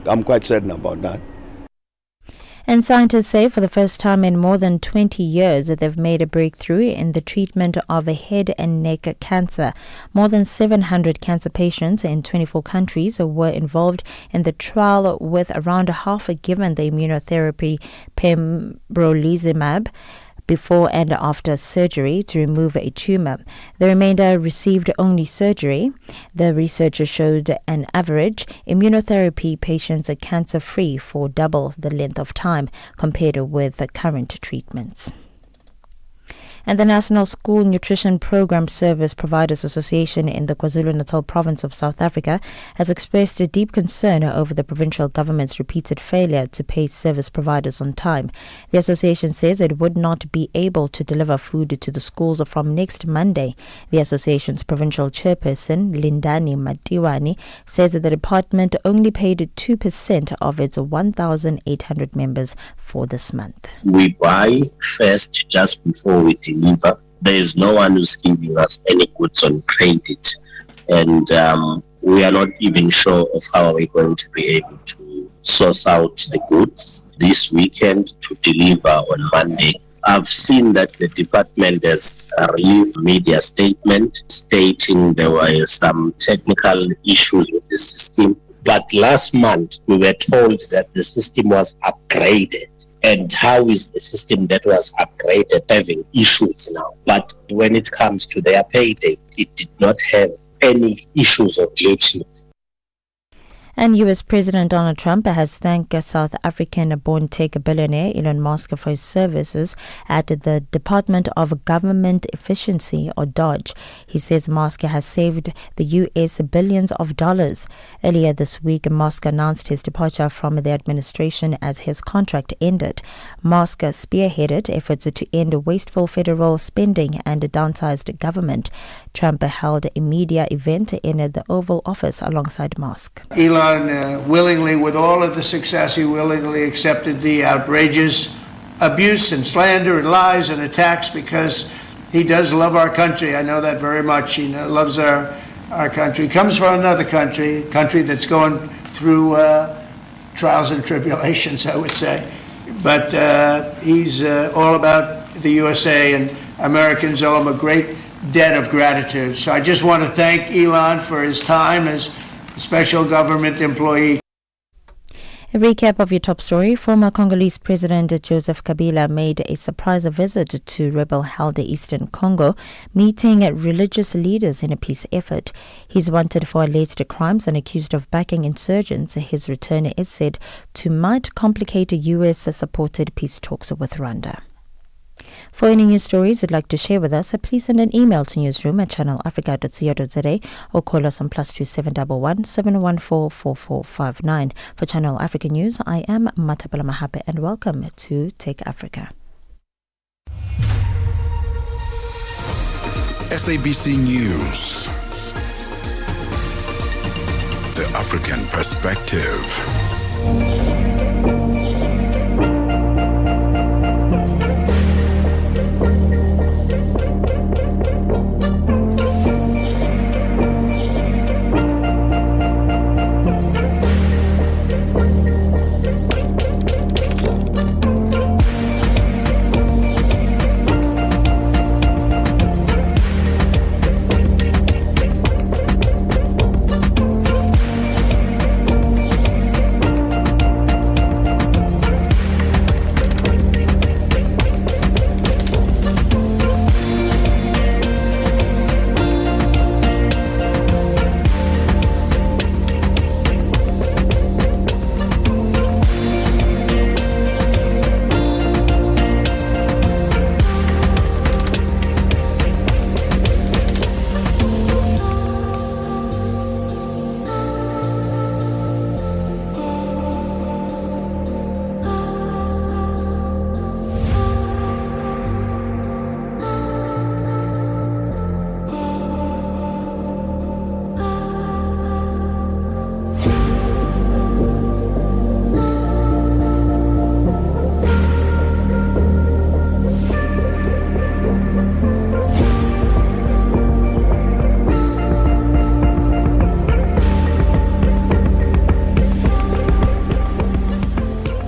I'm quite certain about that. And scientists say for the first time in more than 20 years that they've made a breakthrough in the treatment of head and neck cancer. More than 700 cancer patients in 24 countries were involved in the trial, with around half given the immunotherapy pembrolizumab before and after surgery to remove a tumor. The remainder received only surgery. The research showed an average immunotherapy patients are cancer-free for double the length of time compared with the current treatments. And the National School Nutrition Program Service Providers Association in the KwaZulu-Natal province of South Africa has expressed a deep concern over the provincial government's repeated failure to pay service providers on time. The association says it would not be able to deliver food to the schools from next Monday. The association's provincial chairperson, Lindani Matiwani, says that the department only paid 2% of its 1,800 members for this month. We buy first just before we deliver. There is no one who's giving us any goods on credit, and we are not even sure of how we're going to be able to source out the goods this weekend to deliver on Monday. I've seen that the department has released a media statement stating there were some technical issues with the system. But last month, we were told that the system was upgraded. And how is the system that was upgraded having issues now? But when it comes to their payday, it did not have any issues or glitches. And U.S. President Donald Trump has thanked South African-born tech billionaire Elon Musk for his services at the Department of Government Efficiency, or DOGE. He says Musk has saved the U.S. billions of dollars. Earlier this week, Musk announced his departure from the administration as his contract ended. Musk spearheaded efforts to end wasteful federal spending and downsized government. Trump held a media event in the Oval Office alongside Musk. Elon willingly, with all of the success, he willingly accepted the outrageous abuse and slander and lies and attacks because he does love our country. I know that very much. He loves our country. He comes from another country, a country that's going through trials and tribulations, I would say. But he's all about the USA, and Americans owe him a great debt of gratitude. So I just want to thank Elon for his time as special government employee. A recap of your top story. Former Congolese President Joseph Kabila made a surprise visit to rebel-held Eastern Congo, meeting religious leaders in a peace effort. He's wanted for alleged crimes and accused of backing insurgents. His return is said to might complicate U.S.-supported peace talks with Rwanda. For any news stories you'd like to share with us, please send an email to newsroom@channelafrica.co.za or call us on +2711 714 4459. For Channel Africa News, I am Matapala Mahape, and welcome to Take Africa. SABC News. The African Perspective.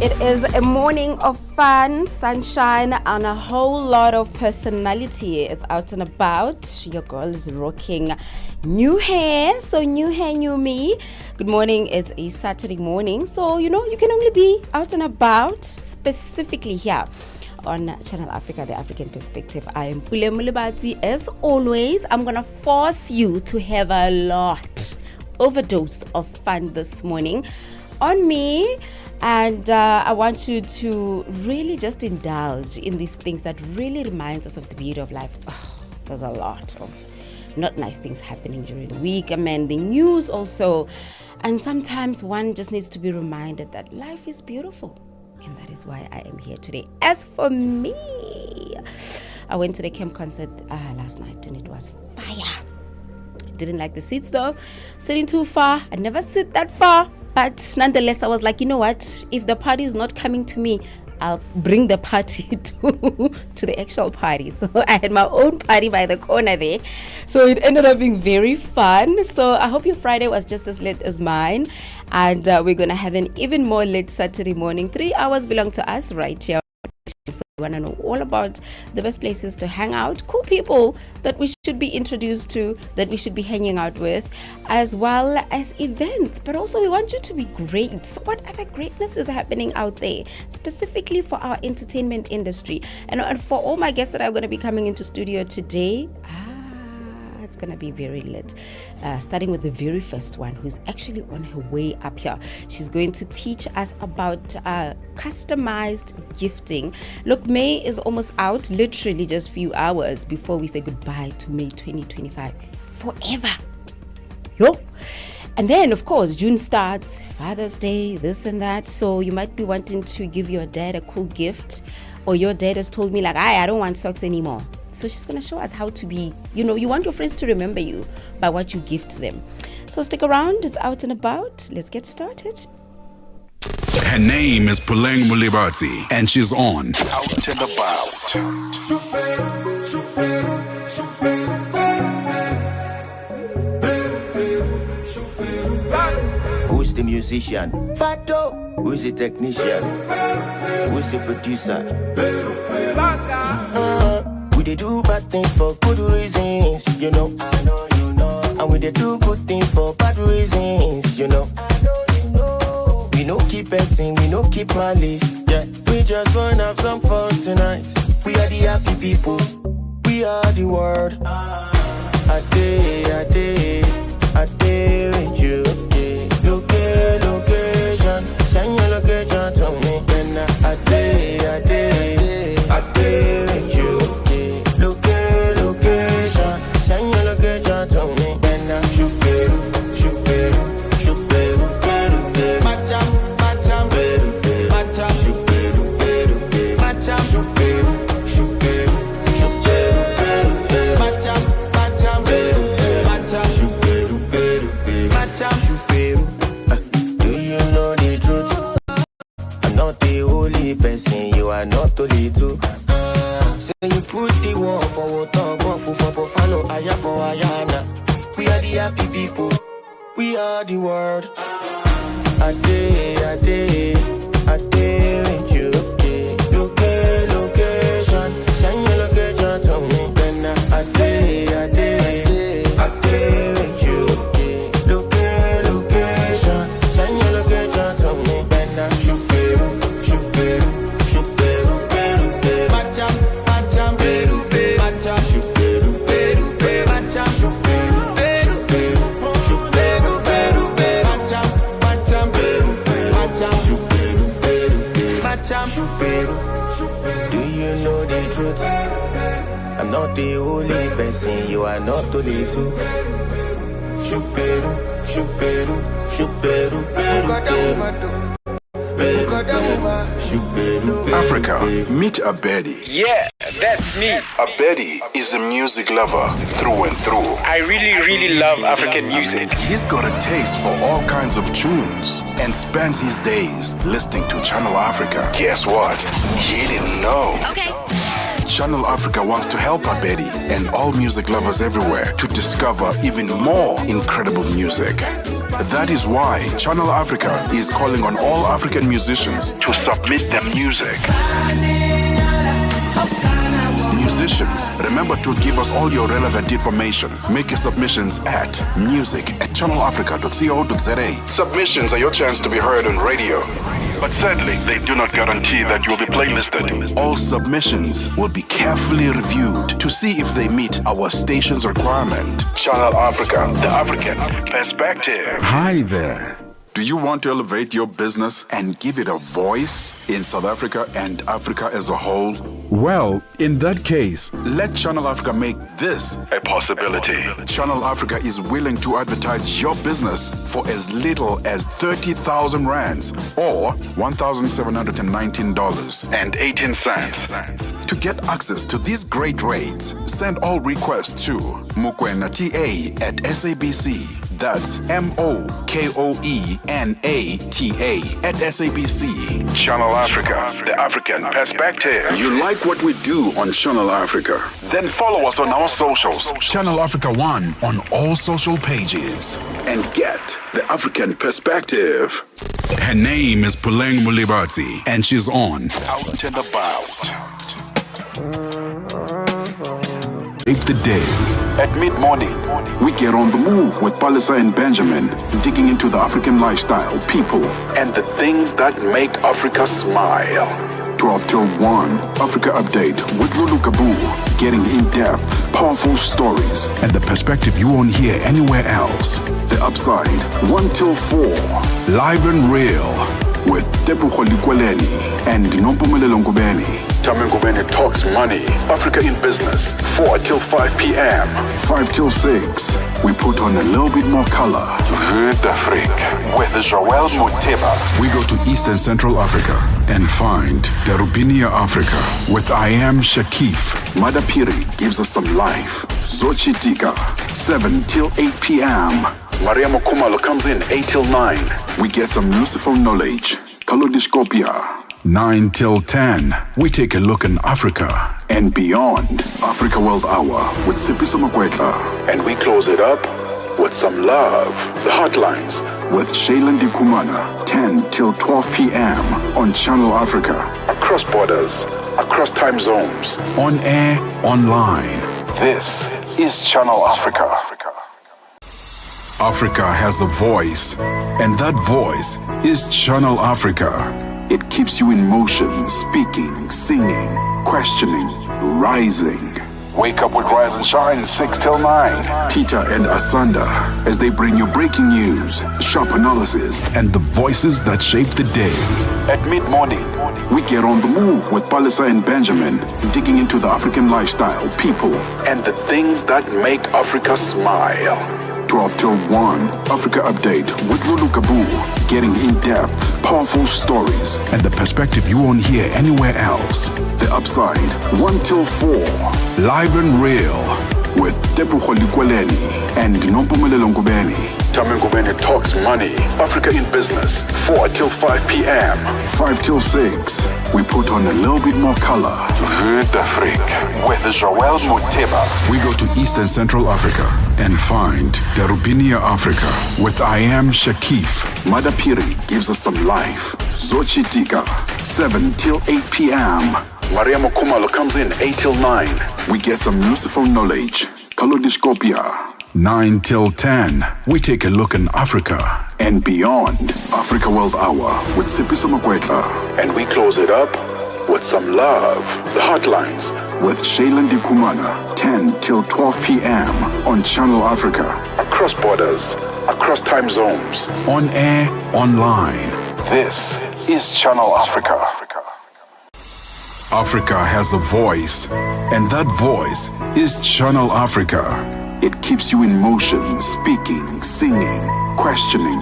It is a morning of fun, sunshine, and a whole lot of personality. It's out and about. Your girl is rocking new hair. So new hair, new me. Good morning. It's a Saturday morning. So, you can only be out and about, specifically here on Channel Africa, the African Perspective. I am Puleng Molebatsi. As always, I'm going to force you to have a overdose of fun this morning on me. And I want you to really just indulge in these things that really reminds us of the beauty of life. There's a lot of not nice things happening during the week. The news also. And sometimes one just needs to be reminded that life is beautiful. And that is why I am here today. As for me, I went to the camp concert last night and it was fire. Didn't like the seats though. Sitting too far. I never sit that far. But nonetheless, I was like, you know what? If the party is not coming to me, I'll bring the party to the actual party. So I had my own party by the corner there. So it ended up being very fun. So I hope your Friday was just as lit as mine. And we're going to have an even more lit Saturday morning. 3 hours belong to us right here. So we want to know all about the best places to hang out, cool people that we should be introduced to, that we should be hanging out with, as well as events. But also we want you to be great. So what other greatness is happening out there, specifically for our entertainment industry? And for all my guests that are going to be coming into studio today, it's going to be very lit. Starting with the very first one, who's actually on her way up here. She's going to teach us about customized gifting. Look, May is almost out, literally just a few hours before we say goodbye to May 2025. Forever. Yo. And then, of course, June starts, Father's Day, this and that. So you might be wanting to give your dad a cool gift. Or your dad has told me, like, I don't want socks anymore. So she's going to show us how to be, you want your friends to remember you by what you gift them. So stick around. It's out and about. Let's get started. Her name is Puleng Molebatsi, and she's on Out and About. Who's the musician? Fato. Who's the technician? Who's the producer? We they do bad things for good reasons, I know you know. And we they do good things for bad reasons, I know you know. We no keep passing, we no keep malice, yeah. We just wanna have some fun tonight. We are the happy people, we are the world. I day with you, yeah. Location, send your location to me. Then I day with you. Person, you are not only two. So you put the one for follow Aya for Ayana. We are the happy people, we are the world. I day with you. Location, send your location to me. Then I day with you. Location, send your location to me. Then I shoot. Do you know the truth? I'm not the only person, you are not only two. Africa, meet Abedi. Yeah, that's me. Abedi is a music lover through and through. I really love African music. He's got a taste for all kinds of tunes and spends his days listening to Channel Africa. Guess what? He didn't know. Okay. Channel Africa wants to help Abedi and all music lovers everywhere to discover even more incredible music. That is why Channel Africa is calling on all African musicians to submit their music. Musicians, remember to give us all your relevant information. Make your submissions at music@channelafrica.co.za. Submissions are your chance to be heard on radio. But sadly, they do not guarantee that you will be playlisted. All submissions will be carefully reviewed to see if they meet our station's requirement. Channel Africa, the African perspective. Hi there. Do you want to elevate your business and give it a voice in South Africa and Africa as a whole? Well, in that case, let Channel Africa make this a possibility. Channel Africa is willing to advertise your business for as little as 30,000 rands or $1,719.18. To get access to these great rates, send all requests to mokoenata@SABC. That's MOKOENATA@SABC. Channel Africa, the African perspective. You like what we do on Channel Africa? Then follow us on our socials. Channel Africa 1 on all social pages. And get the African perspective. Her name is Puleng Molebatsi, and she's on Out and About. Shape the day. At mid-morning, we get on the move with Palisa and Benjamin, digging into the African lifestyle, people, and the things that make Africa smile. 12 till 1, Africa Update with Lulu Kabu, getting in-depth, powerful stories, and the perspective you won't hear anywhere else. The Upside, 1 till 4, live and real, with Tepuho Likweleni and Nompumelelo Ngubeni. Ngubeni talks money, Africa in business, 4 till 5 p.m. 5 till 6, we put on a little bit more color. Vue d'Afrique with Joel Muteba. We go to East and Central Africa and find Darubinia Africa with I Am Shakif. Madapiri gives us some life. Zochitika, 7 till 8 p.m. Maria Mokumalo comes in 8 till 9. We get some useful knowledge. Kalodiscopia. 9 till 10. We take a look in Africa and beyond. Africa World Hour with Sipiso Makwetla. And we close it up with some love. The Hotlines with Shailen Dikumana. 10 till 12 p.m. on Channel Africa. Across borders, across time zones. On air, online. This is Channel Africa. Africa has a voice, and that voice is Channel Africa. It keeps you in motion, speaking, singing, questioning, rising. Wake up with Rise and Shine 6 till 9. Peter and Asanda as they bring you breaking news, sharp analysis, and the voices that shape the day. At mid-morning, we get on the move with Palisa and Benjamin, digging into the African lifestyle, people, and the things that make Africa smile. 12 till 1, Africa Update with Lulu Kabu, getting in-depth, powerful stories, and the perspective you won't hear anywhere else. The Upside, 1 till 4, live and real, with Tepuho Likweleni and Nompumelelo Ngubeni. Ngubeni talks money, Africa in business, 4 till 5 p.m. 5 till 6, we put on a little bit more color. Vue d'Afrique with Joel Muteba. We go to East and Central Africa and find Darubinia Africa with I Am Shakif. Madapiri gives us some life. Zochitika, 7 till 8 p.m. Maria Mokumalo comes in 8 till 9. We get some useful knowledge. Kalodiscopia. 9 till 10, we take a look in Africa and beyond. Africa World Hour with Sipiso Makwetla. And we close it up with some love. The Hotlines with Shailen Dikumana. 10 till 12 p.m. on Channel Africa. Across borders, across time zones. On air, online. This is Channel Africa. Africa has a voice, and that voice is Channel Africa. It keeps you in motion, speaking, singing, questioning,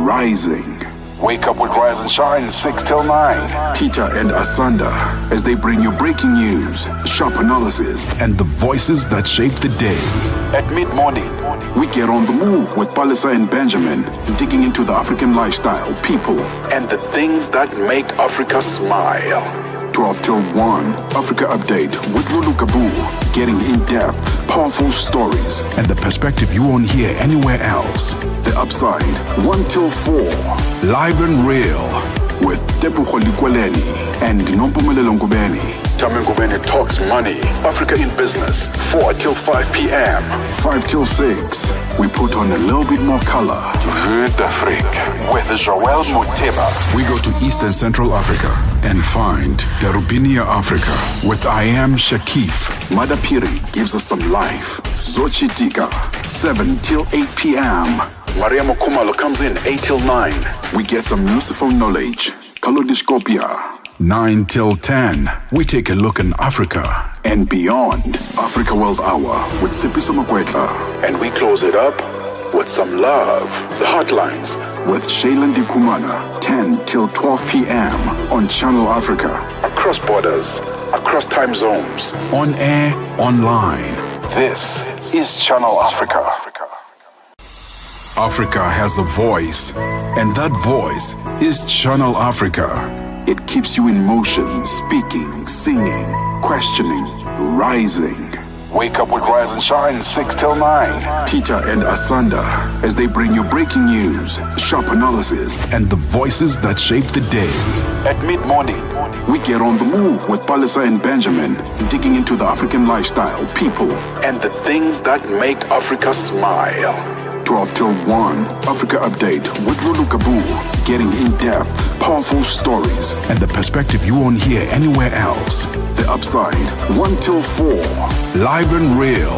rising. Wake up with Rise and Shine 6 till 9. Peter and Asanda as they bring you breaking news, sharp analysis, and the voices that shape the day. At mid-morning, we get on the move with Palisa and Benjamin, digging into the African lifestyle, people, and the things that make Africa smile. 12 till 1, Africa Update with Lulu Kabu. Getting in-depth, powerful stories, and the perspective you won't hear anywhere else. The Upside, 1 till 4, live and real, with Tepugo Likweleni and Nompumelelo Ngubeni. Tame Ngubeni talks money, Africa in business, 4 till 5 p.m. 5 till 6, we put on a little bit more color. Vue d'Afrique with Joël Moteba. We go to East and Central Africa and find Darubinia Africa with I Am Shakif. Madapiri gives us some life. Zochitika, 7 till 8 p.m. Maria Mokumalo comes in 8 till 9. We get some useful knowledge. Kalodiscopia. 9 till 10. We take a look in Africa and beyond. Africa World Hour with Sipiso Makwetla. And we close it up with some love. The Hotlines with Shailen Dikumana. 10 till 12 p.m. on Channel Africa. Across borders, across time zones. On air, online. This is Channel Africa. Africa has a voice, and that voice is Channel Africa. It keeps you in motion, speaking, singing, questioning, rising. Wake up with Rise and Shine, 6 till 9. Peter and Asanda, as they bring you breaking news, sharp analysis, and the voices that shape the day. At mid-morning, we get on the move with Palisa and Benjamin, digging into the African lifestyle, people, and the things that make Africa smile. 12 till 1, Africa Update with Lulu Kabu. Getting in-depth, powerful stories, and the perspective you won't hear anywhere else. The Upside, 1 till 4, live and real,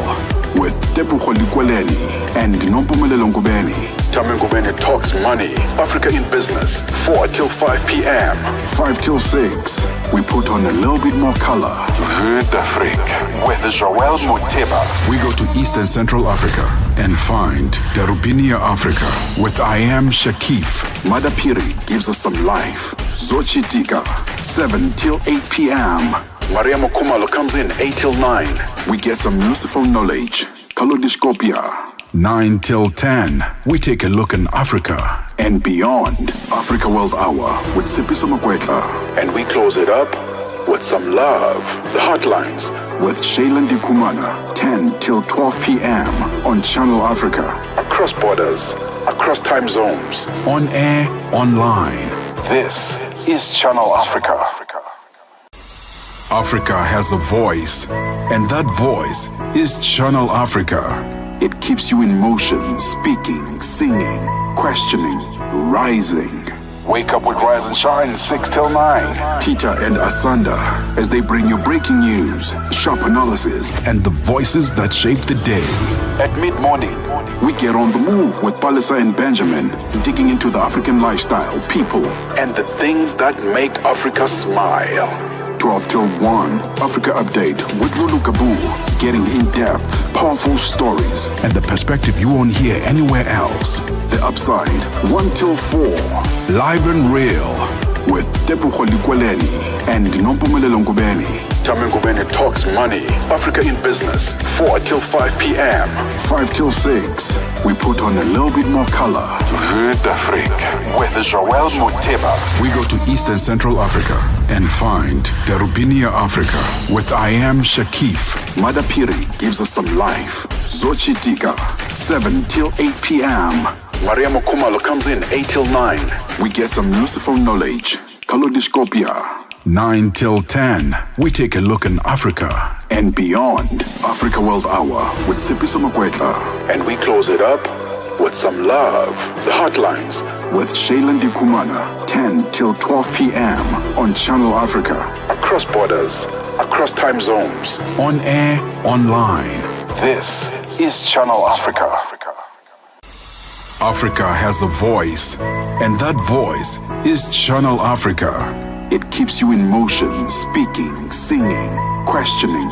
with Tepugo Likweleni and Nompumelelo Ngubeni. Tame Ngubeni talks money, Africa in business, 4 till 5 p.m. 5 till 6, we put on a little bit more color. Vue d'Afrique with Joël Moteba. We go to East and Central Africa and find Darubinia Africa with I Am Shakif. Madapiri gives us some life. Zochitika, 7 till 8 p.m. Maria Mokumalo comes in 8 till 9. We get some useful knowledge. Kalodiscopia. 9 till 10, we take a look in Africa and beyond. Africa World Hour with Sipiso Makwetla. And we close it up with some love. The Hotlines with Shailen Dikumana. 10 till 12 p.m. on Channel Africa. Across borders, across time zones. On air, online. This is Channel Africa. Africa has a voice, and that voice is Channel Africa. It keeps you in motion, speaking, singing, questioning, rising. Wake up with Rise and Shine, 6 till 9. Peter and Asanda, as they bring you breaking news, sharp analysis, and the voices that shape the day. At mid-morning, we get on the move with Palisa and Benjamin, digging into the African lifestyle, people, and the things that make Africa smile. 12 till 1, Africa Update with Lulu Kabu. Getting in-depth, powerful stories, and the perspective you won't hear anywhere else. The Upside, 1 till 4, live and real, with Tepugo Likweleni and Nompumelelo Ngubeni. Tame Ngubeni talks money, Africa in business, 4 till 5 p.m. 5 till 6, we put on a little bit more color. Vue d'Afrique with Joël Moteba. We go to East and Central Africa and find Darubinia Africa with I Am Shakif. Madapiri gives us some life. Zochitika, 7 till 8 p.m. Maria Mokumalo comes in 8 till 9. We get some useful knowledge. Kalodiscopia. 9 till 10, we take a look in Africa and beyond. Africa World Hour with Sipiso Makwetla. And we close it up with some love. The Hotlines with Shailen Dikumana. 10 till 12 p.m. on Channel Africa. Across borders, across time zones. On air, online. This is Channel Africa. Africa has a voice, and that voice is Channel Africa. It keeps you in motion, speaking, singing, questioning,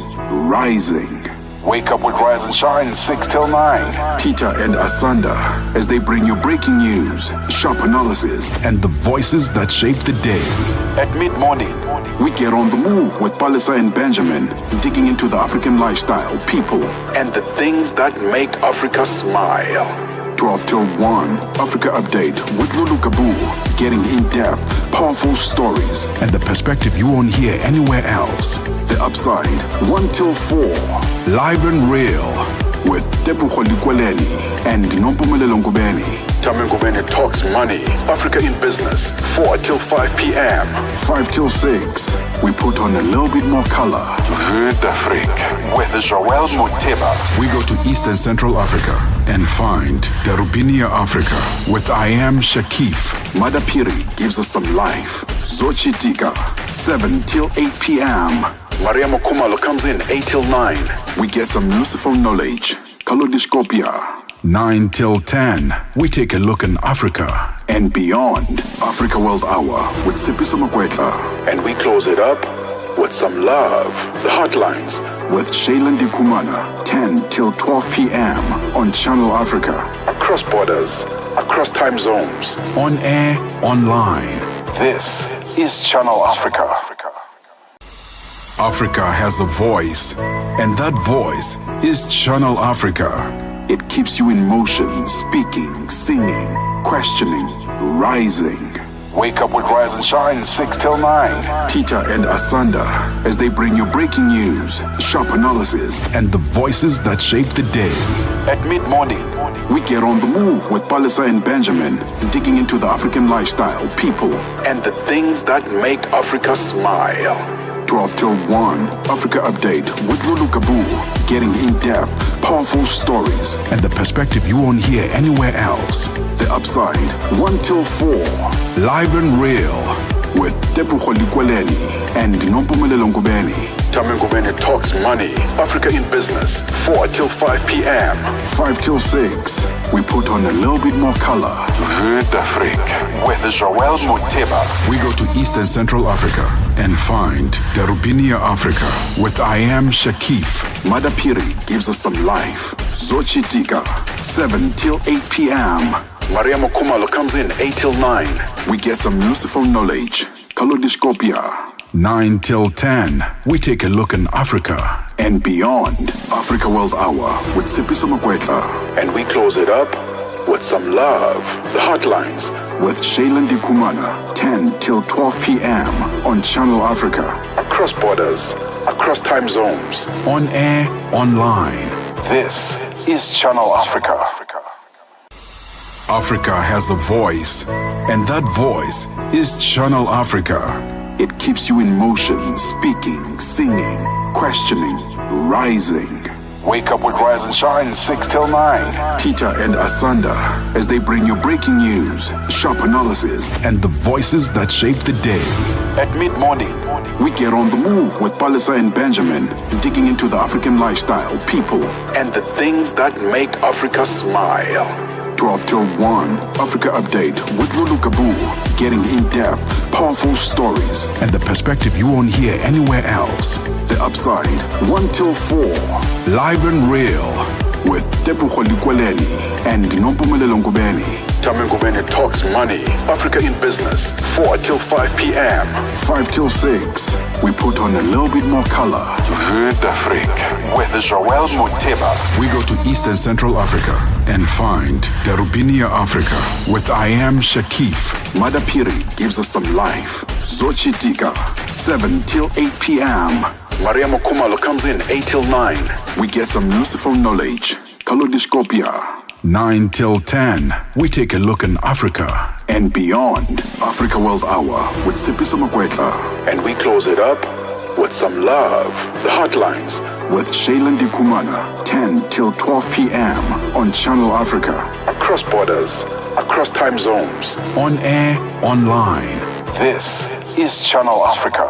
rising. Wake up with Rise and Shine, 6 till 9. Peter and Asanda, as they bring you breaking news, sharp analysis, and the voices that shape the day. At mid-morning, we get on the move with Palisa and Benjamin, digging into the African lifestyle, people, and the things that make Africa smile. 12 till 1, Africa Update with Lulu Kabu. Getting in-depth, powerful stories, and the perspective you won't hear anywhere else. The Upside, 1 till 4, live and real, with Tepuho Likweleni and Nompumelelo Ngubeni. Tame Ngubeni talks money, Africa in business, 4 till 5 p.m. 5 till 6, we put on a little bit more color. Vue d'Afrique with Joel Moteba. We go to East and Central Africa and find Darubinia Africa with I Am Shakif. Madapiri gives us some life. Zochi Tika, 7 till 8 p.m. Maria Mokumalo comes in 8 till 9. We get some Lucifer knowledge. Kalodiscopia. 9 till 10. We take a look in Africa and beyond. Africa World Hour with Sipiso Makwetla. And we close it up with some love. The Hotlines with Shailen Dikumana. 10 till 12 p.m. on Channel Africa. Across borders, across time zones. On air, online. This is Channel Africa. Africa has a voice, and that voice is Channel Africa. It keeps you in motion, speaking, singing, questioning, rising. Wake up with Rise and Shine, 6 till 9. Peter and Asanda, as they bring you breaking news, sharp analysis, and the voices that shape the day. At mid-morning, we get on the move with Palisa and Benjamin, digging into the African lifestyle, people, and the things that make Africa smile. 12 till 1, Africa Update with Lulu Kabu. Getting in-depth, powerful stories, and the perspective you won't hear anywhere else. The Upside, 1 till 4, live and real, with Tepuho Likweleni and Nompumelelo Ngubeni. Tame Ngubeni talks money, Africa in business, 4 till 5 p.m. 5 till 6, we put on a little bit more color. Vue d'Afrique with Joel Moteba. We go to East and Central Africa and find Darubinia Africa with I Am Shakif. Madapiri gives us some life. Zochi Tika, 7 till 8 p.m. Maria Mokumalo comes in 8 till 9. We get some Lucifer knowledge. Kalodiscopia. 9 till 10, we take a look in Africa and beyond. Africa World Hour with Sipiso Makwetla. And we close it up with some love. The Hotlines with Shailen Dikumana. 10 till 12 p.m. on Channel Africa. Across borders, across time zones. On air, online. This is Channel Africa. Africa has a voice, and that voice is Channel Africa. It keeps you in motion, speaking, singing, questioning, rising. Wake up with Rise and Shine, 6 till 9. Peter and Asanda, as they bring you breaking news, sharp analysis, and the voices that shape the day. At mid-morning, we get on the move with Palisa and Benjamin, digging into the African lifestyle, people, and the things that make Africa smile. 12 till 1, Africa Update with Lulu Kabu. Getting in-depth, powerful stories, and the perspective you won't hear anywhere else. The Upside, 1 till 4, live and real, with Tepuho Likweleni and Nompumelelo Ngubeni. Tame Ngubeni talks money, Africa in business, 4 till 5 p.m. 5 till 6, we put on a little bit more color. Vue d'Afrique with Joel Moteba. We go to East and Central Africa and find Darubinia Africa with I Am Shakif. Madapiri gives us some life. Zochi Tika, 7 till 8 p.m. Maria Mokumalo comes in 8 till 9. We get some Lucifer knowledge. Kalodiscopia. 9 till 10, we take a look in Africa and beyond. Africa World Hour with Sipiso Makwetla. And we close it up with some love. The Hotlines with Shailen Dikumana. 10 till 12 p.m. on Channel Africa. Across borders, across time zones. On air, online. This is Channel Africa.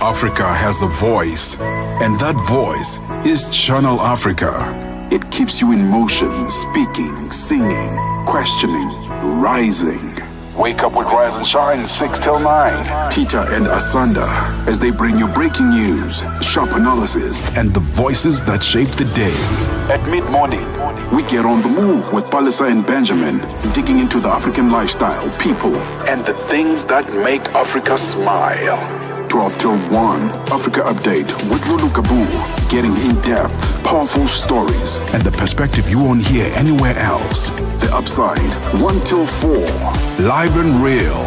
Africa has a voice, and that voice is Channel Africa. It keeps you in motion, speaking, singing, questioning, rising. Wake up with Rise and Shine, 6 till 9. Peter and Asanda, as they bring you breaking news, sharp analysis, and the voices that shape the day. At mid-morning, we get on the move with Palisa and Benjamin, digging into the African lifestyle, people, and the things that make Africa smile. 12 till 1, Africa Update with Lulu Kabu. Getting in-depth, powerful stories, and the perspective you won't hear anywhere else. The Upside, 1 till 4, live and real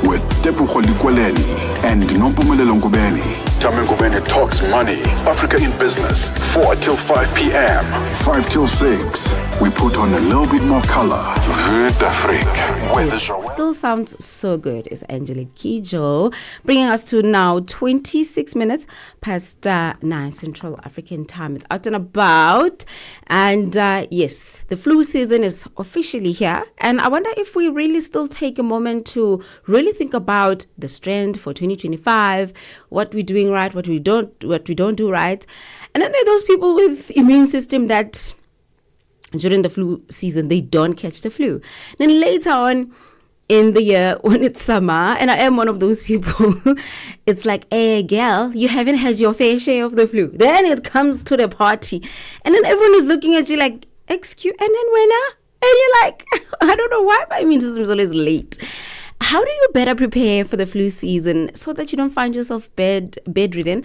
with Tepuho Likweleni and Nompumelelo Ngubeni. Tame Ngubeni talks money, Africa in business, 4 till 5 p.m. 5 till 6, we put on a little bit more color. Vert Afrique, with the show. Still sounds so good is Angelique Kidjo, bringing us to now 26 minutes past 9 Central African time. It's out and about, and yes, the flu season is officially here, and I wonder if we really still take a moment to really think about the strand for 2025, what we're doing right, what we don't do right. And then there are those people with immune system that during the flu season they don't catch the flu. Then later on in the year when it's summer, and I am one of those people, it's like, hey girl, you haven't had your fair share of the flu. Then it comes to the party, and then everyone is looking at you like, excuse, and then when and you're like, I don't know why my immune system is always late. How do you better prepare for the flu season so that you don't find yourself bedridden,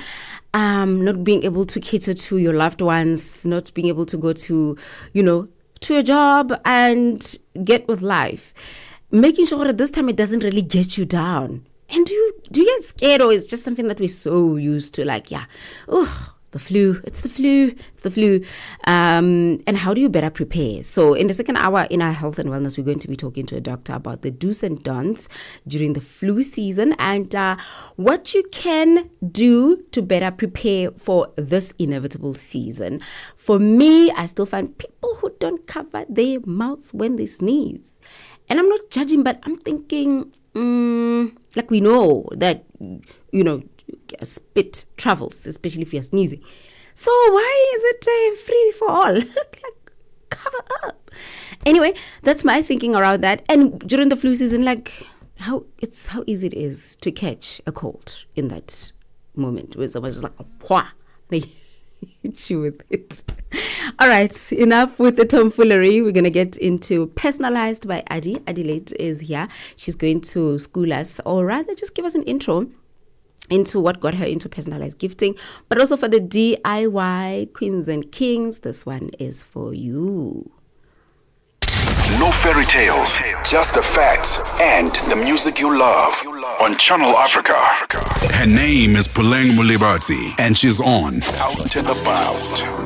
not being able to cater to your loved ones, not being able to go to, to your job and get with life? Making sure that this time it doesn't really get you down. And do you get scared, or is just something that we're so used to, like, the flu, it's the flu. And how do you better prepare? So in the second hour in our health and wellness, we're going to be talking to a doctor about the do's and don'ts during the flu season and what you can do to better prepare for this inevitable season. For me, I still find people who don't cover their mouths when they sneeze. And I'm not judging, but I'm thinking, like we know that, spit travels, especially if you're sneezing. So why is it free for all? Like, cover up. Anyway, that's my thinking around that. And during the flu season, like how easy it is to catch a cold in that moment where someone's just like, they hit you with it. All right, enough with the tomfoolery. We're going to get into Personalized by Adi. Adelaide is here. She's going to school us, or rather just give us an intro into what got her into personalized gifting, but also for the DIY queens and kings. This one is for you. No fairy tales, just the facts and the music you love on Channel Africa. Her name is Puleng Molebatsi, and she's on Out and About.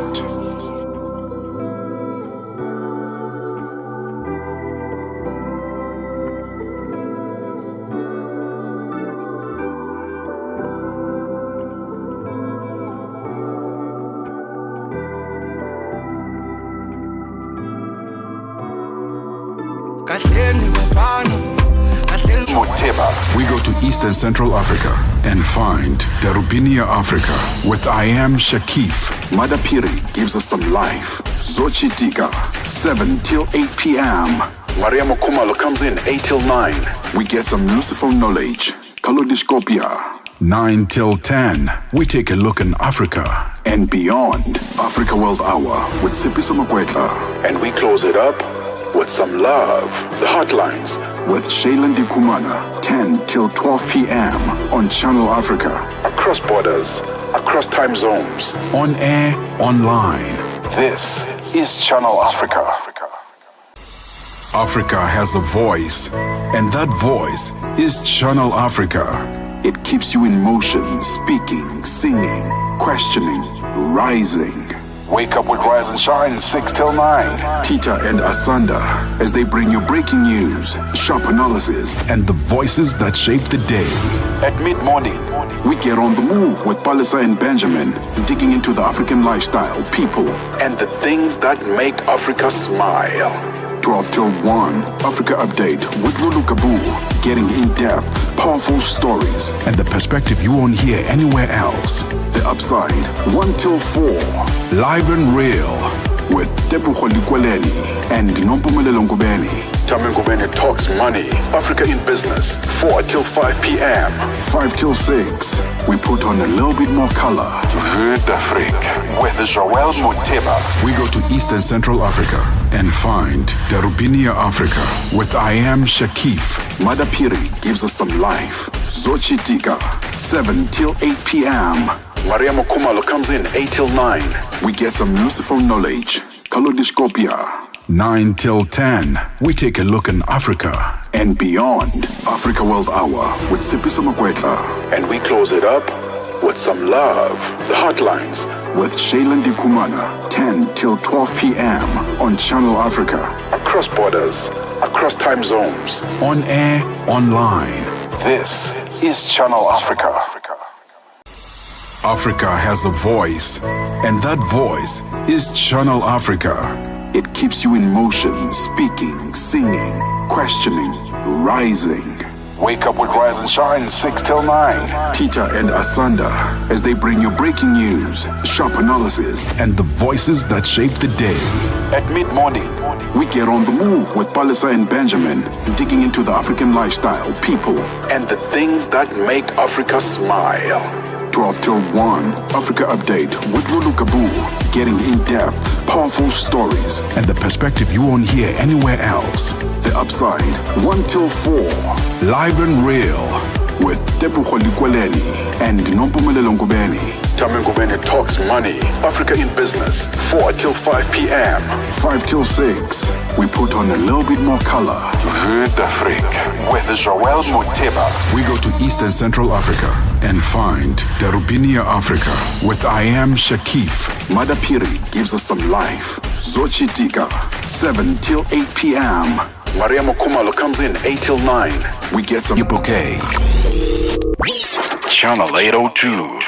We go to Eastern Central Africa and find Darubinia Africa with I Am Shakif. Madapiri gives us some life. Zochitika, 7 till 8 p.m. Maria Mokumalo comes in 8 till 9. We get some Lucifer knowledge. Kalodiscopia, 9 till 10. We take a look in Africa and beyond. Africa World Hour with Sipiso Makwetla. And we close it up with some love. The Hotlines with Shailen Dikumana, 10 till 12 p.m. on Channel Africa. Across borders, across time zones, on air, online. This is Channel Africa. Africa has a voice, and that voice is Channel Africa. It keeps you in motion, speaking, singing, questioning, rising. Wake up with Rise and Shine, 6 till 9. Peter and Asanda, as they bring you breaking news, sharp analysis, and the voices that shape the day. At mid-morning, we get on the move with Palisa and Benjamin, digging into the African lifestyle, people, and the things that make Africa smile. 12 till 1, Africa Update with Lulu Kabu. Getting in-depth, powerful stories, and the perspective you won't hear anywhere else. The Upside, 1 till 4, live and real with Tepuho Likweleni and Nompumelelo Ngubeni. Tame Ngubeni talks money, Africa in business, 4 till 5 p.m. 5 till 6, we put on a little bit more color. Vert Afrique with Joël Moteba. We go to Eastern Central Africa and find Darubinia Africa with I Am Shakif. Madapiri gives us some life. Zochitika, 7 till 8 p.m. Mariamo Kumalo comes in 8 till 9. We get some useful knowledge. Kalodiscopia. 9 till 10. We take a look in Africa and beyond. Africa World Hour with Sipiso Makwetla. And we close it up with some love. The Hotlines with Shailen Dikumana. 10 till 12 p.m. on Channel Africa. Across borders, across time zones. On air, online. This is Channel Africa. Africa has a voice, and that voice is Channel Africa. It keeps you in motion, speaking, singing, questioning, rising. Wake up with Rise and Shine 6 till 9. Peter and Asanda as they bring you breaking news, sharp analysis, and the voices that shape the day. At mid-morning, we get on the move with Palisa and Benjamin, digging into the African lifestyle, people, and the things that make Africa smile. 12 till 1, Africa Update with Lulu Kabu, getting in-depth, powerful stories, and the perspective you won't hear anywhere else. The Upside, 1 till 4, live and real, with Tepu Kholikweleni and Nompumelelo Ngubeni. Tame Ngubeni talks money, Africa in business, 4 till 5 p.m. 5 till 6, we put on a little bit more color. Vue d'Afrique with Joel Moteba. We go to East and Central Africa and find Darubinia Africa with I Am Shakif. Madapiri gives us some life. Zochi Tika, 7 till 8 p.m. Mariamo Kumalo comes in 8 till 9. We get some bouquet. Channel 802.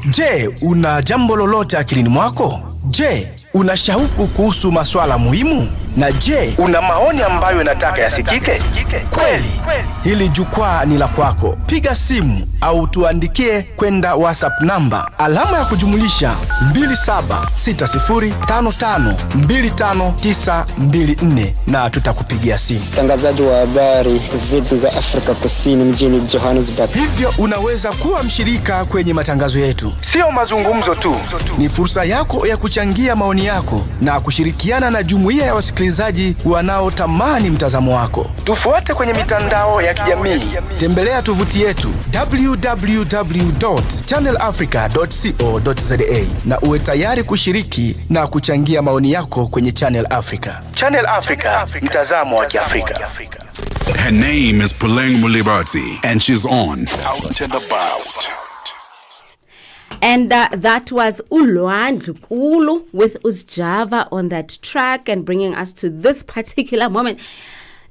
Je, una jambo lolote akilini mwako? Je, una shauku kuhusu masuala muhimu? Na je, una maoni ambayo unataka yasikike? Kweli, hili jukwaa ni la kwako. Piga simu au tuandikie kwenda WhatsApp namba alama ya kujumulisha 2760552594 na tutakupigia simu. Mtangazaji wa habari zetu za Afrika Kusini mjini Johannesburg. Hivyo unaweza kuwa mshirika kwenye matangazo yetu. Sio mazungumzo tu, ni fursa yako ya kuchangia maoni yako na kushirikiana na jumuiya ya wasikilizaji wanaotamani mtazamo wako. Tufuate kwenye mitandao ya kijamii. Tembelea tovuti yetu www.channelafrica.co.za na uwe tayari kushiriki na kuchangia maoni yako kwenye Channel Africa. Channel Africa, mtazamo wa Kiafrika. Her name is Puleng Molebatsi, and she's on Out and About. And that was Ulwandlu Kulu with Uzjava on that track and bringing us to this particular moment.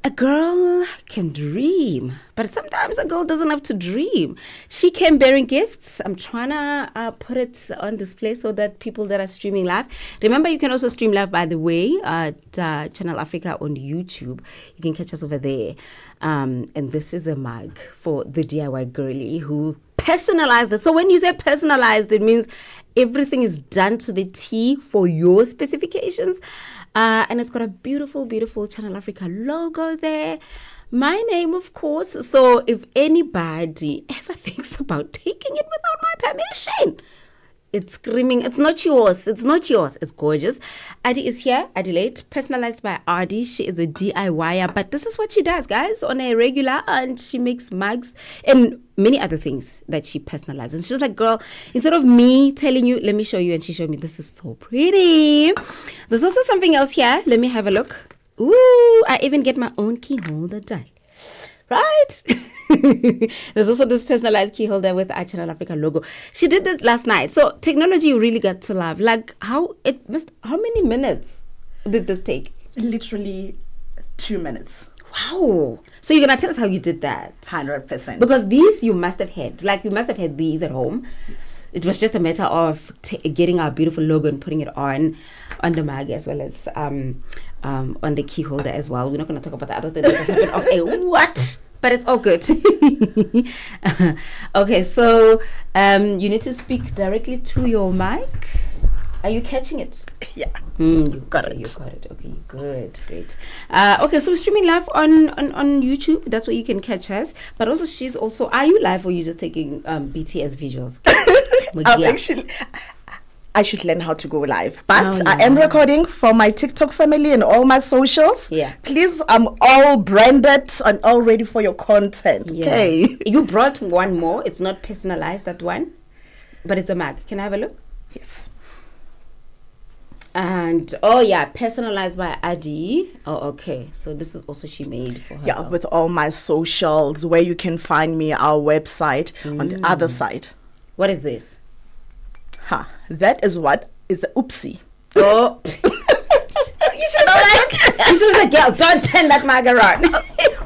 A girl can dream, but sometimes a girl doesn't have to dream. She came bearing gifts. I'm trying to put it on display so that people that are streaming live. Remember, you can also stream live, by the way, at Channel Africa on YouTube. You can catch us over there. And this is a mug for the DIY girly who personalized it. So when you say personalized, it means everything is done to the T for your specifications. And it's got a beautiful, beautiful Channel Africa logo there. My name, of course. So if anybody ever thinks about taking it without my permission, it's screaming, it's not yours. It's not yours. It's gorgeous. Adi is here, Adelaide, personalized by Adi. She is a DIYer, but this is what she does, guys, on a regular, and she makes mugs and many other things that she personalizes. She's like, girl, instead of me telling you, let me show you, and she showed me, this is so pretty. There's also something else here. Let me have a look. Ooh, I even get my own key holder done. Right? There's also this personalized key holder with our Channel Africa logo. She did this last night. So technology you really got to love. Like how many minutes did this take? Literally 2 minutes. Wow. So you're going to tell us how you did that? 100%. Because these you must have had. Like you must have had these at home. Yes. It was just a matter of getting our beautiful logo and putting it on the mug as well as on the key holder as well. We're not going to talk about the other thing that just happened of a what? But it's all good. Okay, so you need to speak directly to your mic. Are you catching it? Yeah. You got it. You got it. Okay, good. Great. Okay, so we're streaming live on YouTube. That's where you can catch us. But also, are you live or are you just taking BTS visuals? I should learn how to go live. But I am recording for my TikTok family and all my socials. Yeah. Please, I'm all branded and all ready for your content. Yeah. Okay. You brought one more. It's not personalized, that one, but it's a mug. Can I have a look? Yes. And personalized by Adi. Oh, okay. So this is also she made for herself. Yeah, with all my socials, where you can find me, our website on the other side. What is this? That is what is a oopsie. Oh. You should have said, girl, don't turn that mug around.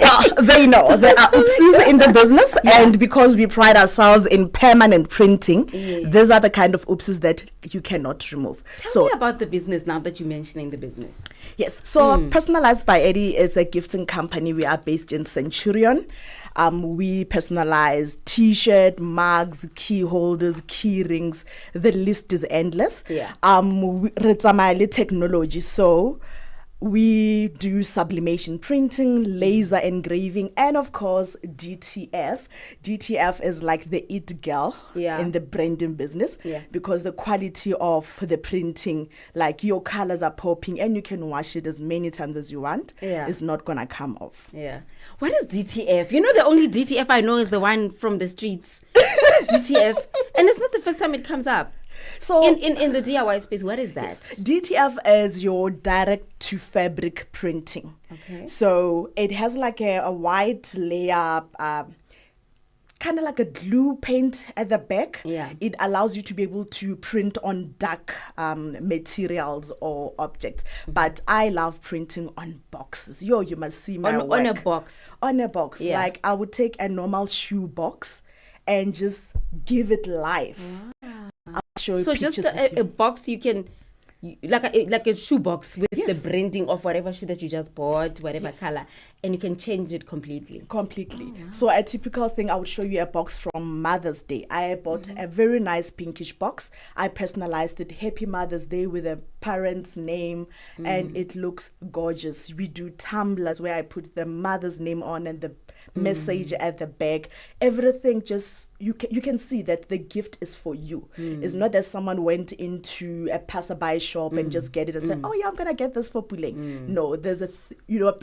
Well, they know there are oopsies in the business, and because we pride ourselves in permanent printing, these are the kind of oopsies that you cannot remove. Tell me about the business now that you're mentioning the business. Yes, so Personalized by Eddie is a gifting company. We are based in Centurion. We personalize t-shirt, mugs, key holders, key rings. The list is endless. Yeah. It's a technology, so we do sublimation printing, laser engraving, and of course DTF. DTF is like the it girl in the branding business, because the quality of the printing, like your colors are popping and you can wash it as many times as you want, is not gonna come off. Yeah. What is DTF? You know, the only DTF I know is the one from the streets. What is DTF? And it's not the first time it comes up. So in the DIY space, what is that? DTF is your direct to fabric printing. Okay. So it has like a white layer, kind of like a glue paint at the back. Yeah. It allows you to be able to print on dark materials or objects. But I love printing on boxes. You must see my work. On a box. On a box. Yeah. Like I would take a normal shoe box and just give it life. I'll show you So just a box you can, like a shoe box with the branding of whatever shoe that you just bought, whatever color, and you can change it completely. So a typical thing, I would show you a box from Mother's Day. I bought a very nice pinkish box. I personalized it, Happy Mother's Day, with a parent's name, and it looks gorgeous. We do tumblers where I put the mother's name on and the message at the back. Everything just, you can see that the gift is for you. It's not that someone went into a passerby shop and just get it and said, oh yeah, I'm gonna get this for Puleng. No, there's a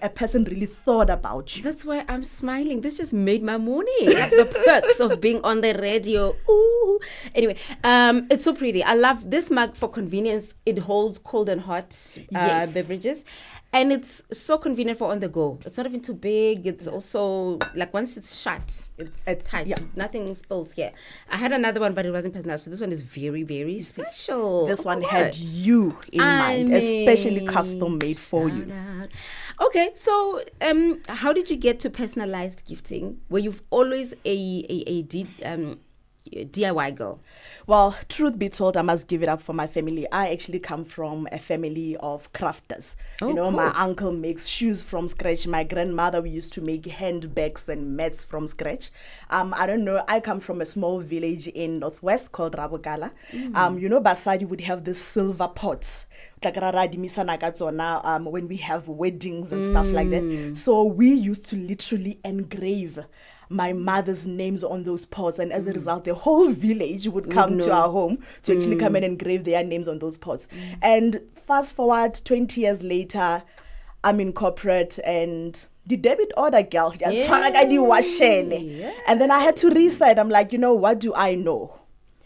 person really thought about you. That's why I'm smiling. This just made my morning. Like the perks of being on the radio. Ooh. Anyway, it's so pretty. I love this mug for convenience. It holds cold and hot beverages. And it's so convenient for on the go. It's not even too big. It's also, like, once it's shut, it's tight. Yeah. Nothing spills here. I had another one, but it wasn't personal. So this one is very, very special. This one had you in mind, especially custom made for you. Okay, so how did you get to personalized gifting? Were you always a DIY girl? Well, truth be told, I must give it up for my family. I actually come from a family of crafters. Cool. My uncle makes shoes from scratch. My grandmother, we used to make handbags and mats from scratch. I don't know, I come from a small village in Northwest called Rabogala. Basadi would have these silver pots. When we have weddings and stuff like that. So we used to literally engrave my mother's names on those pots, and as a result the whole village would come to our home to actually come and engrave their names on those pots. And fast forward 20 years later, I'm in corporate and the debit order girl, and then I had to reset. I'm like, what do I know?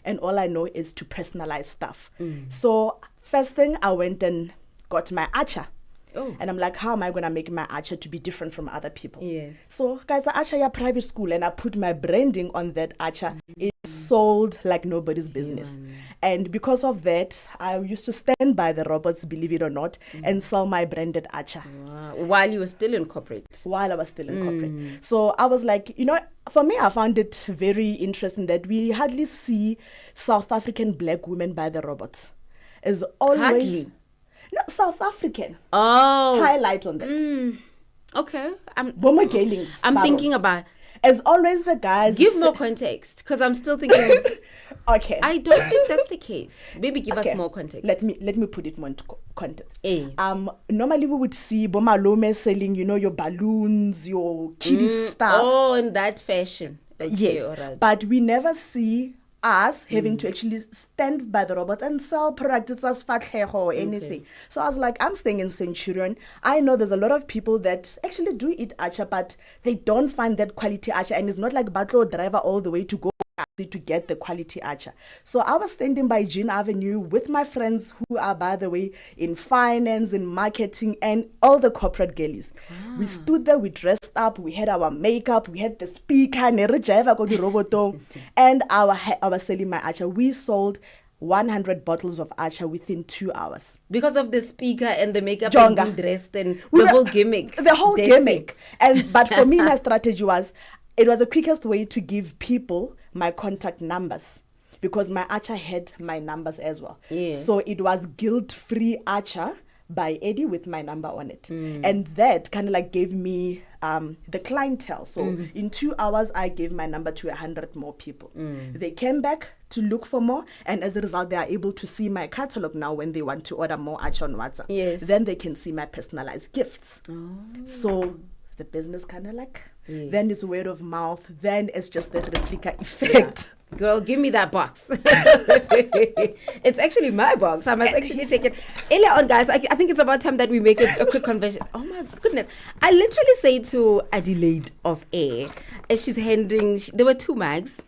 And all I know is to personalize stuff. So first thing, I went and got my archer. And I'm like, how am I going to make my archer to be different from other people? Yes. So, guys, the archer private school, and I put my branding on that archer. It sold like nobody's business. And because of that, I used to stand by the robots, believe it or not, and sell my branded archer. Wow. While you were still in corporate? While I was still in corporate. So I was like, for me, I found it very interesting that we hardly see South African black women by the robots. It's always... Hardly? No, South African. Oh. Highlight on that. Okay. I'm thinking about... As always, the guys... Give more context, because I'm still thinking... Okay. I don't think that's the case. Maybe give us more context. Let me put it more into context. Normally we would see Bomalome selling, your balloons, your kiddie stuff. Oh, in that fashion. Okay, yes. all right. But we never see us having to actually stand by the robots and sell products, it's as fatlego or anything. So I was like, I'm staying in Centurion. I know there's a lot of people that actually do eat acha, but they don't find that quality acha, and it's not like Batlo driver all the way to go to get the quality acha. So I was standing by Jean Avenue with my friends who are, by the way, in finance, in marketing, and all the corporate girlies. We stood there, we dressed up, we had our makeup, we had the speaker, and I was selling my acha. We sold 100 bottles of acha within 2 hours. Because of the speaker and the makeup Jonga. and being dressed and the whole gimmick. The whole gimmick. But for me, my strategy was, it was the quickest way to give people my contact numbers, because my acha had my numbers as well. So it was guilt-free acha by Eddie with my number on it. And that kind of like gave me the clientele. So in 2 hours, I gave my number to 100 more people. They came back to look for more, and as a result, they are able to see my catalog now when they want to order more acha on WhatsApp. Then they can see my personalized gifts. So the business kind of like, then it's word of mouth, then it's just the replica effect. Girl, give me that box. It's actually my box. I must actually take it. Earlier on, guys, I think it's about time that we make a quick conversion. Oh my goodness. I literally say to Adelaide of air, as she's handing, there were 2 mags.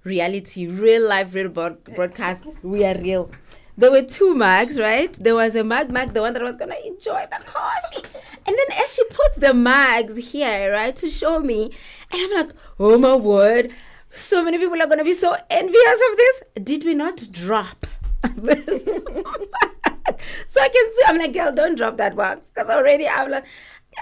Reality, real life, real broadcast. We are real. There were 2 mugs, right? There was a mug, the one that was going to enjoy the coffee. And then as she puts the mugs here, right, to show me, and I'm like, oh my word, so many people are going to be so envious of this. Did we not drop this? So I can see, I'm like, girl, don't drop that box. Because already I'm like,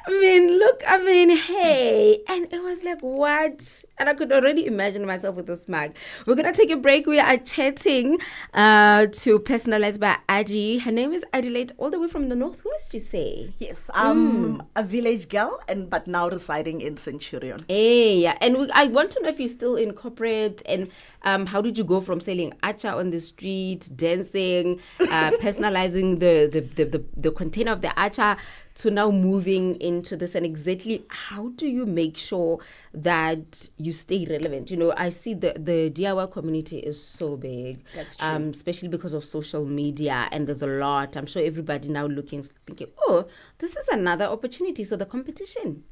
hey. And it was like, what? And I could already imagine myself with this mug. We're going to take a break. We are chatting to Personalized by Adi. Her name is Adelaide, all the way from the Northwest, you say? Yes, I'm a village girl, but now residing in Centurion. Yeah. And I want to know if you're still in corporate, and how did you go from selling acha on the street, dancing, personalizing the container of the acha, to now moving into this, and exactly how do you make sure that you stay relevant? You know, I see the DIY community is so big. That's true. Especially because of social media, and there's a lot. I'm sure everybody now thinking, oh, this is another opportunity. So the competition.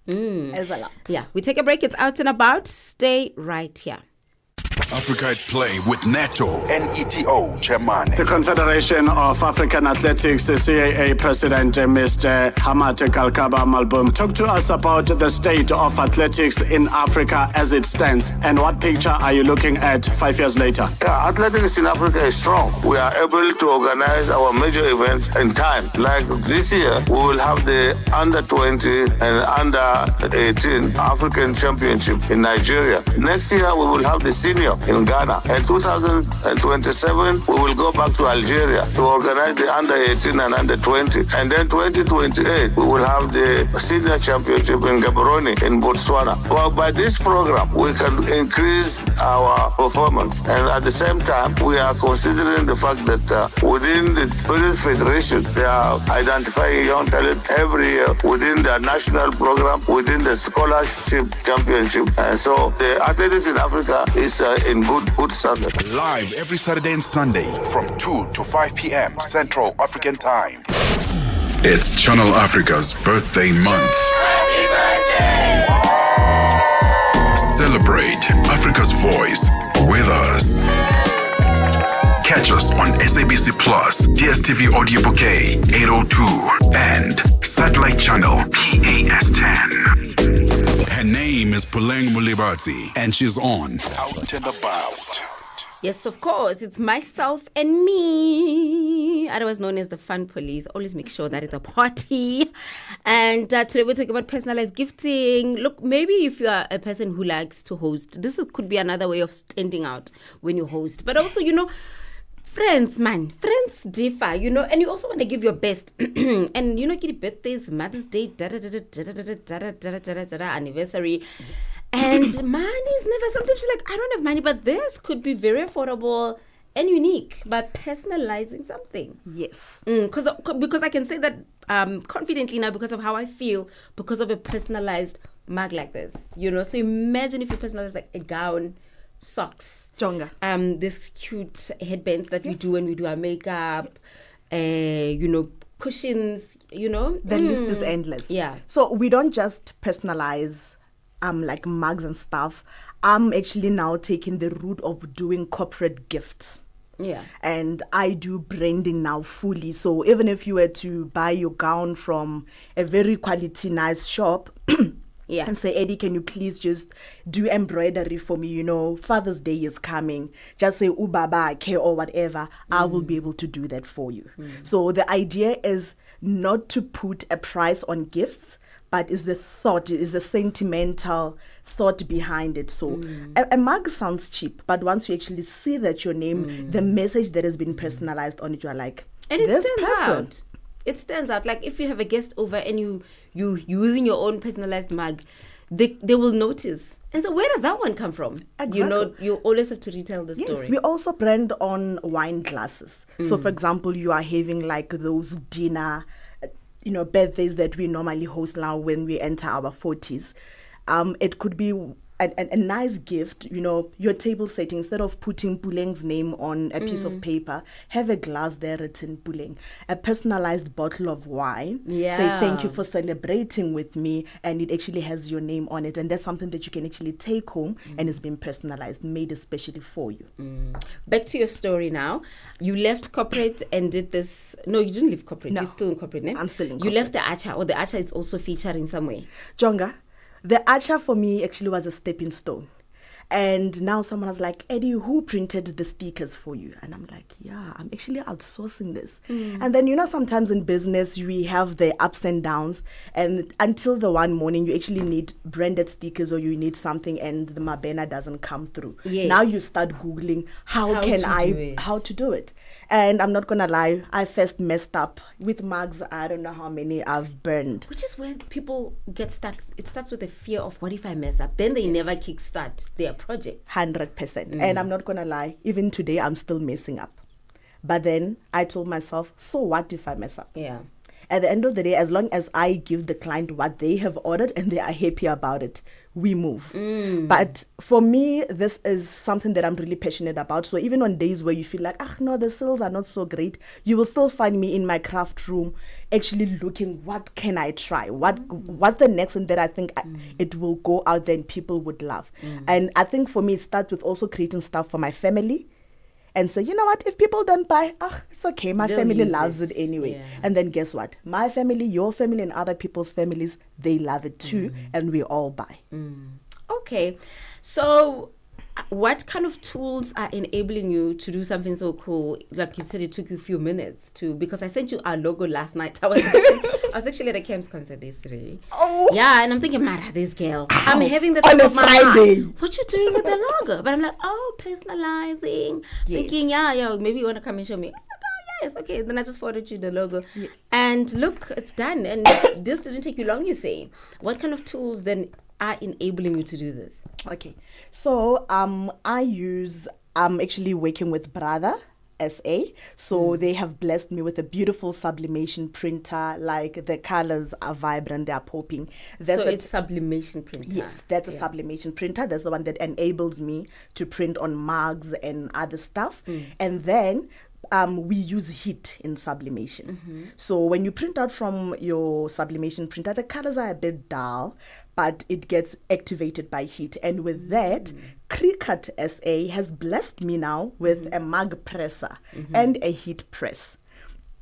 There's a lot. Yeah, we take a break. It's out and about. Stay right here. Africa at Play with NATO and ETO Chairman. The Confederation of African Athletics, CAA President Mr. Hamad Kalkaba Malbum, talk to us about the state of athletics in Africa as it stands, and what picture are you looking at 5 years later? Yeah, athletics in Africa is strong. We are able to organize our major events in time. Like this year, we will have the under-20 and under-18 African Championship in Nigeria. Next year, we will have the senior in Ghana. In 2027, we will go back to Algeria to organize the under-18 and under-20. And then 2028, we will have the senior championship in Gaborone in Botswana. Well, by this program, we can increase our performance. And at the same time, we are considering the fact that within the British Federation, they are identifying young talent every year within the national program, within the scholarship championship. And so the athletics in Africa is in good standard. Live every Saturday and Sunday from 2 to 5 p.m. Central African Time. It's Channel Africa's birthday month. Happy birthday! Celebrate Africa's voice with us. Catch us on SABC Plus, DSTV Audio Bouquet 802, and Satellite Channel PAS10. Her name is Puleng Molebatsi, and she's on Out and About. Yes, of course. It's myself and me, otherwise known as the Fun Police. Always make sure that it's a party. And today we're talking about personalized gifting. Look, maybe if you are a person who likes to host, could be another way of standing out when you host. But also, friends differ, and you also want to give your best. And, get birthdays, Mother's Day, anniversary. And money is never, sometimes you're like, I don't have money, but this could be very affordable and unique by personalizing something. Yes. Because I can say that confidently now because of how I feel, because of a personalized mug like this, So imagine if you personalize like a gown socks, Jonga. this cute headbands that we do when we do our makeup, you know, cushions, you know. The list is endless. Yeah. So we don't just personalize like mugs and stuff. I'm actually now taking the route of doing corporate gifts. Yeah. And I do branding now fully. So even if you were to buy your gown from a very quality, nice shop, yeah, and say, Eddie, can you please just do embroidery for me? You know, Father's Day is coming. Just say, Ubaba, K or whatever. I will be able to do that for you. So the idea is not to put a price on gifts, but is the thought, is the sentimental thought behind it. So a mug sounds cheap, but once you actually see that your name, the message that has been personalized on it, you're like, and it this stands person. out. It stands out. Like if you have a guest over and you using your own personalized mug, they will notice. And so where does that one come from? Exactly. You know, you always have to retell the story. Yes, we also brand on wine glasses. So for example, you are having like those dinner, you know, birthdays that we normally host now when we enter our 40s. It could be a nice gift, you know, your table setting, instead of putting Puleng's name on a piece of paper, have a glass there written Puleng, a personalized bottle of wine. Yeah. Say thank you for celebrating with me, and it actually has your name on it. And that's something that you can actually take home and it's been personalized, made especially for you. Back to your story now. You left corporate and did this. No, you didn't leave corporate. No. You're still in corporate, ne? I'm still in You corporate. left the Acha, or the Acha is also featured in some way. Jonga, the Archer for me actually was a stepping stone. And now someone was like, Eddie, who printed the stickers for you? And I'm like, yeah, I'm actually outsourcing this. And then, you know, sometimes in business, we have the ups and downs. And until the one morning, you actually need branded stickers or you need something and the Mabena doesn't come through. Yes. Now you start Googling, how to do it. And I'm not going to lie, I first messed up with mugs. I don't know how many I've burned. Which is where people get stuck. It starts with the fear of what if I mess up? Then they never kickstart their project. 100%. And I'm not going to lie, even today, I'm still messing up. But then I told myself, so what if I mess up? Yeah. At the end of the day, as long as I give the client what they have ordered and they are happy about it, we move. But for me, this is something that I'm really passionate about. So even on days where you feel like, no, the sales are not so great, you will still find me in my craft room actually looking, what can I try? What's the next thing that I think it will go out there and people would love? And I think for me, it starts with also creating stuff for my family. And say, you know what, if people don't buy, it's okay. My They'll family use loves it anyway. Yeah. And then guess what? My family, your family, and other people's families, they love it too. And we all buy. Okay. So what kind of tools are enabling you to do something so cool? Like you said, it took you a few minutes to, because I sent you our logo last night. I was actually at a Camps concert yesterday. Oh. Yeah, and I'm thinking, Mara, this girl. I'm having the On time a of my Friday. life. What you doing with the logo? But I'm like, personalizing. Yes. Thinking, yeah, maybe you want to come and show me. Yes, okay. Then I just forwarded you the logo. Yes. And look, it's done. And this didn't take you long, you say. What kind of tools then are enabling you to do this? Okay. So I'm actually working with Brother SA. So they have blessed me with a beautiful sublimation printer. Like the colors are vibrant, they are popping. It's sublimation printer. Yes, that's a sublimation printer. That's the one that enables me to print on mugs and other stuff. And then we use heat in sublimation. So when you print out from your sublimation printer, the colors are a bit dull, but it gets activated by heat. And with that, Cricut SA has blessed me now with a mug presser and a heat press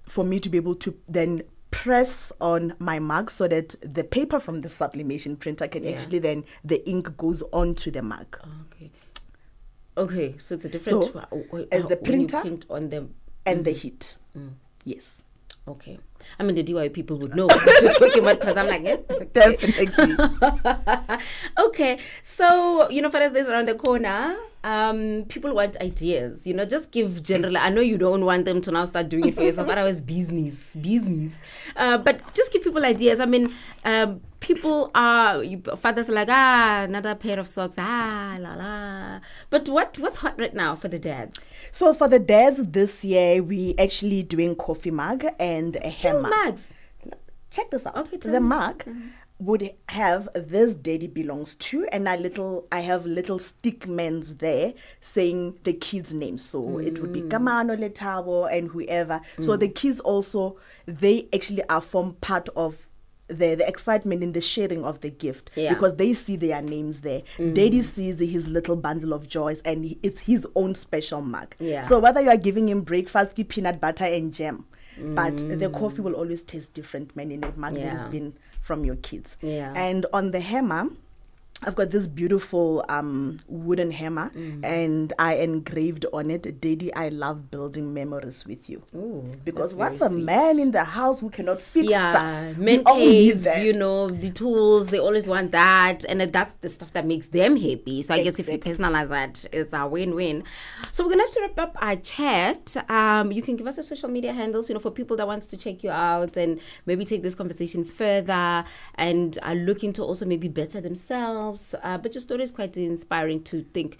for me to be able to then press on my mug so that the paper from the sublimation printer can actually then, the ink goes onto the mug. Okay, so it's a different... So, as the printer print on them. And the heat. Yes. Okay. I mean, the DIY people would know what you're talking about because I'm like, yeah. Definitely. Okay. So, Father's Day is around the corner. People want ideas. Just give general. I know you don't want them to now start doing it for yourself. Otherwise, business. But just give people ideas. I mean, people fathers are like, another pair of socks, la la. But what's hot right now for the dads? So for the dads this year, we actually doing coffee mug and a hammer. Mugs. Check this out. Okay, the mug, would have this daddy belongs to, and I have little stickmans there saying the kids' names. So it would be Kamano, Letabo, and whoever. So the kids also, they actually are form part of the excitement in the sharing of the gift, because they see their names there. Daddy sees his little bundle of joys, and it's his own special mug. So whether you are giving him breakfast, peanut butter and jam, but the coffee will always taste different, man, in a mug that has been from your kids. And on the hammer, I've got this beautiful wooden hammer, and I engraved on it, Daddy, I love building memories with you. Because what's a man in the house who cannot fix stuff? Men cave, the tools, they always want that, and that's the stuff that makes them happy. So I guess if you personalize that, it's a win-win. So we're gonna have to wrap up our chat. You can give us your social media handles, for people that wants to check you out and maybe take this conversation further and are looking to also maybe better themselves. But your story is quite inspiring to think,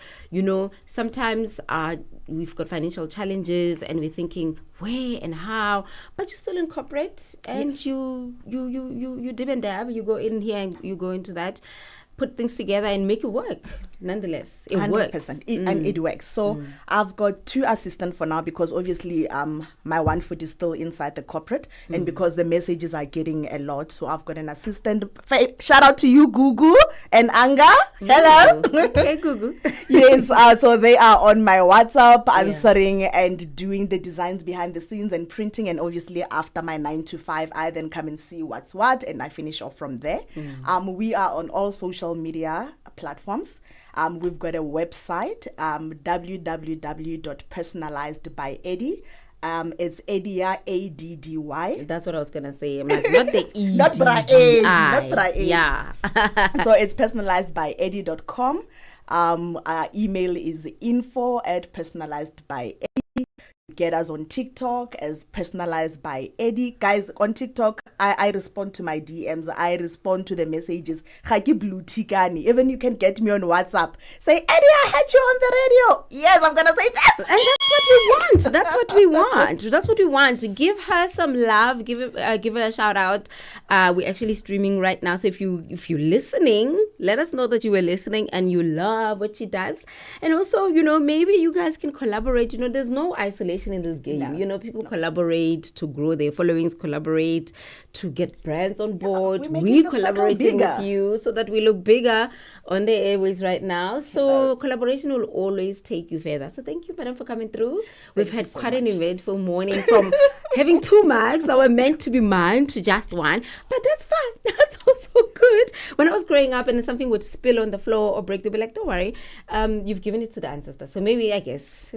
sometimes we've got financial challenges and we're thinking where and how, but you're still in corporate and you dib and dab, you go in here and you go into that, put things together and make it work. Nonetheless, it 100%, works. And it works. So I've got 2 assistants for now, because obviously my one foot is still inside the corporate, and because the messages are getting a lot. So I've got an assistant. Shout out to you, Gugu and Anga. Hello. Hey, Gugu. Yes. So they are on my WhatsApp answering and doing the designs behind the scenes and printing. And obviously after my 9 to 5, I then come and see what's what, and I finish off from there. We are on all social media platforms. We've got a website, www.personalizedbyeddie. It's Eddie, ADDY. That's what I was gonna say. I'm like, not the E. Not Braed. Yeah. So it's personalizedbyeddie.com. Our email is info@personalizedbyeddie. Get us on TikTok as Personalized by Eddie. Guys, on TikTok, I respond to my DMs. I respond to the messages. Even you can get me on WhatsApp. Say, Eddie, I had you on the radio. Yes, I'm going to say that. And that's what we want. That's what we want. That's what we want. Give her some love. Give her a shout out. We're actually streaming right now. So if you're listening, let us know that you were listening and you love what she does. And also, maybe you guys can collaborate. There's no isolation in this game. People collaborate to grow their followings, collaborate to get brands on board. We collaborating with you so that we look bigger on the airways right now. So collaboration will always take you further. So thank you, madam, for coming through. We've had quite an eventful morning from having 2 mugs that were meant to be mine to just one. But that's fine. That's also good. When I was growing up and something would spill on the floor or break, they'd be like, don't worry, you've given it to the ancestors. So maybe, I guess,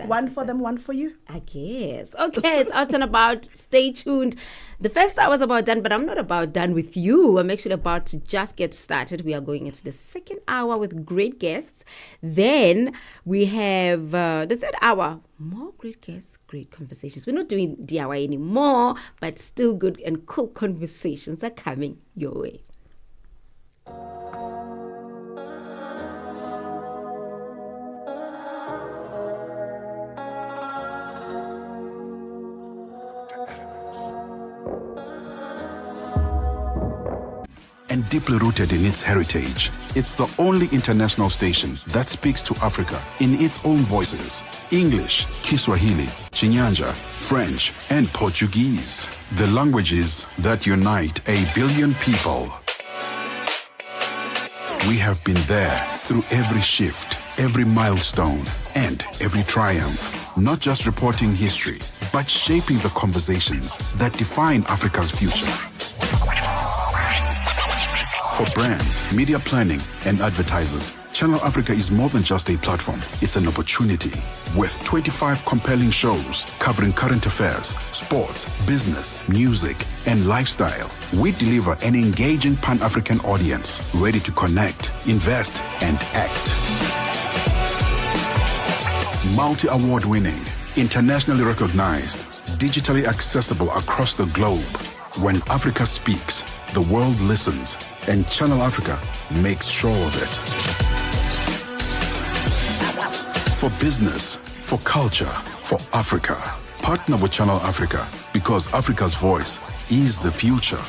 one for them, one for you. I guess. Okay, it's out and about. Stay tuned. The first hour was about done, but I'm not about done with you. I'm actually about to just get started. We are going into the second hour with great guests. Then we have the third hour. More great guests, great conversations. We're not doing DIY anymore, but still good and cool conversations are coming your way. And deeply rooted in its heritage, it's the only international station that speaks to Africa in its own voices: English, Kiswahili, Chinyanja, French, and Portuguese. The languages that unite 1 billion people. We have been there through every shift, every milestone, and every triumph. Not just reporting history, but shaping the conversations that define Africa's future. For brands, media planning, and advertisers, Channel Africa is more than just a platform. It's an opportunity. With 25 compelling shows covering current affairs, sports, business, music, and lifestyle, we deliver an engaging Pan-African audience ready to connect, invest, and act. Multi-award winning, internationally recognized, digitally accessible across the globe. When Africa speaks, the world listens, and Channel Africa makes sure of it. For business, for culture, for Africa. Partner with Channel Africa, because Africa's voice is the future.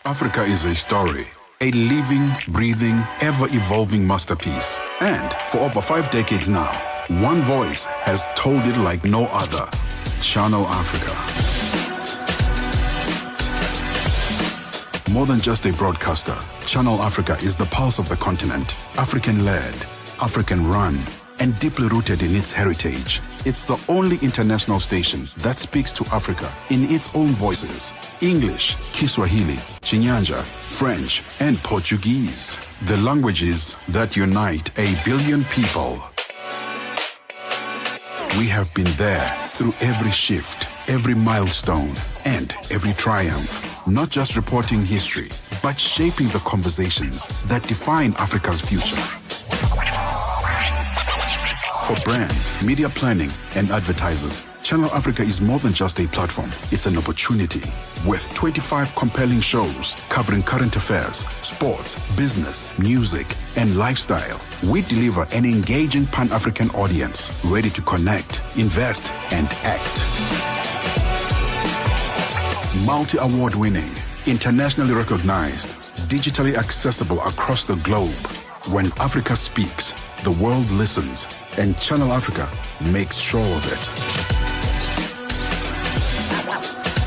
Africa is a story, a living, breathing, ever-evolving masterpiece. And for over 5 decades now, one voice has told it like no other. Channel Africa. More than just a broadcaster, Channel Africa is the pulse of the continent, African-led, African-run, and deeply rooted in its heritage. It's the only international station that speaks to Africa in its own voices: English, Kiswahili, Chinyanja, French, and Portuguese. The languages that unite 1 billion people. We have been there through every shift, every milestone, and every triumph. Not just reporting history, but shaping the conversations that define Africa's future. For brands, media planning, and advertisers, Channel Africa is more than just a platform. It's an opportunity. With 25 compelling shows covering current affairs, sports, business, music, and lifestyle, we deliver an engaging Pan-African audience ready to connect, invest, and act. Multi-award winning, internationally recognized, digitally accessible across the globe. When Africa speaks, the world listens, and Channel Africa makes sure of it.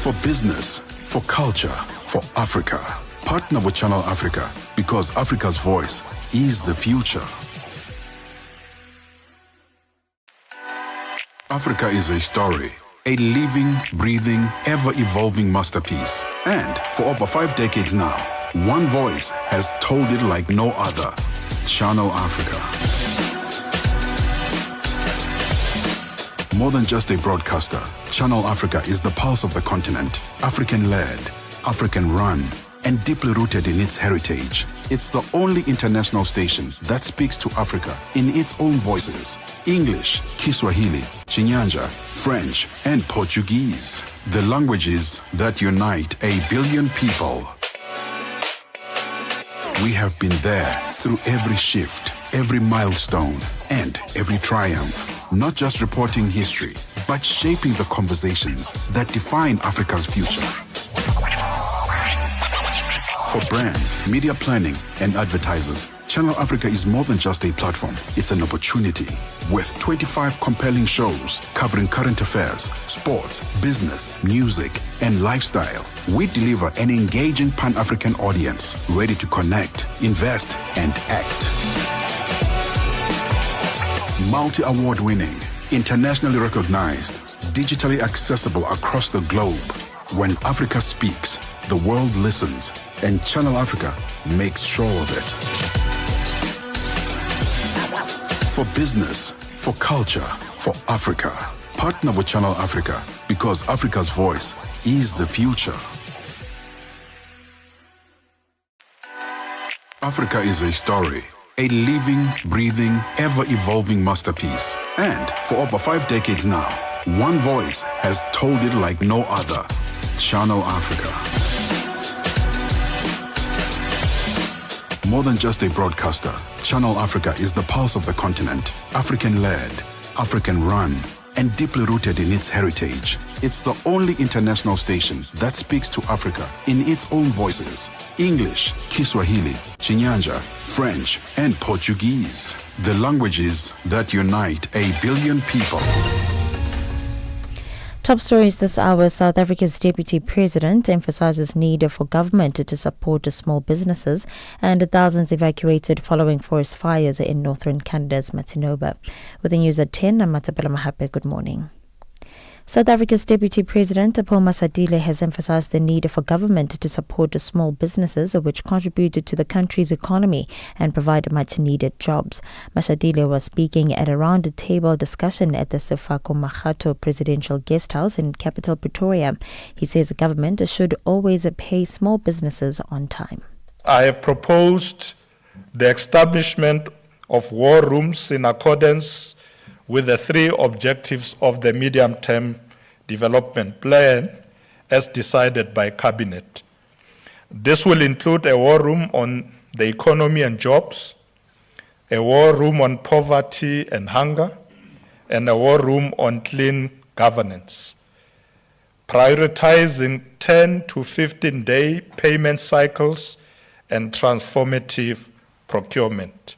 For business, for culture, for Africa, partner with Channel Africa, because Africa's voice is the future. Africa is a story, a living, breathing, ever-evolving masterpiece. And for over 5 decades now, one voice has told it like no other. Channel Africa. More than just a broadcaster, Channel Africa is the pulse of the continent, African-led, African-run, and deeply rooted in its heritage. It's the only international station that speaks to Africa in its own voices: English, Kiswahili, Chinyanja, French, and Portuguese. The languages that unite 1 billion people. We have been there through every shift, every milestone, and every triumph. Not just reporting history, but shaping the conversations that define Africa's future. For brands, media planning, and advertisers, Channel Africa is more than just a platform. It's an opportunity. With 25 compelling shows covering current affairs, sports, business, music, and lifestyle, we deliver an engaging Pan-African audience ready to connect, invest, and act. Multi-award winning, internationally recognized, digitally accessible across the globe. When Africa speaks, the world listens, and Channel Africa makes sure of it. For business, for culture, for Africa, partner with Channel Africa, because Africa's voice is the future. Africa is a story, a living, breathing, ever-evolving masterpiece. And for over 5 decades now, one voice has told it like no other. Channel Africa. More than just a broadcaster, Channel Africa is the pulse of the continent, African-led, African-run, and deeply rooted in its heritage. It's the only international station that speaks to Africa in its own voices: English, Kiswahili, Chinyanja, French, and Portuguese. The languages that unite 1 billion people. Top stories this hour. South Africa's Deputy President emphasizes need for government to support small businesses, and thousands evacuated following forest fires in northern Canada's Matinoba. With the news at 10, I'm Matapela Mahape. Good morning. South Africa's Deputy President Puleng Molebatsi has emphasized the need for government to support small businesses which contributed to the country's economy and provide much-needed jobs. Molebatsi was speaking at a round-table discussion at the Sefako Makgato Presidential Guest House in capital Pretoria. He says the government should always pay small businesses on time. I have proposed the establishment of war rooms in accordance with the 3 objectives of the medium-term development plan as decided by Cabinet. This will include a war room on the economy and jobs, a war room on poverty and hunger, and a war room on clean governance. prioritizing 10 to 15-day payment cycles and transformative procurement.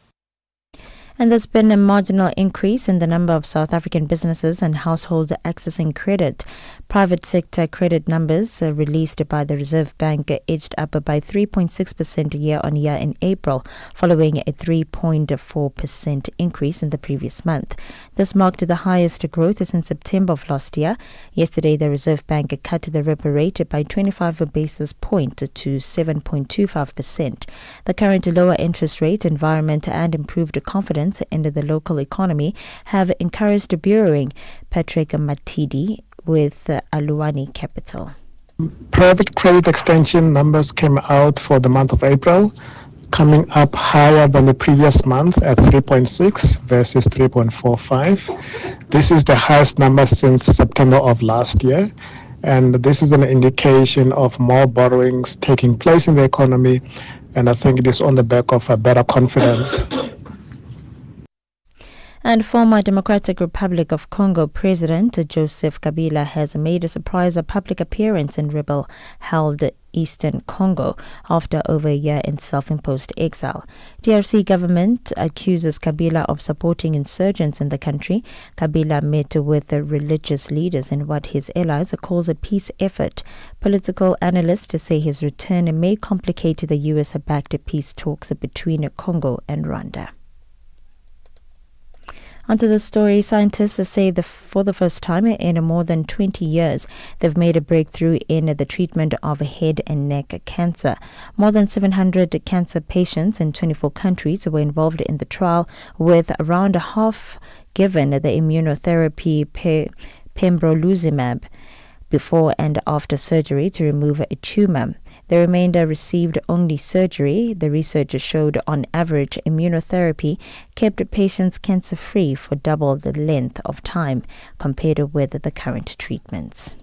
And there's been a marginal increase in the number of South African businesses and households accessing credit. Private sector credit numbers released by the Reserve Bank edged up by 3.6% year on year in April, following a 3.4% increase in the previous month. This marked the highest growth since September of last year. Yesterday, the Reserve Bank cut the repo rate by 25 basis points to 7.25%. The current lower interest rate environment and improved confidence in the local economy have encouraged borrowing. Patrick Matidi with Aluwani Capital. Private credit extension numbers came out for the month of April, coming up higher than the previous month at 3.6 versus 3.45. This is the highest number since September of last year, and this is an indication of more borrowings taking place in the economy, and I think it is on the back of a better confidence. And former Democratic Republic of Congo President Joseph Kabila has made a surprise public appearance in rebel-held Eastern Congo after over a year in self-imposed exile. DRC government accuses Kabila of supporting insurgents in the country. Kabila met with the religious leaders in what his allies calls a peace effort. Political analysts say his return may complicate the US-backed peace talks between Congo and Rwanda. Onto the story, scientists say that for the first time in more than 20 years, they've made a breakthrough in the treatment of head and neck cancer. More than 700 cancer patients in 24 countries were involved in the trial, with around half given the immunotherapy pembrolizumab before and after surgery to remove a tumor. The remainder received only surgery. The research showed on average immunotherapy kept patients cancer-free for double the length of time compared with the current treatments.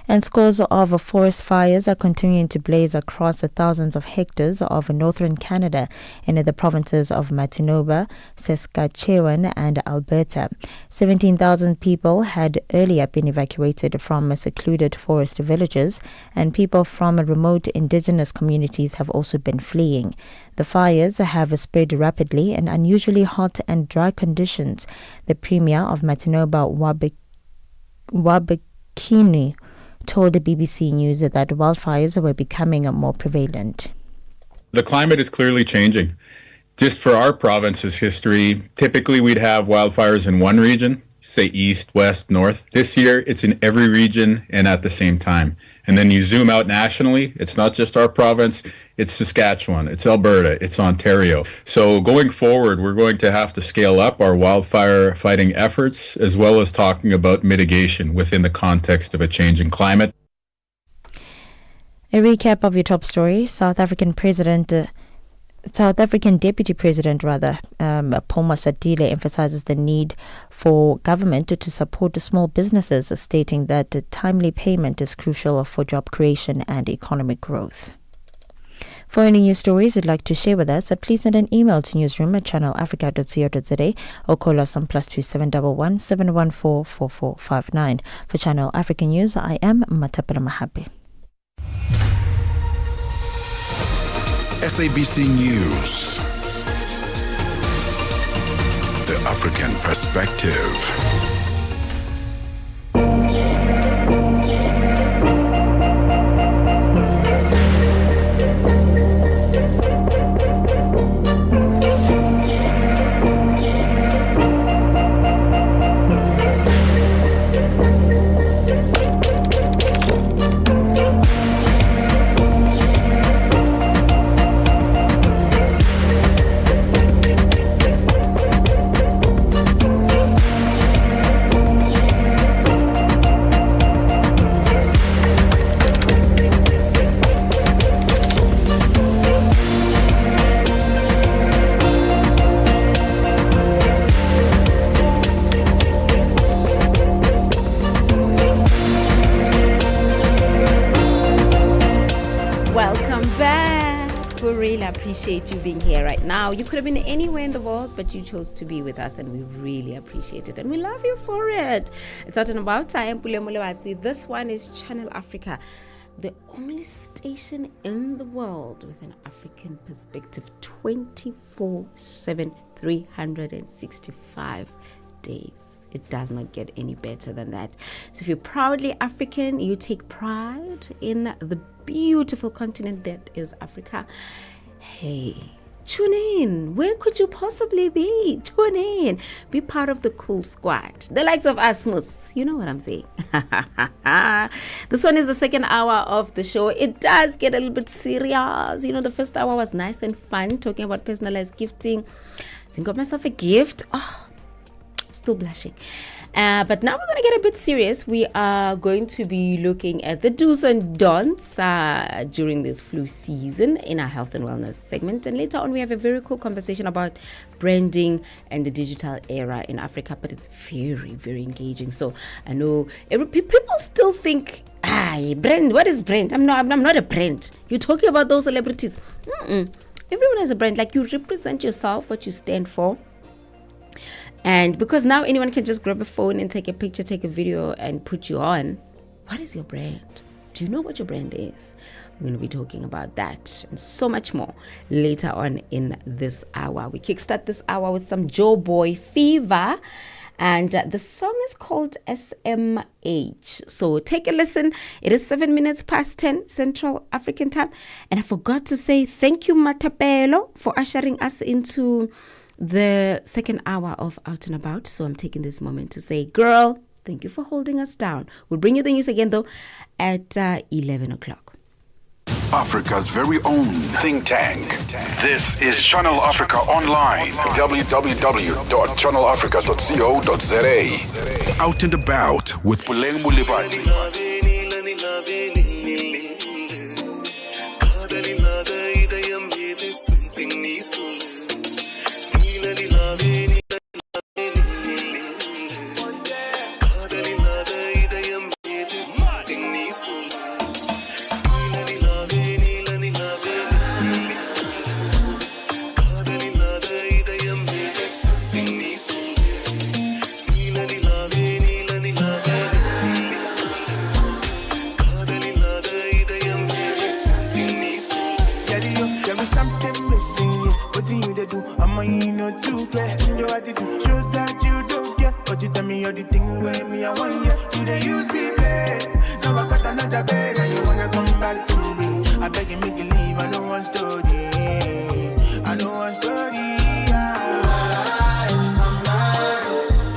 And scores of forest fires are continuing to blaze across thousands of hectares of northern Canada in the provinces of Manitoba, Saskatchewan and Alberta. 17,000 people had earlier been evacuated from secluded forest villages, and people from remote indigenous communities have also been fleeing. The fires have spread rapidly in unusually hot and dry conditions. The Premier of Manitoba, Wabakini, told the BBC News that wildfires were becoming more prevalent. The climate is clearly changing. Just for our province's history, typically we'd have wildfires in one region, say east, west, north. This year, it's in every region and at the same time. And then you zoom out nationally, it's not just our province, it's Saskatchewan, it's Alberta, it's Ontario. So going forward, we're going to have to scale up our wildfire fighting efforts, as well as talking about mitigation within the context of a changing climate. A recap of your top story. South African Deputy President, Paul Mashatile, emphasizes the need for government to support small businesses, stating that timely payment is crucial for job creation and economic growth. For any news stories you'd like to share with us, please send an email to newsroom@channelafrica.co.za or call us on +2711 714 4459. For Channel Africa News, I am Matapela Mahape. SABC News. The African Perspective. appreciate you being here right now. You could have been anywhere in the world, but you chose to be with us, and we really appreciate it. And we love you for it. It's Out and About. I am Puleng Molebatsi. This one is Channel Africa, the only station in the world with an African perspective 24/7, 365 days. It does not get any better than that. So if you're proudly African, you take pride in the beautiful continent that is Africa, hey, tune in. Where could you possibly be? Tune in. Be part of the cool squad. The likes of Asmus. You know what I'm saying. This one is the second hour of the show. It does get a little bit serious. You know, the first hour was nice and fun, talking about personalized gifting. I got myself a gift. Oh, still blushing. But now we're going to get a bit serious. We are going to be looking at the do's and don'ts during this flu season in our health and wellness segment. And later on, we have a very cool conversation about branding and the digital era in Africa. But it's very, very engaging. So I know people still think, brand, what is brand? I'm not a brand. You're talking about those celebrities. Everyone has a brand. Like, you represent yourself, what you stand for. And because now anyone can just grab a phone and take a picture, take a video, and put you on. What is your brand? Do you know what your brand is? We're going to be talking about that and so much more later on in this hour. We kickstart this hour with some Joe Boy Fever. And the song is called SMH. So take a listen. It is 7 minutes past 10 Central African time. And I forgot to say thank you, Matapelo, for ushering us into the second hour of Out and About. So I'm taking this moment to say, girl, thank you for holding us down. We'll bring you the news again, though, at 11 o'clock. Africa's very own think tank. This is Channel Africa Online. www.channelafrica.co.za. Out and About with Puleng Molebatsi. Something missing, yeah. What do you do? I'm not too clear. Your attitude shows that you don't care. But you tell me all the thing where me I want you. You they use me, babe. Now I got another bed and you wanna come back to me. I beg you, make you leave. I don't want story. I don't want story.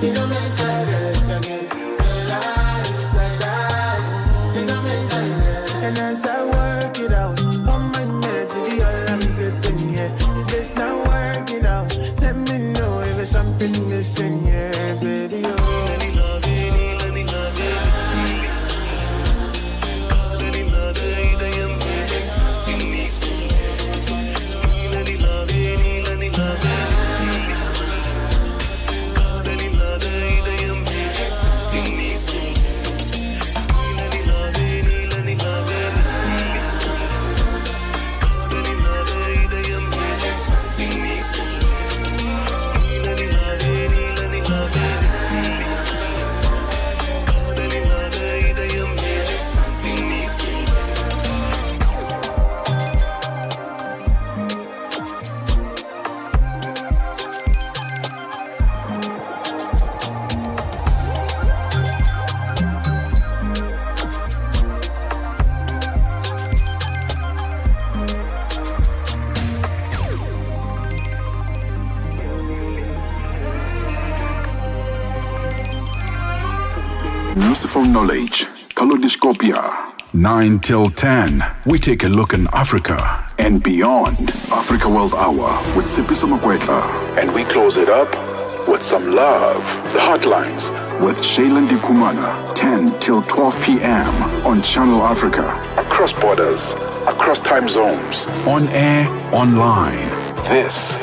You don't make that rest again. You don't make that rest. And as I work it out, if it's not working out, let me know if there's something missing, yeah, baby. Oh. Useful knowledge, Kalodiscopia. 9 till 10, we take a look in Africa and beyond. Africa World Hour with Sipiso Makwetla. And we close it up with some love. The Hotlines with Shailen Dikumana. 10 till 12 p.m. on Channel Africa. Across borders, across time zones, on air, online. This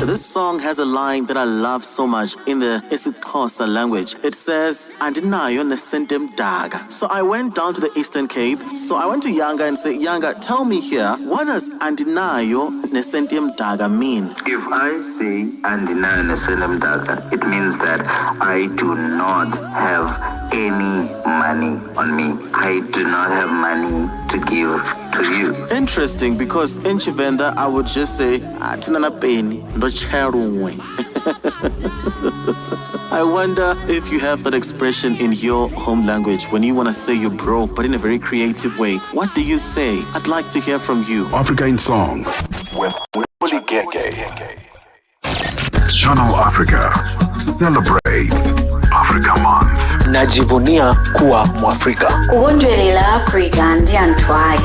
This song has a line that I love so much in the isiXhosa language. It says, "Andinayo nesentem daga." So I went down to the Eastern Cape. So I went to Yanga and said, Yanga, tell me here, what does andinayo nesentem daga mean? If I say andinayo nesentem daga, it means that I do not have any money on me. I do not have money to give to you. Interesting, because in Chivenda, I would just say, "Atinana peni, ndo cherungwe." I wonder if you have that expression in your home language when you want to say you're broke, but in a very creative way. What do you say? I'd like to hear from you. Africa in Song with Willie Gege. Channel Africa celebrates Africa Month. Najivunia kuwa Mwafrika. Kukondwelela Afrika ndi anthu ake.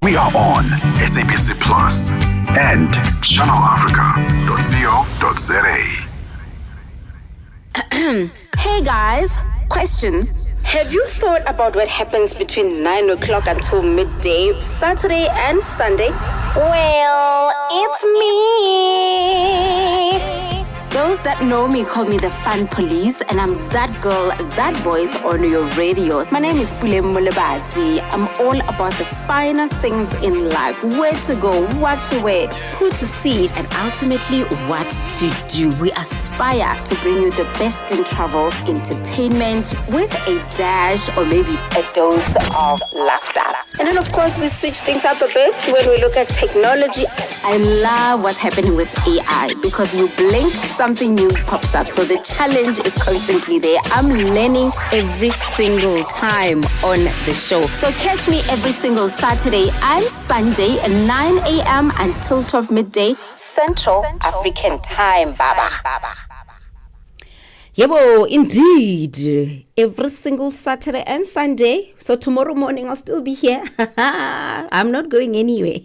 We are on SABC Plus and channelafrica.co.za. Hey guys, question. Have you thought about what happens between 9 o'clock until midday, Saturday and Sunday? Well, it's me. Those that know me call me the fun police, and I'm that girl, that voice on your radio. My name is Puleng Molebatsi. I'm all about the finer things in life. Where to go, what to wear, who to see, and ultimately what to do. We aspire to bring you the best in travel, entertainment, with a dash or maybe a dose of laughter. And then of course we switch things up a bit when we look at technology. I love what's happening with AI because you blink, something new pops up. So the challenge is constantly there. I'm learning every single time on the show. So catch me every single Saturday and Sunday at 9 a.m. until 12 midday Central African Time, Baba. Yebo, indeed. Every single Saturday and Sunday. So tomorrow morning I'll still be here. I'm not going anywhere.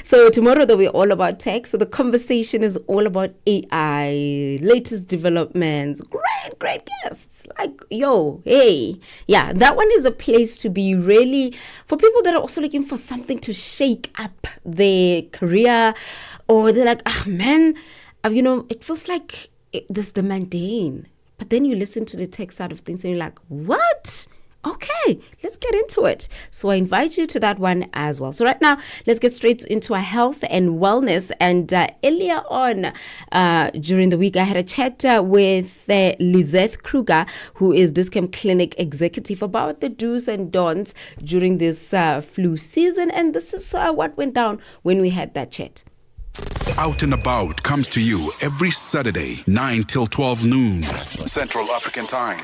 So tomorrow they'll be all about tech. So the conversation is all about AI, latest developments, great guests. Like, yo, hey. Yeah, that one is a place to be really for people that are also looking for something to shake up their career, or they're like, man, it feels like there's the mundane, but then you listen to the tech side of things and you're like, what? Okay, let's get into it. So I invite you to that one as well. So right now, let's get straight into our health and wellness. And earlier on during the week, I had a chat with Lizeth Kruger, who is Discam Clinic Executive, about the do's and don'ts during this flu season. And this is what went down when we had that chat. Out and About comes to you every Saturday, 9 till 12 noon, Central African Time.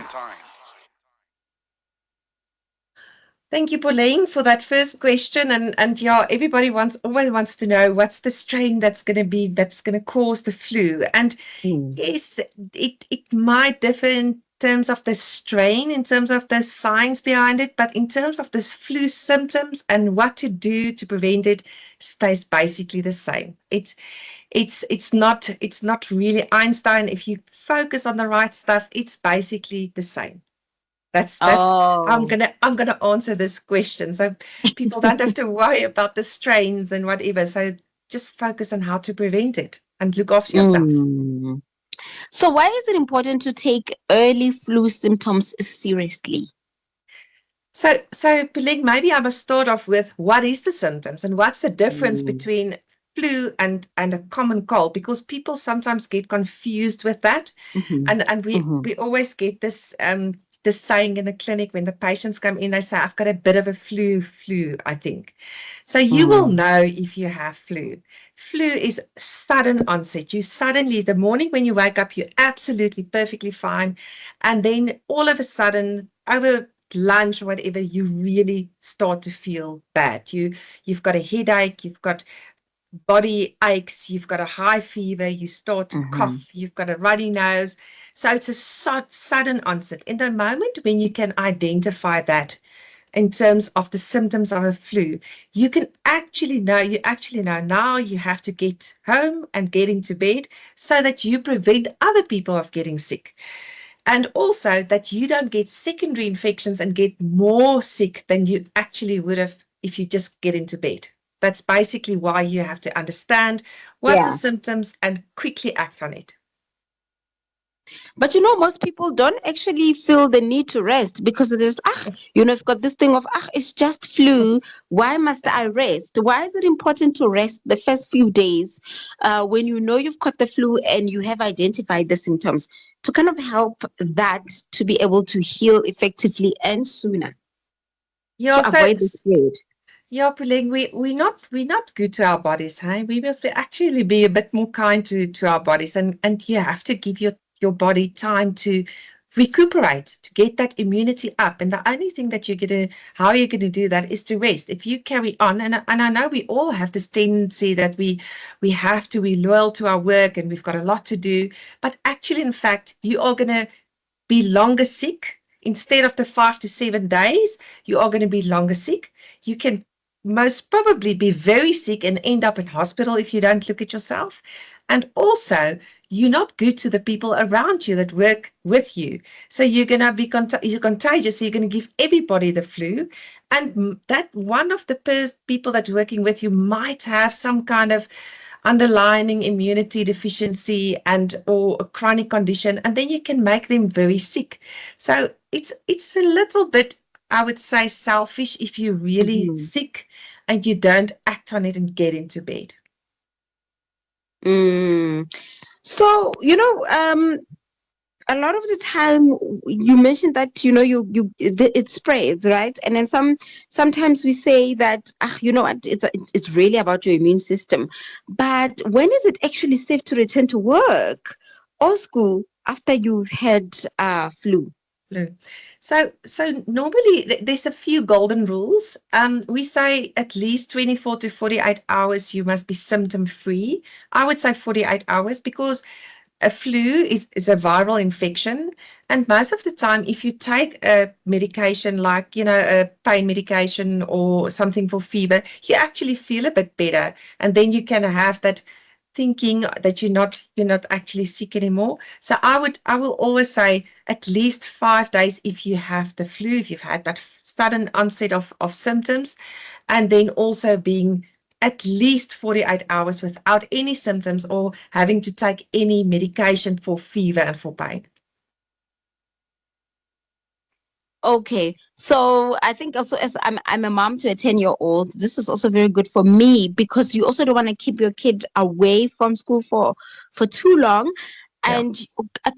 Thank you, Puleng, for that first question. And yeah, everybody always wants to know what's the strain that's going to cause the flu. And yes, it might differ in terms of the strain, in terms of the science behind it, but in terms of the flu symptoms and what to do to prevent it, stays basically the same. It's not really Einstein. If you focus on the right stuff, it's basically the same. That's I'm gonna answer this question, so people don't have to worry about the strains and whatever. So just focus on how to prevent it and look after yourself. So why is it important to take early flu symptoms seriously? So Puleng, maybe I must start off with what is the symptoms and what's the difference between flu and a common cold, because people sometimes get confused with that. And we always get this saying in the clinic when the patients come in, they say, I've got a bit of a flu, I think. So you will know if you have flu. Flu is sudden onset. You suddenly, the morning when you wake up, you're absolutely perfectly fine. And then all of a sudden, over lunch or whatever, you really start to feel bad. You've got a headache, you've got body aches, you've got a high fever, you start to cough, you've got a runny nose. So it's a sudden onset. In the moment when you can identify that in terms of the symptoms of a flu, you actually know now you have to get home and get into bed so that you prevent other people of getting sick. And also that you don't get secondary infections and get more sick than you actually would have if you just get into bed. That's basically why you have to understand what's the symptoms and quickly act on it. But most people don't actually feel the need to rest because there's, I've got this thing of, it's just flu. Why must I rest? Why is it important to rest the first few days when you've got the flu and you have identified the symptoms to kind of help that to be able to heal effectively and sooner to avoid the spread? Yeah, Puleng, we're not good to our bodies, hey? We must actually be a bit more kind to our bodies, and you have to give your body time to recuperate, to get that immunity up. And the only thing that how you're gonna do that is to rest. If you carry on, and I know we all have this tendency that we have to be loyal to our work and we've got a lot to do, but actually, in fact, you are gonna be longer sick. Instead of the 5 to 7 days, you are going to be longer sick. You can most probably be very sick and end up in hospital if you don't look at yourself. And also, you're not good to the people around you that work with you. So you're going to be you're contagious. So you're going to give everybody the flu. And that one of the people that's working with you might have some kind of underlying immunity deficiency or a chronic condition, and then you can make them very sick. So it's a little bit, I would say, selfish if you're really sick and you don't act on it and get into bed. So a lot of the time you mentioned that it spreads, right? And then sometimes we say that what, it's really about your immune system. But when is it actually safe to return to work or school after you've had flu? So normally there's a few golden rules. We say at least 24 to 48 hours you must be symptom free. I would say 48 hours because a flu is a viral infection, and most of the time if you take a medication like a pain medication or something for fever, you actually feel a bit better, and then you can have that thinking that you're not actually sick anymore. So I will always say at least 5 days if you have the flu, if you've had that sudden onset of symptoms, and then also being at least 48 hours without any symptoms or having to take any medication for fever and for pain. Okay, so I think also as I'm a mom to a 10-year-old, this is also very good for me because you also don't want to keep your kid away from school for too long. And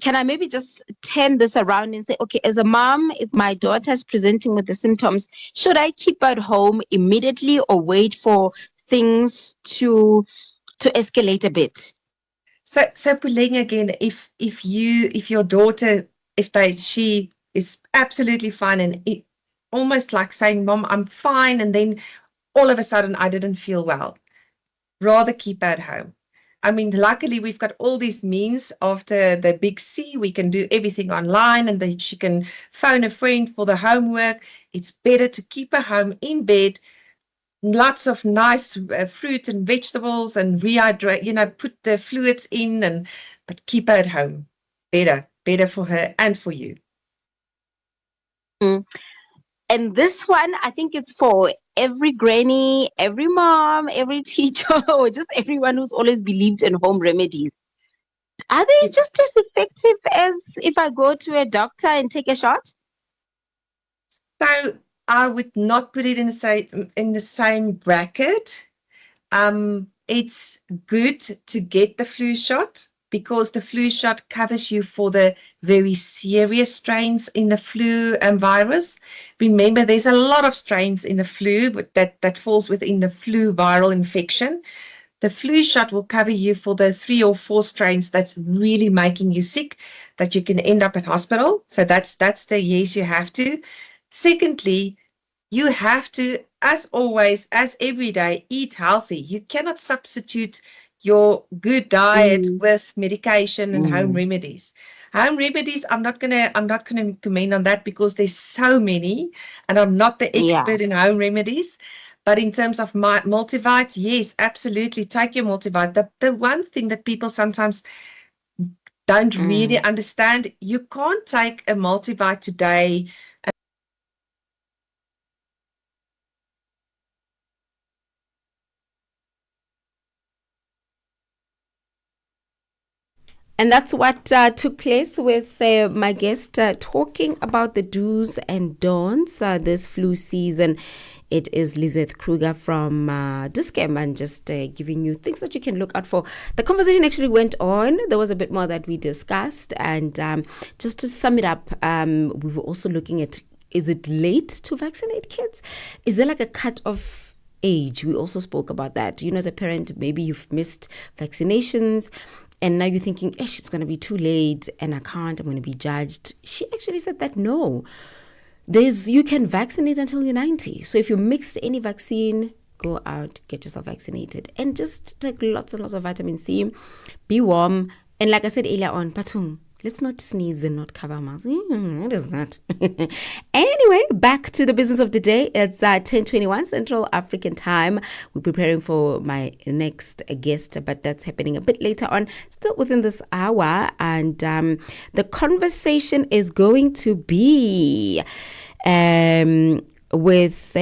can I maybe just turn this around and say, okay, as a mom, if my daughter is presenting with the symptoms, should I keep her at home immediately or wait for things to escalate a bit? So Puleng, again, if your daughter, she is absolutely fine and almost like saying, Mom, I'm fine, and then all of a sudden I didn't feel well, rather keep her at home. I mean, luckily we've got all these means after the big C. We can do everything online, and then she can phone a friend for the homework. It's better to keep her home in bed, lots of nice fruit and vegetables, and rehydrate, put the fluids in, but keep her at home. Better for her and for you. And this one, I think it's for every granny, every mom, every teacher, or just everyone who's always believed in home remedies. Are they just as effective as if I go to a doctor and take a shot? So I would not put it in the same bracket. It's good to get the flu shot because the flu shot covers you for the very serious strains in the flu virus. Remember, there's a lot of strains in the flu that falls within the flu viral infection. The flu shot will cover you for the 3 or 4 strains that's really making you sick, that you can end up in hospital. So that's the yes, you have to. Secondly, you have to, as always, as every day, eat healthy. You cannot substitute your good diet with medication and home remedies. Home remedies, I'm not gonna comment on that because there's so many, and I'm not the expert in home remedies. But in terms of my multivite, yes, absolutely, take your multivite. The one thing that people sometimes don't really understand, you can't take a multivite today And that's what took place with my guest talking about the do's and don'ts this flu season. It is Lizeth Kruger from Discam, and just giving you things that you can look out for. The conversation actually went on. There was a bit more that we discussed. And just to sum it up, we were also looking at, is it late to vaccinate kids? Is there like a cut-off age? We also spoke about that. You know, as a parent, maybe you've missed vaccinations, and now you're thinking, it's going to be too late, and I'm going to be judged. She actually said that no. You can vaccinate until you're 90. So if you mixed any vaccine, go out, get yourself vaccinated. And just take lots and lots of vitamin C. Be warm. And like I said earlier on, Patung, let's not sneeze and not cover our mouths. What is that? Anyway, back to the business of the day. It's 10:21 Central African Time. We're preparing for my next guest, but that's happening a bit later on, still within this hour. And the conversation is going to be with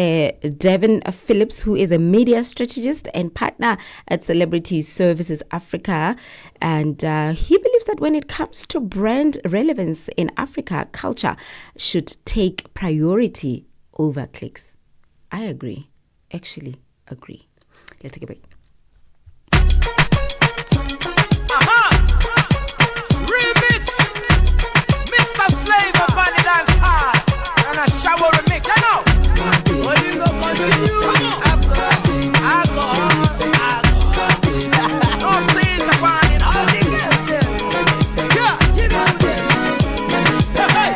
Devin Phillips, who is a media strategist and partner at Celebrity Services Africa. And he believes that when it comes to brand relevance in Africa, culture should take priority over clicks. I agree. Actually agree. Let's take a break. Remix! Mr. Flavor Bunny Dance Hard and a shower remix. You know? What you gonna continue? Alcohol. No things upon it. All the girls there. Yeah, give me them. Hey,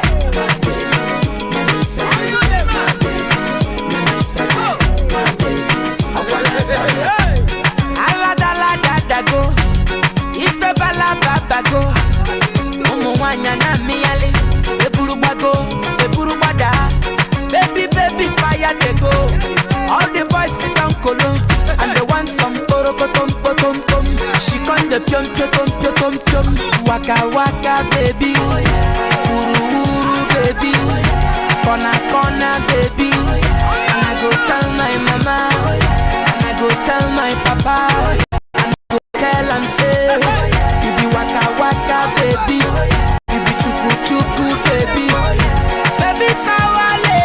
how you there, man? Go. If a bala baba go. Omo wanya na miyale. Eburu bago, eburu bada. Baby, baby, fire they go. All the boys sit down colo, and they want some poro potom potom pom. She con the pion pion pion pion. Waka waka baby, uru uru baby, kona kona baby. And I go tell my mama, and I go tell my papa, and I go tell am say, you be waka waka baby, you be chuku chuku baby, baby sawale.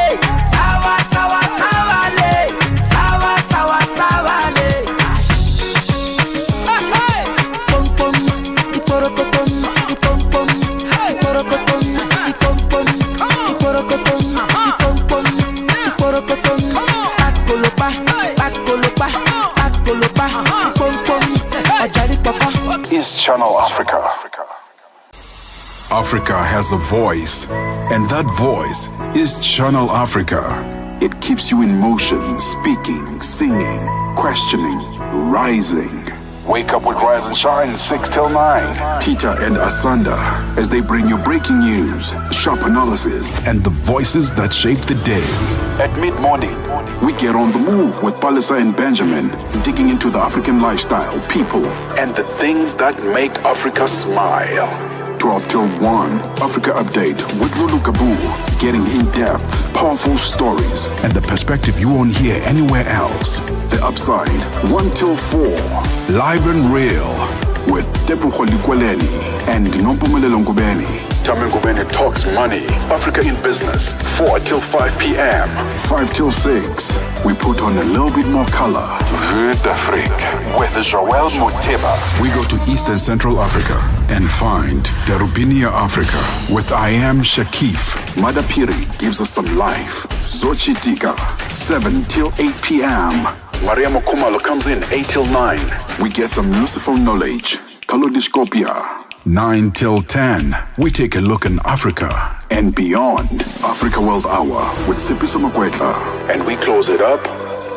Is Channel Africa. Africa has a voice, and that voice is Channel Africa. It keeps you in motion, speaking, singing, questioning, rising. Wake up with Rise and Shine 6 till 9. Peter and Asanda as they bring you breaking news, sharp analysis, and the voices that shape the day. At mid-morning, we get on the move with Palisa and Benjamin, digging into the African lifestyle, people, and the things that make Africa smile. 12 till 1, Africa Update with Lulu Kabu, getting in-depth, powerful stories, and the perspective you won't hear anywhere else. The Upside, 1 till 4, live and real, with Tepu Kholikweleni and Nompumelelo Ngubeni. Tame Ngubeni talks money, Africa in business, 4 till 5 p.m. 5 till 6, we put on a little bit more color. Vue d'Afrique with Joël Moteba. We go to East and Central Africa and find Darubinia Africa with I Am Shakif. Madapiri gives us some life. Zochi Tika, 7 till 8 p.m. Maria Mokumalo comes in 8 till 9. We get some useful knowledge. Kalodiscopia, 9 till 10. We take a look in Africa and beyond. Africa World Hour with Sipiso Makwetla. And we close it up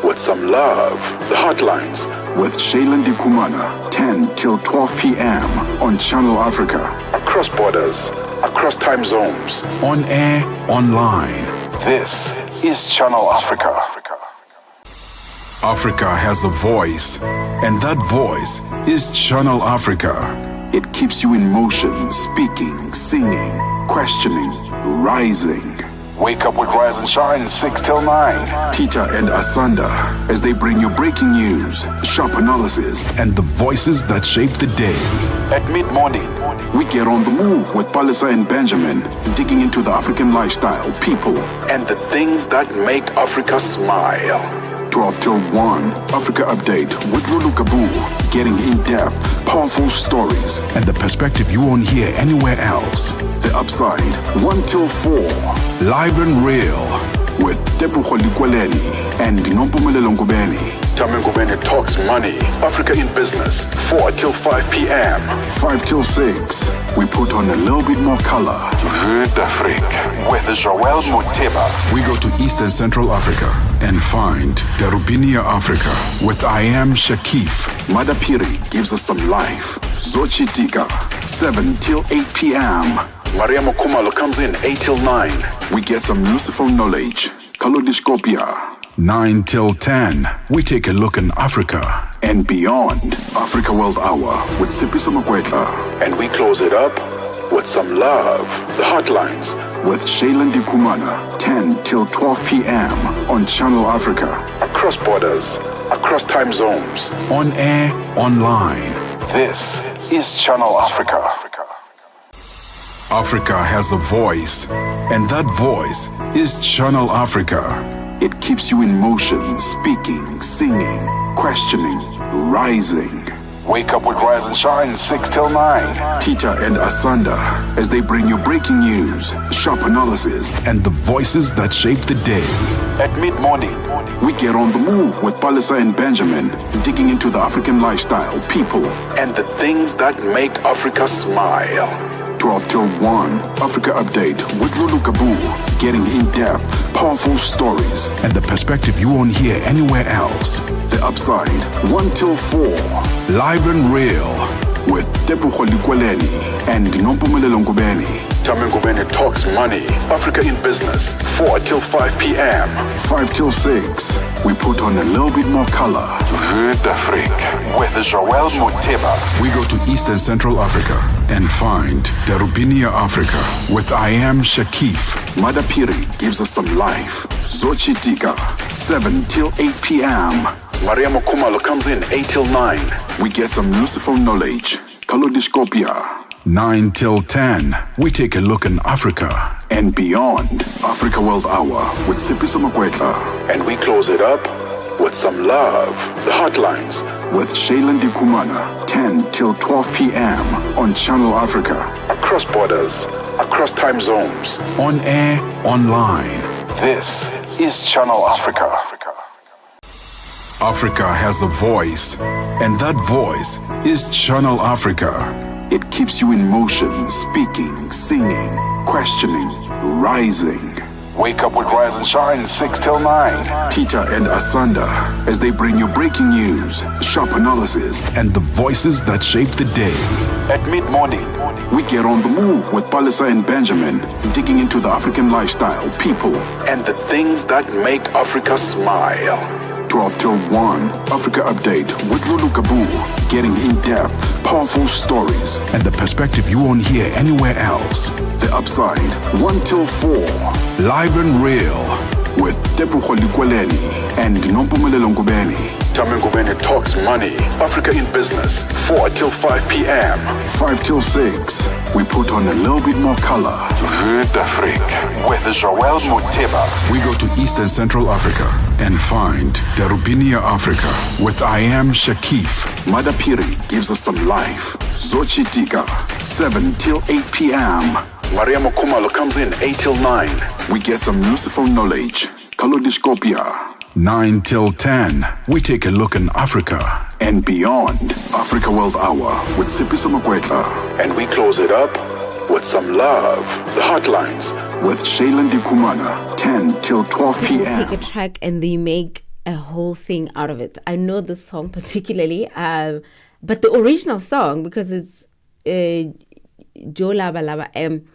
with some love. The Hotlines with Shailen Dikumana, 10 till 12 p.m. on Channel Africa. Across borders, across time zones, on air, online. This is Channel Africa. Africa has a voice, and that voice is Channel Africa. It keeps you in motion, speaking, singing, questioning, rising. Wake up with Rise and Shine 6 till 9. Peter and Asanda as they bring you breaking news, sharp analysis, and the voices that shape the day. At mid-morning, we get on the move with Palisa and Benjamin, digging into the African lifestyle, people, and the things that make Africa smile. 12 till 1, Africa Update with Lulu Kabu, getting in-depth, powerful stories, and the perspective you won't hear anywhere else. The Upside, 1 till 4, live and real, with Tepuho Likweleni and Nompumelelo Ngubeni. Tame Ngubeni talks money, Africa in business, 4 till 5 p.m. 5 till 6, we put on a little bit more color. Vue d'Afrique with Joël Moteba. We go to East and Central Africa and find Darubinia Africa with I Am Shakif. Madapiri gives us some life. Zochi Tika, 7 till 8 p.m. Maria Mokumalo comes in 8 till 9. We get some useful knowledge. Kalodiscopia. 9 till 10. We take a look in Africa and beyond. Africa World Hour with Sipiso Makwetla. And we close it up with some love. The Hotlines with Shailen Dikumana. 10 till 12 p.m. on Channel Africa. Across borders, across time zones. On air, online. This is Channel Africa. Africa has a voice, and that voice is Channel Africa. It keeps you in motion, speaking, singing, questioning, rising. Wake up with Rise and Shine 6 till 9. Peter and Asanda as they bring you breaking news, sharp analysis, and the voices that shape the day. At mid-morning, we get on the move with Palisa and Benjamin, digging into the African lifestyle, people, and the things that make Africa smile. 12 till 1, Africa Update with Lulu Kabu, getting in-depth, powerful stories, and the perspective you won't hear anywhere else. The Upside, 1 till 4, live and real, with Tepuho Likweleni and Nompumelelo Ngubeni. Tame Ngubeni talks money, Africa in business, 4 till 5 p.m. 5 till 6, we put on a little bit more color. Vue d'Afrique with Joël Moteba. We go to East and Central Africa and find Darubinia Africa with I Am Shakif. Madapiri gives us some life. Zochi Tika, 7 till 8 p.m. Maria Mokumalo comes in 8 till 9. We get some useful knowledge. Kalodiscopia. 9 till 10, we take a look in Africa and beyond. Africa World Hour with Sipiso Makwetla. And we close it up with some love. The Hotlines with Shailen Dikumana. 10 till 12 p.m. on Channel Africa. Across borders, across time zones. On air, online. This is Channel Africa. Africa has a voice, and that voice is Channel Africa. It keeps you in motion, speaking, singing, questioning, rising. Wake up with Rise and Shine 6 till 9. Peter and Asanda as they bring you breaking news, sharp analysis, and the voices that shape the day. At mid-morning, we get on the move with Palisa and Benjamin, digging into the African lifestyle, people, and the things that make Africa smile. 12 till 1, Africa Update with Lulu Kabu, getting in-depth, powerful stories, and the perspective you won't hear anywhere else. The Upside, 1 till 4, live and real, with Tepuho Likweleni and Nompumelelo Ngubeni. Tame Ngubeni talks money, Africa in business, 4 till 5 p.m. 5 till 6, we put on a little bit more color. Vue d'Afrique with Joël Moteba. We go to East and Central Africa and find Darubinia Africa with I Am Shakif. Madapiri gives us some life. Zochi Tika, 7 till 8 p.m. Maria Mokumalo comes in 8 till 9. We get some useful knowledge. Kalodiscopia. 9 till 10, we take a look in Africa and beyond. Africa World Hour with Sipiso Makwetla. And we close it up with some love. The Hotlines with Shailen Dikumana. 10 till 12 p.m. Take a track and they make a whole thing out of it. I know this song particularly, but the original song, because it's Joe Laba Laba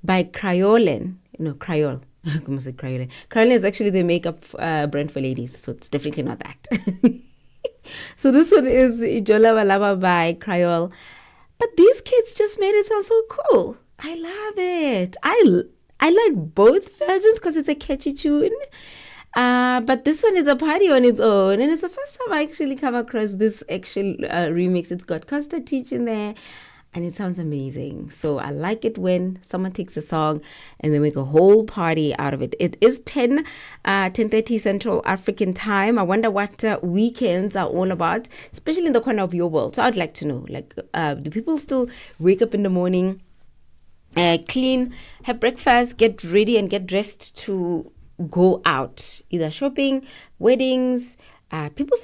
by Crayolen, Crayol. I'm going to say Crayolen. Crayolen is actually the makeup brand for ladies, so it's definitely not that. So this one is Joe Laba Laba by Crayol. But these kids just made it sound so cool. I love it. I I like both versions because it's a catchy tune. But this one is a party on its own, and it's the first time I actually come across this actual remix. It's got Costa Teach in there, and it sounds amazing. So I like it when someone takes a song and they make a whole party out of it. It is 10:30 Central African time. I wonder what weekends are all about, especially in the corner of your world. So I'd like to know, like, do people still wake up in the morning, clean, have breakfast, get ready and get dressed to go out, either shopping, weddings? Some people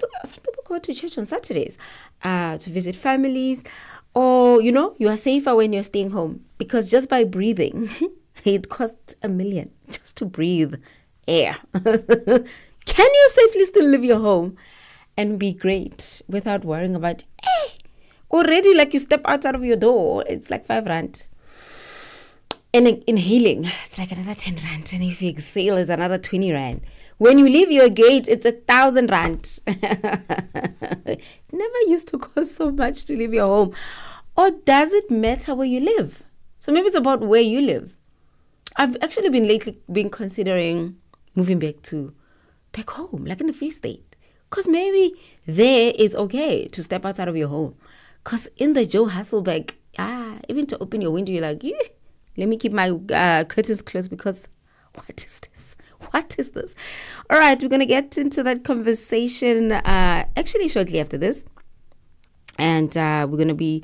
go to church on Saturdays to visit families, or you are safer when you're staying home, because just by breathing, it costs $1 million just to breathe air. Can you safely still leave your home and be great without worrying about already, like, you step outside of your door, it's like 5 rand. And inhaling, it's like another 10 rand. And if you exhale, it's another 20 rand. When you leave your gate, it's 1,000 rand. It never used to cost so much to leave your home. Or does it matter where you live? So maybe it's about where you live. I've actually been considering moving back home, like in the Free State. Because maybe there it's okay to step outside of your home. Because in the Joe Hasselbeck, even to open your window, you're like, let me keep my curtains closed, because what is this? What is this? All right, we're going to get into that conversation actually shortly after this. And we're going to be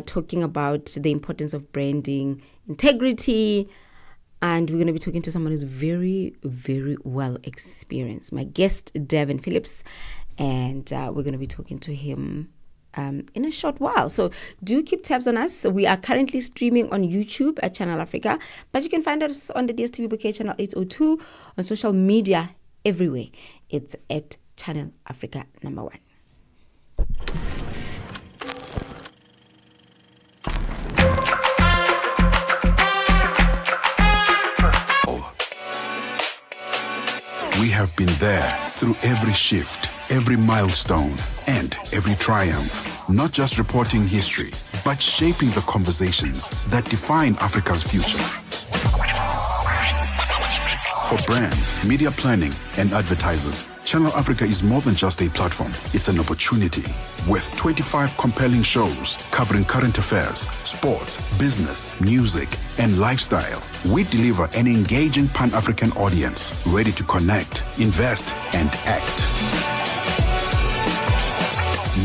talking about the importance of branding, integrity, and we're going to be talking to someone who's very, very well experienced. My guest, Devin Phillips, and we're going to be talking to him in a short while. So do keep tabs on us. We are currently streaming on YouTube at Channel Africa, but you can find us on the DSTV bouquet channel 802, on social media everywhere. It's at Channel Africa #1. We have been there through every shift, every milestone, and every triumph. Not just reporting history, but shaping the conversations that define Africa's future. For brands, media planning, and advertisers, Channel Africa is more than just a platform. It's an opportunity. With 25 compelling shows covering current affairs, sports, business, music, and lifestyle, we deliver an engaging Pan-African audience ready to connect, invest, and act.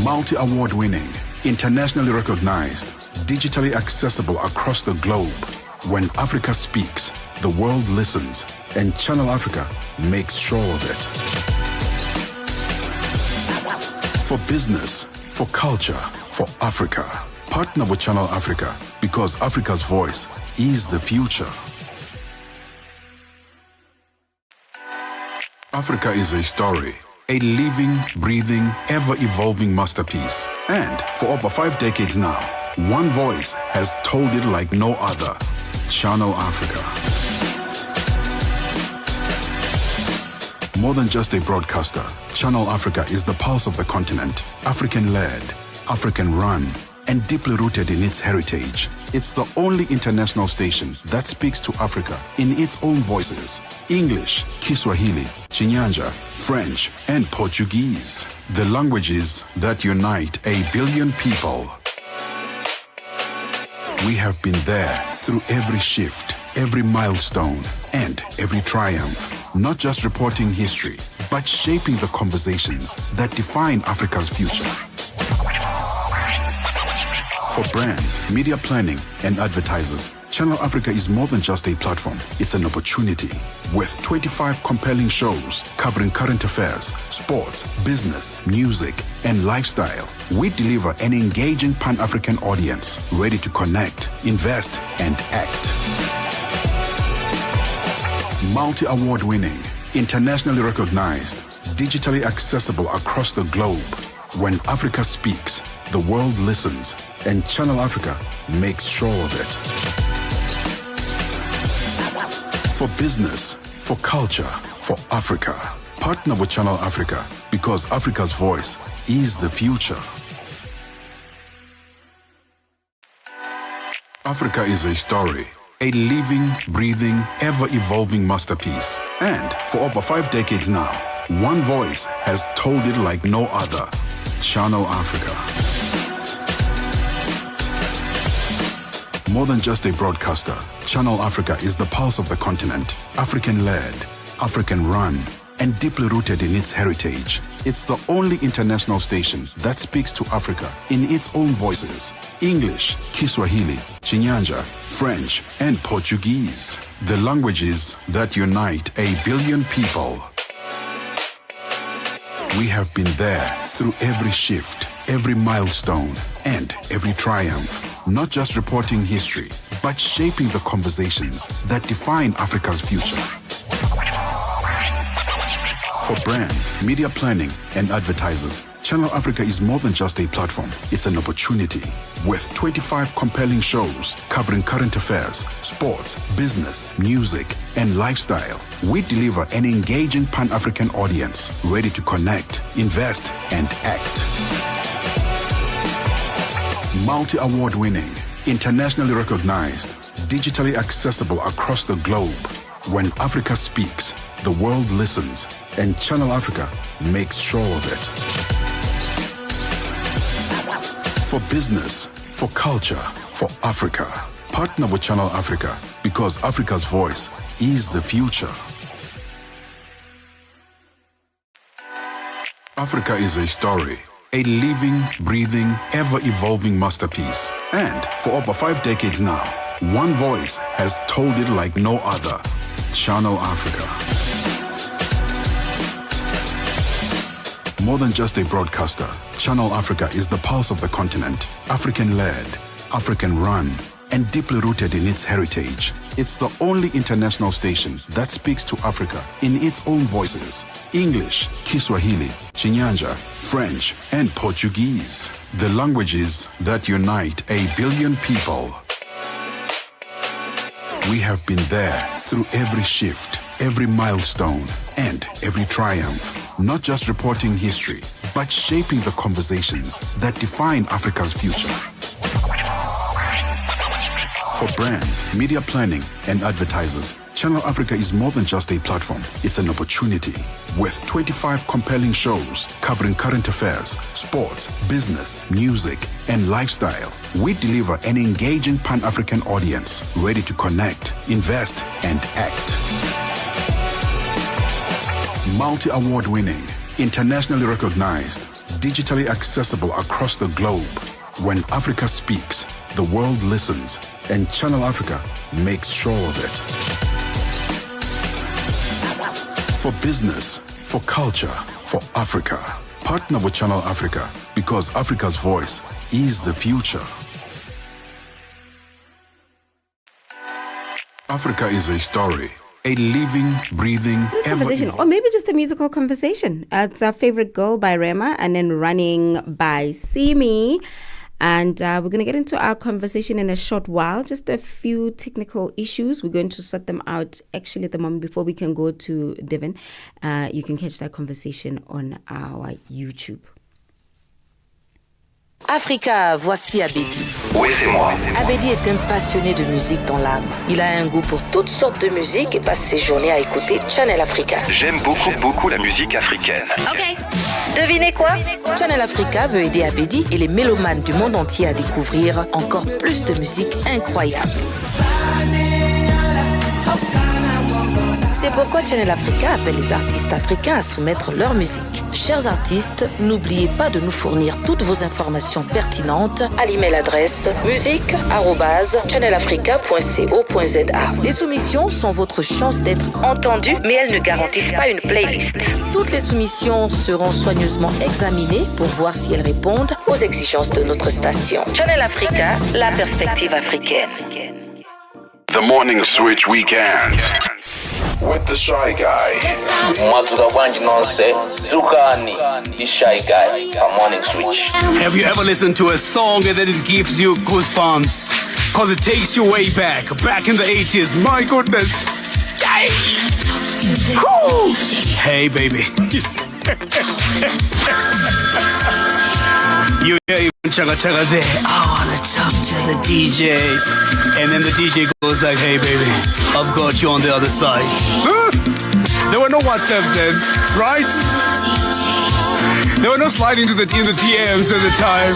Multi-award winning, internationally recognized, digitally accessible across the globe. When Africa speaks, the world listens, and Channel Africa makes sure of it. For business, for culture, for Africa, partner with Channel Africa, because Africa's voice is the future. Africa is a story, a living, breathing, ever-evolving masterpiece. And for over 5 decades now, one voice has told it like no other. Channel Africa. More than just a broadcaster, Channel Africa is the pulse of the continent, African-led, African-run, and deeply rooted in its heritage. It's the only international station that speaks to Africa in its own voices: English, Kiswahili, Chinyanja, French, and Portuguese. The languages that unite 1 billion people. We have been there through every shift, every milestone, and every triumph. Not just reporting history, but shaping the conversations that define Africa's future. For brands, media planning, and advertisers, Channel Africa is more than just a platform. It's an opportunity. With 25 compelling shows covering current affairs, sports, business, music, and lifestyle, we deliver an engaging Pan-African audience ready to connect, invest, and act. Multi-award winning, internationally recognized, digitally accessible across the globe. When Africa speaks, the world listens, and Channel Africa makes sure of it. For business, for culture, for Africa, partner with Channel Africa, because Africa's voice is the future. Africa is a story, a living, breathing, ever-evolving masterpiece. And for over 5 decades now, one voice has told it like no other. Channel Africa. More than just a broadcaster, Channel Africa is the pulse of the continent, African-led, African-run, and deeply rooted in its heritage. It's the only international station that speaks to Africa in its own voices: English, Kiswahili, Chinyanja, French, and Portuguese. The languages that unite 1 billion people. We have been there through every shift, every milestone, and every triumph. Not just reporting history, but shaping the conversations that define Africa's future. For brands, media planning, and advertisers, Channel Africa is more than just a platform. It's an opportunity. With 25 compelling shows covering current affairs, sports, business, music, and lifestyle, we deliver an engaging Pan-African audience ready to connect, invest, and act. Multi-award winning, internationally recognized, digitally accessible across the globe. When Africa speaks, the world listens, and Channel Africa makes sure of it. For business, for culture, for Africa, partner with Channel Africa, because Africa's voice is the future. Africa is a story. A living, breathing, ever-evolving masterpiece. And for over 5 decades now, one voice has told it like no other. Channel Africa. More than just a broadcaster, Channel Africa is the pulse of the continent, African-led, African-run, and deeply rooted in its heritage. It's the only international station that speaks to Africa in its own voices: English, Kiswahili, Chinyanja, French, and Portuguese. The languages that unite 1 billion people. We have been there through every shift, every milestone, and every triumph. Not just reporting history, but shaping the conversations that define Africa's future. For brands, media planning, and advertisers, Channel Africa is more than just a platform. It's an opportunity. With 25 compelling shows covering current affairs, sports, business, music, and lifestyle, we deliver an engaging Pan-African audience ready to connect, invest, and act. Multi-award winning, internationally recognized, digitally accessible across the globe. When Africa speaks, the world listens, and Channel Africa makes sure of it. For business, for culture, for Africa, partner with Channel Africa, because Africa's voice is the future. Africa is a story. A living, breathing, conversation, or maybe just a musical conversation. It's Our Favorite Girl by Rema, and then Running by Simi. And we're going to get into our conversation in a short while. Just a few technical issues. We're going to sort them out actually at the moment before we can go to Devon. You can catch that conversation on our YouTube. Africa, voici Abedi. Oui, c'est moi. Abedi est un passionné de musique dans l'âme. Il a un goût pour toutes sortes de musique et passe ses journées à écouter Channel Africa. J'aime beaucoup la musique africaine. Ok. Devinez quoi? Channel Africa veut aider Abedi et les mélomanes du monde entier à découvrir encore plus de musique incroyable. C'est pourquoi Channel Africa appelle les artistes africains à soumettre leur musique. Chers artistes, n'oubliez pas de nous fournir toutes vos informations pertinentes à l'email adresse musique@channelafrica.co.za. Les soumissions sont votre chance d'être entendues, mais elles ne garantissent pas une playlist. Toutes les soumissions seront soigneusement examinées pour voir si elles répondent aux exigences de notre station. Channel Africa, la perspective africaine. The Morning Switch Weekend with the Shy Guy. Matuka Wanji Nonse, Zukani, the Shy Guy, a Morning Switch. Have you ever listened to a song and then it gives you goosebumps? Cause it takes you way back in the 80s. My goodness. Hey baby. You hear chugga chugga there. I wanna talk to the DJ. And then the DJ goes like, hey baby, I've got you on the other side. There were no WhatsApps then, right? There were no sliding in the DMs at the time.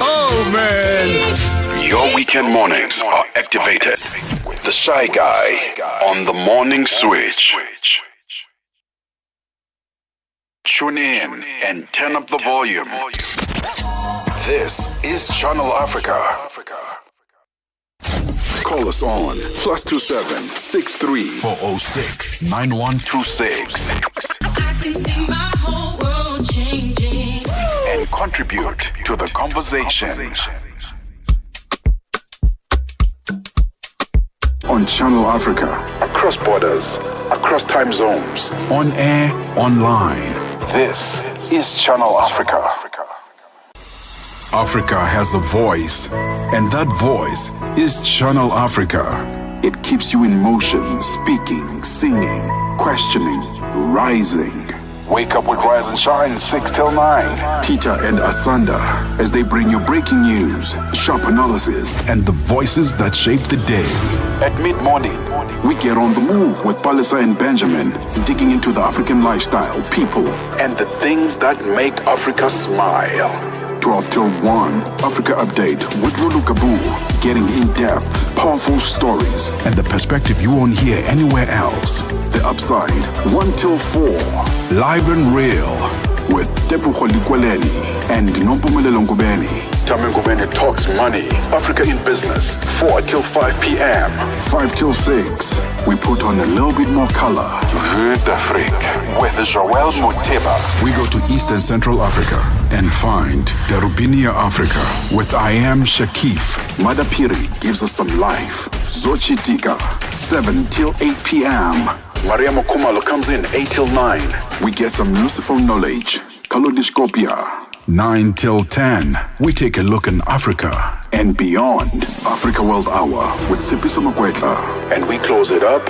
Oh man. Your weekend mornings are activated with the Shy Guy on the Morning Switch. Tune in and turn up the volume. This is Channel Africa. Call us on +27 63 406 9126. I can see my whole world changing. And contribute to the conversation. On Channel Africa, across borders, across time zones, on air, online. This is Channel Africa. Africa has a voice, and that voice is Channel Africa. It keeps you in motion, speaking, singing, questioning, rising. Wake up with Rise and Shine 6 till 9. Peter and Asanda as they bring you breaking news, sharp analysis, and the voices that shape the day. At mid-morning, we get on the move with Palisa and Benjamin, digging into the African lifestyle, people, and the things that make Africa smile. 12 till 1, Africa Update with Lulu Kabu, getting in-depth, powerful stories, and the perspective you won't hear anywhere else. The Upside, 1 till 4, live and real, with Tepuho Likweleni and Nompumelelo Ngubeni. Tame Ngubeni talks money, Africa in business, 4 till 5 p.m. 5 till 6, we put on a little bit more color. Vue d'Afrique with Joel Moteba. We go to East and Central Africa and find Darubinia Africa with I Am Shakif. Madapiri gives us some life. Zochi Tika, 7 till 8 p.m. Maria Mokumalo comes in 8 till 9. We get some Lucifer knowledge. Kalodiscopia. 9 till 10. We take a look in Africa and beyond. Africa World Hour with Sipiso Makwetla. And we close it up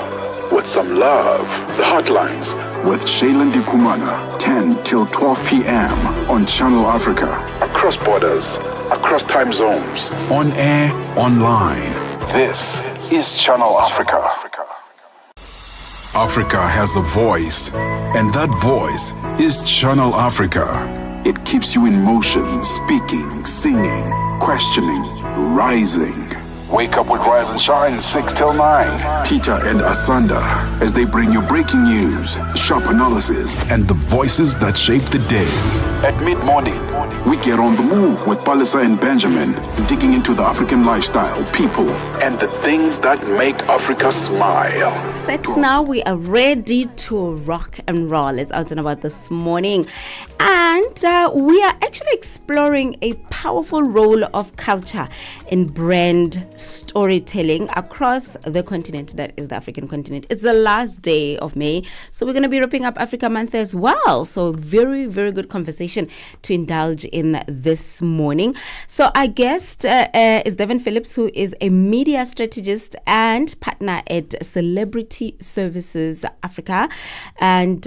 with some love. The Hotlines with Shailen Dikumana. 10 till 12 p.m. on Channel Africa. Across borders, across time zones, on air, online. This is Channel Africa. Africa has a voice, and that voice is Channel Africa. It keeps you in motion, speaking, singing, questioning, rising. Wake up with Rise and Shine 6 till 9. Peter and Asanda as they bring you breaking news, sharp analysis, and the voices that shape the day. At mid-morning, we get on the move with Palisa and Benjamin, digging into the African lifestyle, people, and the things that make Africa smile. Set now, we are ready to rock and roll. It's out and about this morning. And we are actually exploring a powerful role of culture in brand storytelling across the continent that is the African continent. It's the last day of May, so we're going to be wrapping up Africa Month as well. So very, very good conversation to indulge in this morning. So our guest is Devin Phillips, who is a media strategist and partner at Celebrity Services Africa. And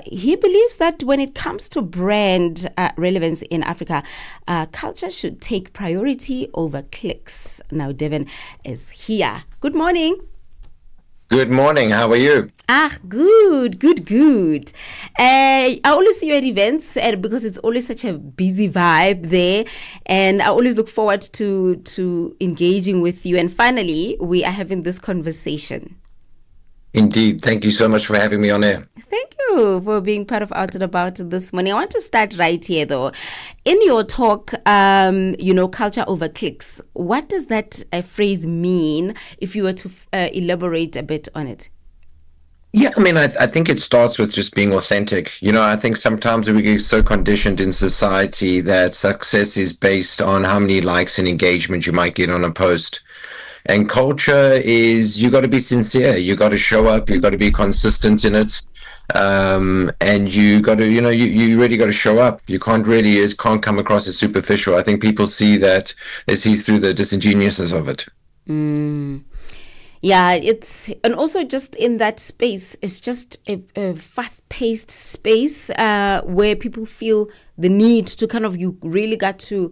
he believes that when it comes to brand relevance in Africa, culture should take priority over clicks. Now, Devin is here. Good morning. Good morning. How are you? Good. I always see you at events because it's always such a busy vibe there, and I always look forward to engaging with you. And finally, we are having this conversation. Indeed. Thank you so much for having me on air. Thank you for being part of Out and About this morning. I want to start right here, though. In your talk, culture over clicks, what does that phrase mean if you were to elaborate a bit on it? Yeah, I mean, I think it starts with just being authentic. You know, I think sometimes we get so conditioned in society that success is based on how many likes and engagement you might get on a post. And culture is, you got to be sincere. You got to show up. You got to be consistent in it. And you got to, you really got to show up. You can't come across as superficial. I think people see that, they see through the disingenuousness of it. Yeah, and also just in that space, it's just a fast-paced space where people feel the need to kind of, you really got to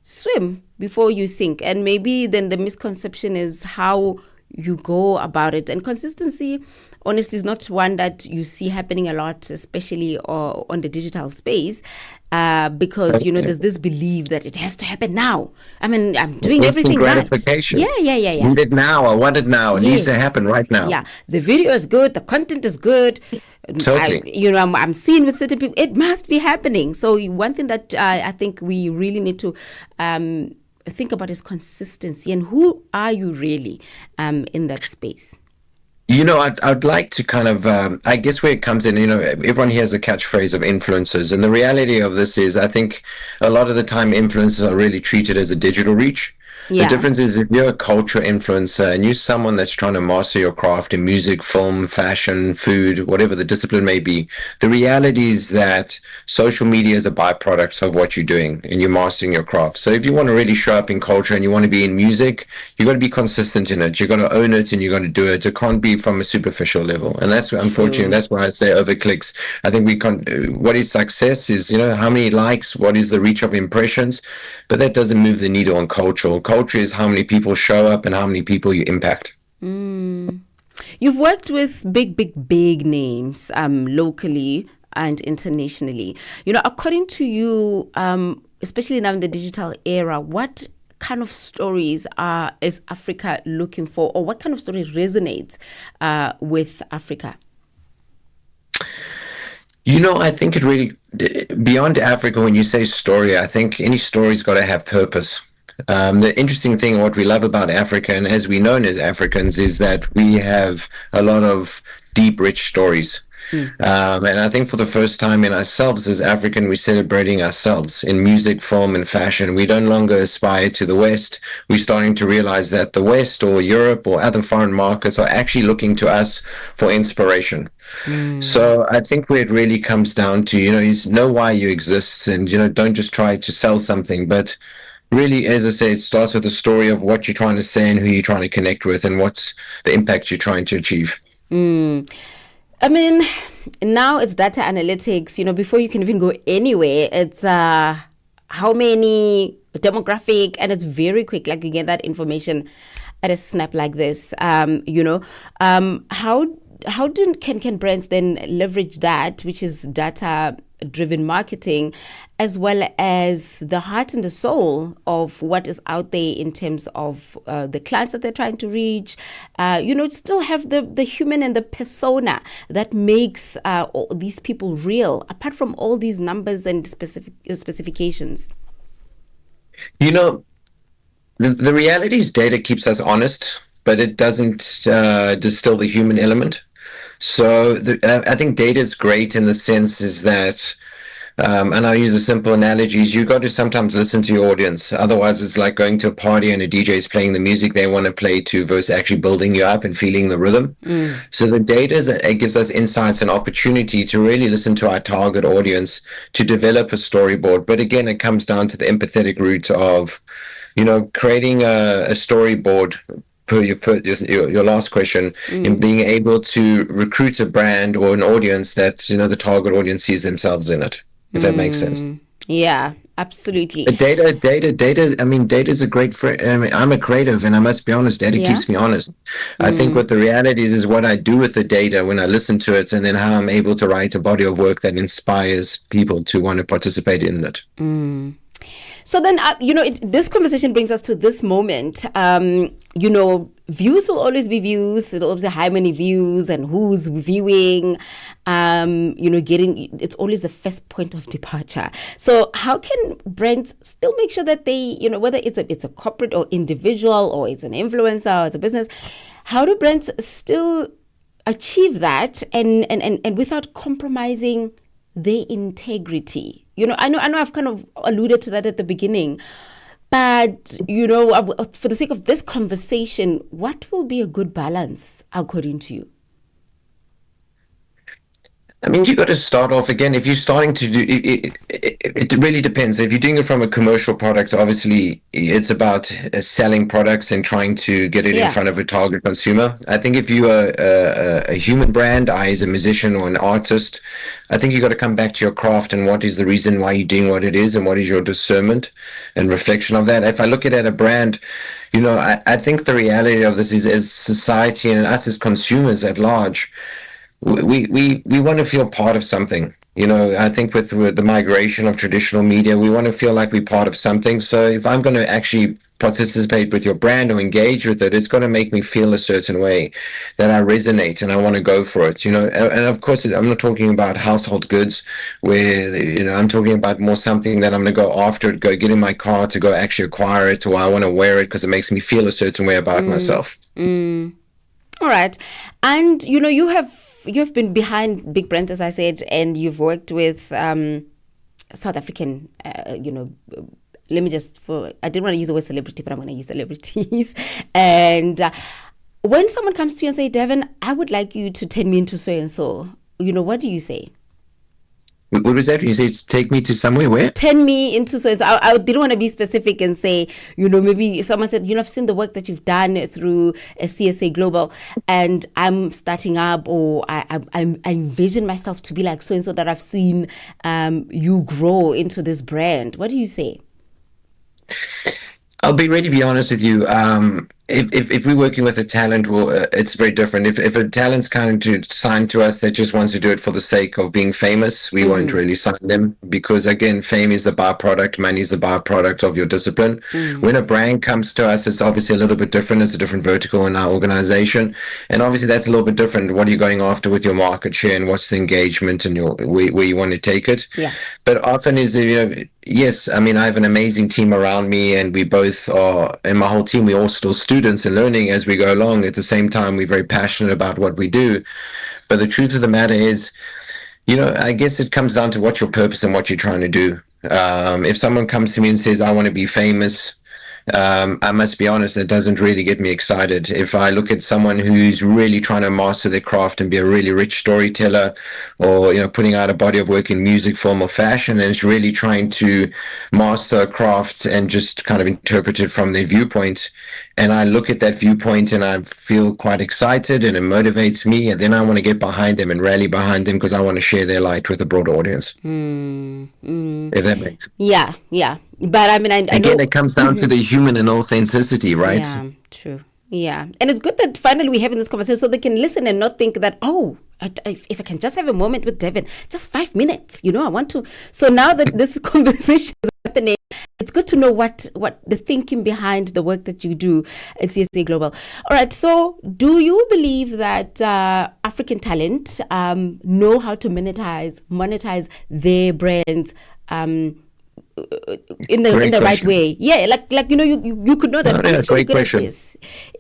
swim before you sink. And maybe then the misconception is how you go about it. And consistency, honestly, is not one that you see happening a lot, especially on the digital space. Because, there's this belief that it has to happen now. I mean, I'm doing everything right. Gratification. Yeah. Need it now. I want it now. It needs to happen right now. Yeah, the video is good. The content is good. Totally. I'm seeing with certain people, it must be happening. So one thing that I think we really need to think about is consistency. And who are you really in that space? I'd like to kind of, I guess where it comes in, everyone here has a catchphrase of influencers. And the reality of this is, I think a lot of the time influencers are really treated as a digital reach. Yeah. The difference is if you're a culture influencer and you're someone that's trying to master your craft in music, film, fashion, food, whatever the discipline may be, the reality is that social media is a byproduct of what you're doing and you're mastering your craft. So if you want to really show up in culture and you want to be in music, you got to be consistent in it. You got to own it and you got to do it. It can't be from a superficial level. And that's unfortunately, that's why I say over clicks. I think we can't, what is success is, how many likes, what is the reach of impressions, but that doesn't move the needle on culture. Culture is how many people show up and how many people you impact. You've worked with big names locally and internationally. According to you, especially now in the digital era, what kind of stories is Africa looking for, or what kind of story resonates with Africa? I think it really, beyond Africa, when you say story, I think any story's got to have purpose. The interesting thing, what we love about Africa, and as we known as Africans, is that we have a lot of deep, rich stories. And I think for the first time in ourselves as African, we're celebrating ourselves in music, film, and fashion. We don't longer aspire to the West. We're starting to realize that the West or Europe or other foreign markets are actually looking to us for inspiration. So I think where it really comes down to, is know why you exist, and, don't just try to sell something, but really, as I say, it starts with the story of what you're trying to say and who you're trying to connect with and what's the impact you're trying to achieve. I mean, now it's data analytics. Before you can even go anywhere, it's how many demographic, and it's very quick. Like you get that information at a snap like this. How can brands then leverage that, which is data-driven marketing, as well as the heart and the soul of what is out there in terms of the clients that they're trying to reach, still have the human and the persona that makes all these people real, apart from all these numbers and specifications? The reality is data keeps us honest, but it doesn't distill the human element. So I think data is great in the sense is that, and I'll use a simple analogy, is you got to sometimes listen to your audience. Otherwise, it's like going to a party and a DJ is playing the music they want to play to versus actually building you up and feeling the rhythm. So the data it gives us insights and opportunity to really listen to our target audience to develop a storyboard. But again, it comes down to the empathetic root of, creating a storyboard. Per your last question, in being able to recruit a brand or an audience that the target audience sees themselves in it, if that makes sense. Yeah, absolutely. But data. I mean, data is a great friend. I mean, I'm a creative, and I must be honest. Data keeps me honest. I think what the reality is what I do with the data when I listen to it, and then how I'm able to write a body of work that inspires people to want to participate in it. So then, this conversation brings us to this moment. Views will always be views. It'll always be how many views and who's viewing. It's always the first point of departure. So how can brands still make sure that they, whether it's a corporate or individual or it's an influencer or it's a business, how do brands still achieve that and without compromising their integrity? I know I've kind of alluded to that at the beginning, but, for the sake of this conversation, what will be a good balance according to you? I mean, you got to start off again. If you're starting to do it really depends. If you're doing it from a commercial product, obviously it's about selling products and trying to get it in front of a target consumer. I think if you are a human brand, as a musician or an artist, I think you got to come back to your craft and what is the reason why you're doing what it is and what is your discernment and reflection of that. If I look at a brand, I think the reality of this is, as society and us as consumers at large, we want to feel part of something. I think with the migration of traditional media, we want to feel like we're part of something. So if I'm going to actually participate with your brand or engage with it, it's going to make me feel a certain way, that I resonate and I want to go for it. And of course, I'm not talking about household goods where, I'm talking about more something that I'm going to go after it, go get in my car to go actually acquire it, or I want to wear it because it makes me feel a certain way about myself. All right. And, you've been behind big brands, as I said, and you've worked with South African, I didn't want to use the word celebrity, but I'm going to use celebrities. And when someone comes to you and say, Devin, I would like you to turn me into so-and-so, what do you say? What was that? You say take me to somewhere where? Turn me into so. I didn't want to be specific and say, maybe someone said, I've seen the work that you've done through a CSA Global, and I'm starting up, or I envision myself to be like so and so that I've seen you grow into this brand. What do you say? I'll be ready to be honest with you. If we're working with a talent, it's very different. If a talent's kind of signed to us that just wants to do it for the sake of being famous, we won't really sign them, because again, fame is the byproduct, money is the byproduct of your discipline. When a brand comes to us, it's obviously a little bit different. It's a different vertical in our organization, and obviously that's a little bit different. What are you going after with your market share, and what's the engagement and where you want to take it? Yeah. But often yes, I mean, I have an amazing team around me, and we both are, and my whole team, we're all still students and learning as we go along. At the same time, we're very passionate about what we do. But the truth of the matter is, I guess it comes down to what's your purpose and what you're trying to do. If someone comes to me and says, I want to be famous, I must be honest, that doesn't really get me excited. If I look at someone who's really trying to master their craft and be a really rich storyteller, or putting out a body of work in music, film, or fashion, and is really trying to master a craft and just kind of interpret it from their viewpoint, and I look at that viewpoint and I feel quite excited and it motivates me, and then I want to get behind them and rally behind them because I want to share their light with a broader audience. If that makes sense. Yeah. But I mean, I again, know, it comes down to the human and authenticity, right? Yeah, true. Yeah. And it's good that finally we're having this conversation so they can listen and not think that, if I can just have a moment with Devin, just 5 minutes, I want to. So now that this conversation is happening, it's good to know what the thinking behind the work that you do at CSA Global. All right. So do you believe that African talent know how to monetize their brands in the right way? Yeah, you could know that. Yeah, great question.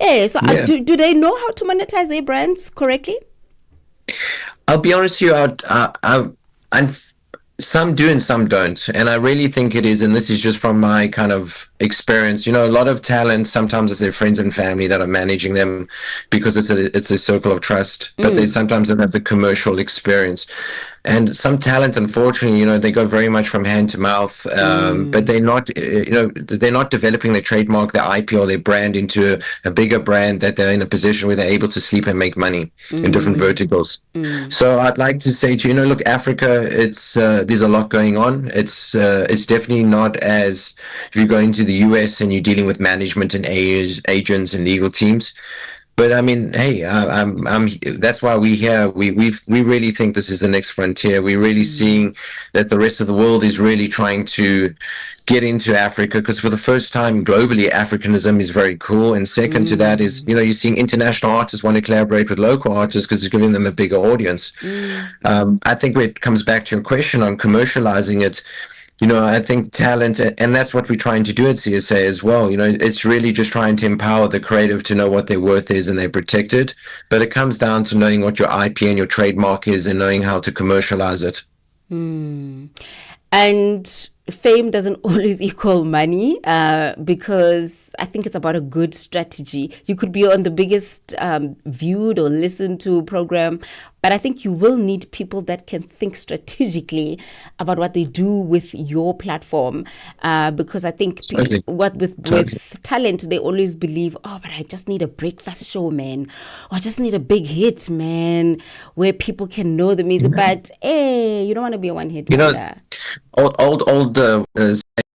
Yeah, so Yes. do they know how to monetize their brands correctly? I'll be honest with you, and some do and some don't, and I really think it is, and this is just from my kind of experience. A lot of talent, sometimes it's their friends and family that are managing them because it's a circle of trust, but they sometimes don't have the commercial experience. And some talent, unfortunately, they go very much from hand to mouth, but they're not developing their trademark, their IP, or their brand into a bigger brand that they're in a position where they're able to sleep and make money in different verticals. So I'd like to say to you, look, Africa, it's there's a lot going on. It's definitely not as if you go into the US and you're dealing with management and agents and legal teams. But I mean, hey, that's why we're here. We really think this is the next frontier. We're really seeing that the rest of the world is really trying to get into Africa, because for the first time globally, Africanism is very cool. And second to that is, you're seeing international artists want to collaborate with local artists because it's giving them a bigger audience. I think it comes back to your question on commercializing it. I think talent, and that's what we're trying to do at CSA as well. It's really just trying to empower the creative to know what their worth is and they protect it. But it comes down to knowing what your IP and your trademark is and knowing how to commercialize it. And fame doesn't always equal money, because I think it's about a good strategy. You could be on the biggest viewed or listened to program, but I think you will need people that can think strategically about what they do with your platform. Because I think with talent, they always believe, oh, but I just need a breakfast show, man. Or I just need a big hit, man, where people can know the music. But hey, you don't want to be a one-hit wonder.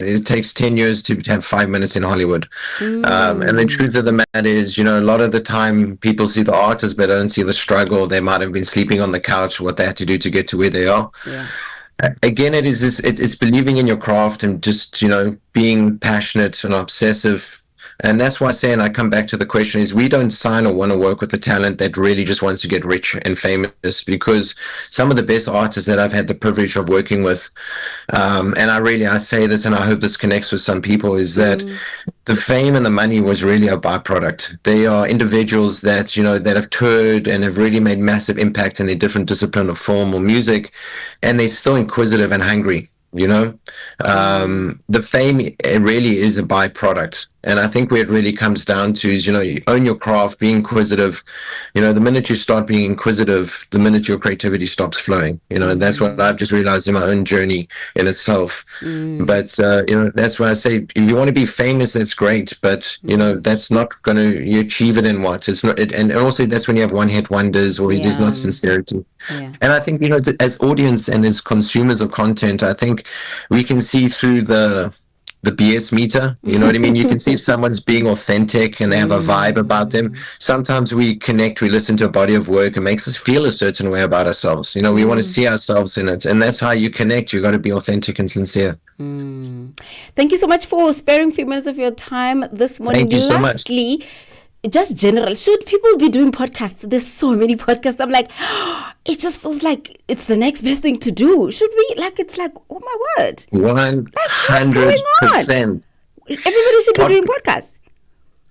It takes 10 years to have 5 minutes in Hollywood. And the truth of the matter is, a lot of the time people see the artist, but don't see the struggle. They might have been sleeping on the couch, what they had to do to get to where they are. Yeah. Again, it's believing in your craft and just, being passionate and obsessive. And that's why I say, and I come back to the question, is we don't sign or want to work with the talent that really just wants to get rich and famous, because some of the best artists that I've had the privilege of working with, and I say this, and I hope this connects with some people, is that the fame and the money was really a byproduct. They are individuals that, that have toured and have really made massive impact in their different discipline of film or music, and they're still inquisitive and hungry. The fame, it really is a byproduct. And I think where it really comes down to is, you own your craft, be inquisitive. The minute you start being inquisitive, the minute your creativity stops flowing. And that's what I've just realized in my own journey in itself. But, that's why I say, if you want to be famous, that's great. But, that's not going to, you achieve it in what? It's not, and also that's when you have one-hit wonders or there's not sincerity. Yeah. And I think, as audience and as consumers of content, I think we can see through the BS meter, you know what I mean? You can see if someone's being authentic and they have a vibe about them. Sometimes we connect, we listen to a body of work, it makes us feel a certain way about ourselves. We want to see ourselves in it. And that's how you connect. You got to be authentic and sincere. Thank you so much for sparing a few minutes of your time this morning. Thank you so much. Lastly, just general, should people be doing podcasts? There's so many podcasts. I'm like, it just feels like it's the next best thing to do. Should we? It's like, oh my word. 100%. Everybody should be doing podcasts.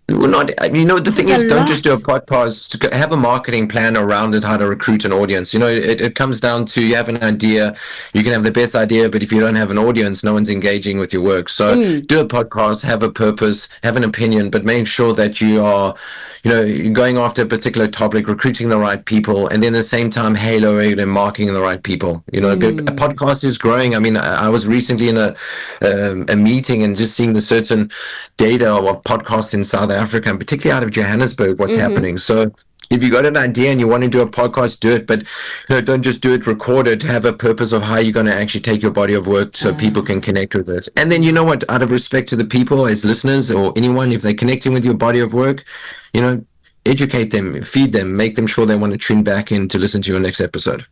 We're not, the thing is, don't just do a podcast. Have a marketing plan around it, how to recruit an audience. It comes down to, you have an idea, you can have the best idea, but if you don't have an audience, no one's engaging with your work. So do a podcast, have a purpose, have an opinion, but make sure that you are, you're going after a particular topic, recruiting the right people, and then at the same time, haloing and marketing the right people. A podcast is growing. I mean, I was recently in a meeting and just seeing the certain data of podcasts in South Africa, and particularly out of Johannesburg, what's happening. So if you got an idea and you want to do a podcast, do it, but don't just do it, record it, have a purpose of how you're going to actually take your body of work so people can connect with it. And then, out of respect to the people as listeners or anyone, if they're connecting with your body of work, educate them, feed them, make them sure they want to tune back in to listen to your next episode.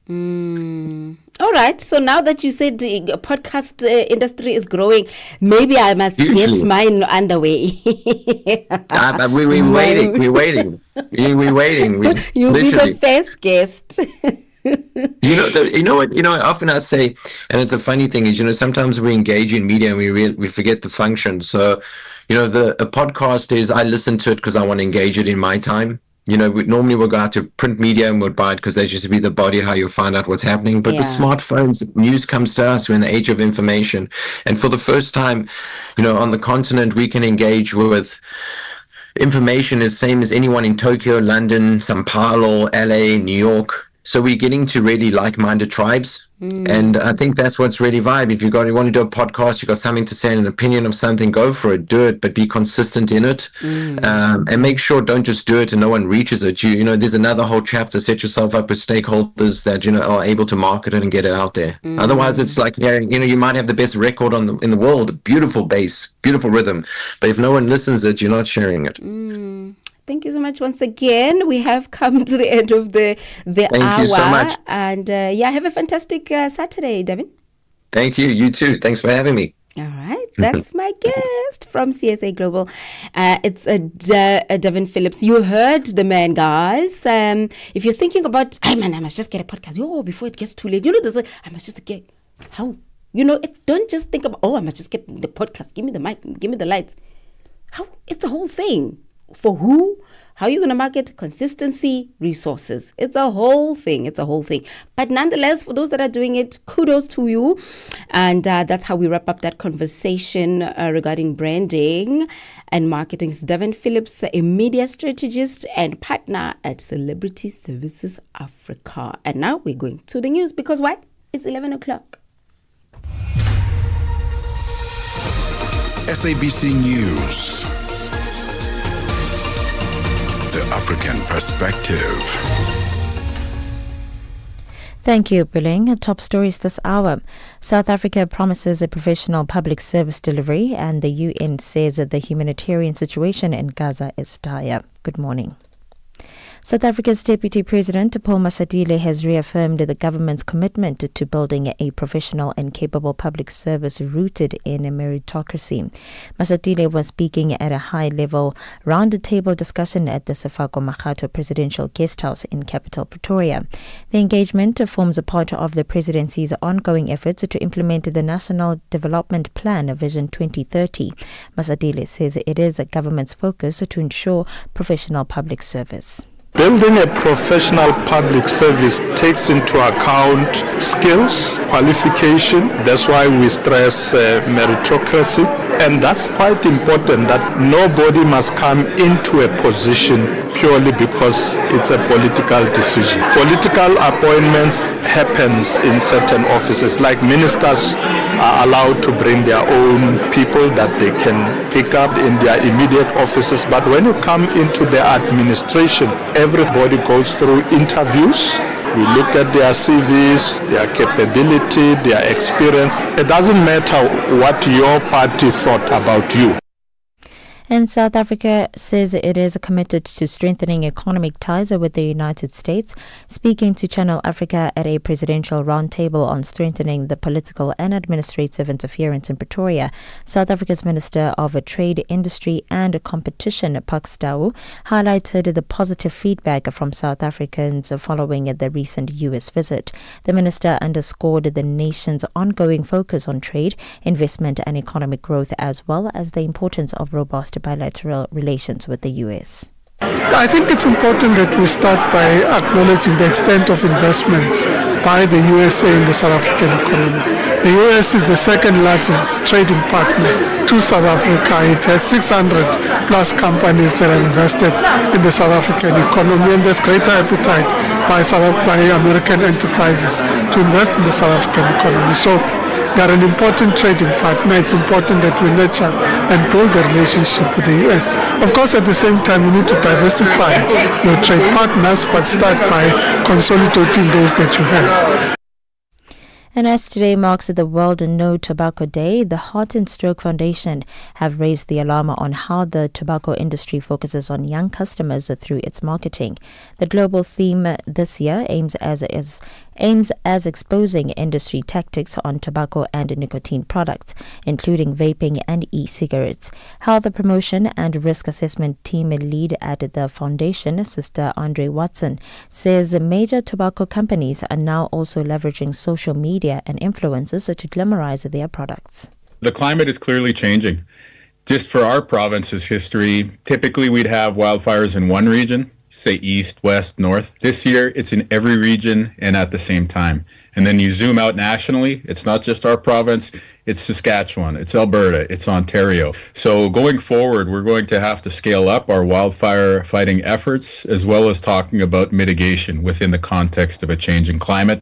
All right. So now that you said the podcast industry is growing, maybe I must get mine underway. We're waiting. We're waiting. You'll be the first guest. Often I say, and it's a funny thing is, sometimes we engage in media and we forget the function. So, a podcast is, I listen to it because I want to engage it in my time. Normally we'll go out to print media and we'll buy it because that used to be the body how you'll find out what's happening. But with smartphones, news comes to us. We're in the age of information. And for the first time, on the continent, we can engage with information as same as anyone in Tokyo, London, Sao Paulo, LA, New York. So we're getting to really like-minded tribes. And I think that's what's really vibe. If you want to do a podcast, you got something to say, an opinion of something, go for it, do it, but be consistent in it. And make sure don't just do it and no one reaches it. There's another whole chapter, set yourself up with stakeholders that, are able to market it and get it out there. Otherwise it's like, you might have the best record in the world, beautiful bass, beautiful rhythm, but if no one listens it, you're not sharing it. Thank you so much once again. We have come to the end of the Thank hour. You so much. And have a fantastic Saturday, Devin. Thank you. You too. Thanks for having me. All right. That's my guest from CSA Global. It's Devin Phillips. You heard the man, guys. If you're thinking about, I must just get a podcast. Before it gets too late. I must just get, how? Don't just think about, I must just get the podcast. Give me the mic. Give me the lights. How? It's a whole thing. For who? How are you going to market? Consistency, resources. It's a whole thing. But nonetheless, for those that are doing it, kudos to you. And that's how we wrap up that conversation regarding branding and marketing. It's Devin Phillips, a media strategist and partner at Celebrity Services Africa. And now we're going to the news because why? It's 11 o'clock. SABC News. The African Perspective. Thank you, Puleng. Top stories this hour. South Africa promises a professional public service delivery, and the UN says that the humanitarian situation in Gaza is dire. Good morning. South Africa's Deputy President Paul Mashatile has reaffirmed the government's commitment to building a professional and capable public service rooted in a meritocracy. Mashatile was speaking at a high-level round-table discussion at the Sefako Makgatho Presidential Guesthouse in capital Pretoria. The engagement forms a part of the presidency's ongoing efforts to implement the National Development Plan Vision 2030. Mashatile says it is the government's focus to ensure professional public service. Building a professional public service takes into account skills, qualification. That's why we stress meritocracy. And that's quite important, that nobody must come into a position purely because it's a political decision. Political appointments happens in certain offices, like ministers are allowed to bring their own people that they can pick up in their immediate offices. But when you come into the administration, everybody goes through interviews. We look at their CVs, their capability, their experience. It doesn't matter what your party thought about you. And South Africa says it is committed to strengthening economic ties with the United States. Speaking to Channel Africa at a presidential roundtable on strengthening the political and administrative interference in Pretoria, South Africa's Minister of Trade, Industry and Competition, Pakstau, highlighted the positive feedback from South Africans following the recent U.S. visit. The minister underscored the nation's ongoing focus on trade, investment and economic growth, as well as the importance of robust bilateral relations with the U.S. I think it's important that we start by acknowledging the extent of investments by the USA in the South African economy. The US is the second largest trading partner to South Africa. It has 600 plus companies that are invested in the South African economy, and there's greater appetite by American enterprises to invest in the South African economy. So they are an important trading partner. It's important that we nurture and build a relationship with the US. Of course, at the same time, you need to diversify your trade partners, but start by consolidating those that you have. And as today marks the World No Tobacco Day, the Heart and Stroke Foundation have raised the alarm on how the tobacco industry focuses on young customers through its marketing. The global theme this year aims as exposing industry tactics on tobacco and nicotine products, including vaping and e-cigarettes. Health promotion and risk assessment team lead at the foundation, Sister Andre Watson, says major tobacco companies are now also leveraging social media and influencers to glamorize their products. The climate is clearly changing. Just for our province's history, typically we'd have wildfires in one region, say east, west, north. This year, it's in every region and at the same time. And then you zoom out nationally, it's not just our province, it's Saskatchewan, it's Alberta, it's Ontario. So going forward, we're going to have to scale up our wildfire fighting efforts, as well as talking about mitigation within the context of a changing climate.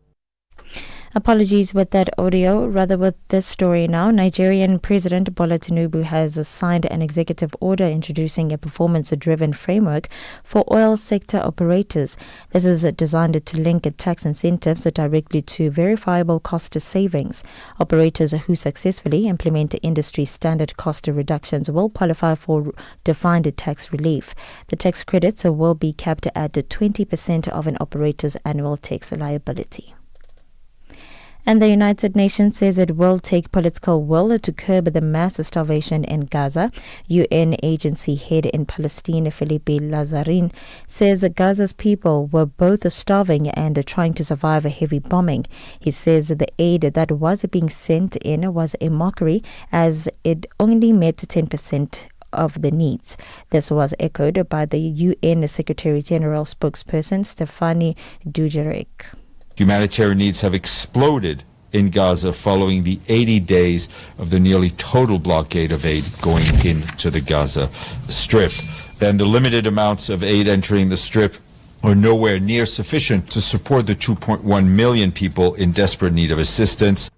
Apologies with that audio, rather with this story now. Nigerian President Bola Tinubu has signed an executive order introducing a performance-driven framework for oil sector operators. This is designed to link tax incentives directly to verifiable cost savings. Operators who successfully implement industry standard cost reductions will qualify for defined tax relief. The tax credits will be capped at 20% of an operator's annual tax liability. And the United Nations says it will take political will to curb the mass starvation in Gaza. UN agency head in Palestine, Philippe Lazzarin, says Gaza's people were both starving and trying to survive a heavy bombing. He says the aid that was being sent in was a mockery, as it only met 10% of the needs. This was echoed by the UN Secretary General spokesperson Stefani Dujarric. Humanitarian needs have exploded in Gaza following the 80 days of the nearly total blockade of aid going into the Gaza Strip. Then the limited amounts of aid entering the Strip are nowhere near sufficient to support the 2.1 million people in desperate need of assistance.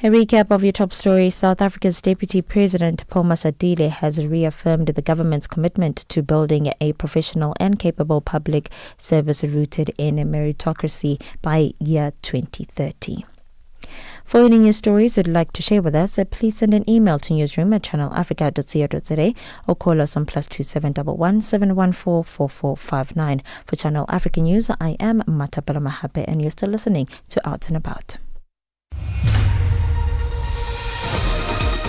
A recap of your top stories. South Africa's Deputy President Paul Mashatile has reaffirmed the government's commitment to building a professional and capable public service rooted in meritocracy by year 2030. For any news stories you'd like to share with us, please send an email to newsroom@channelafrica.co.za or call us on +2711 714 4459. For Channel Africa News, I am Matapala Mahape, and you're still listening to Out and About.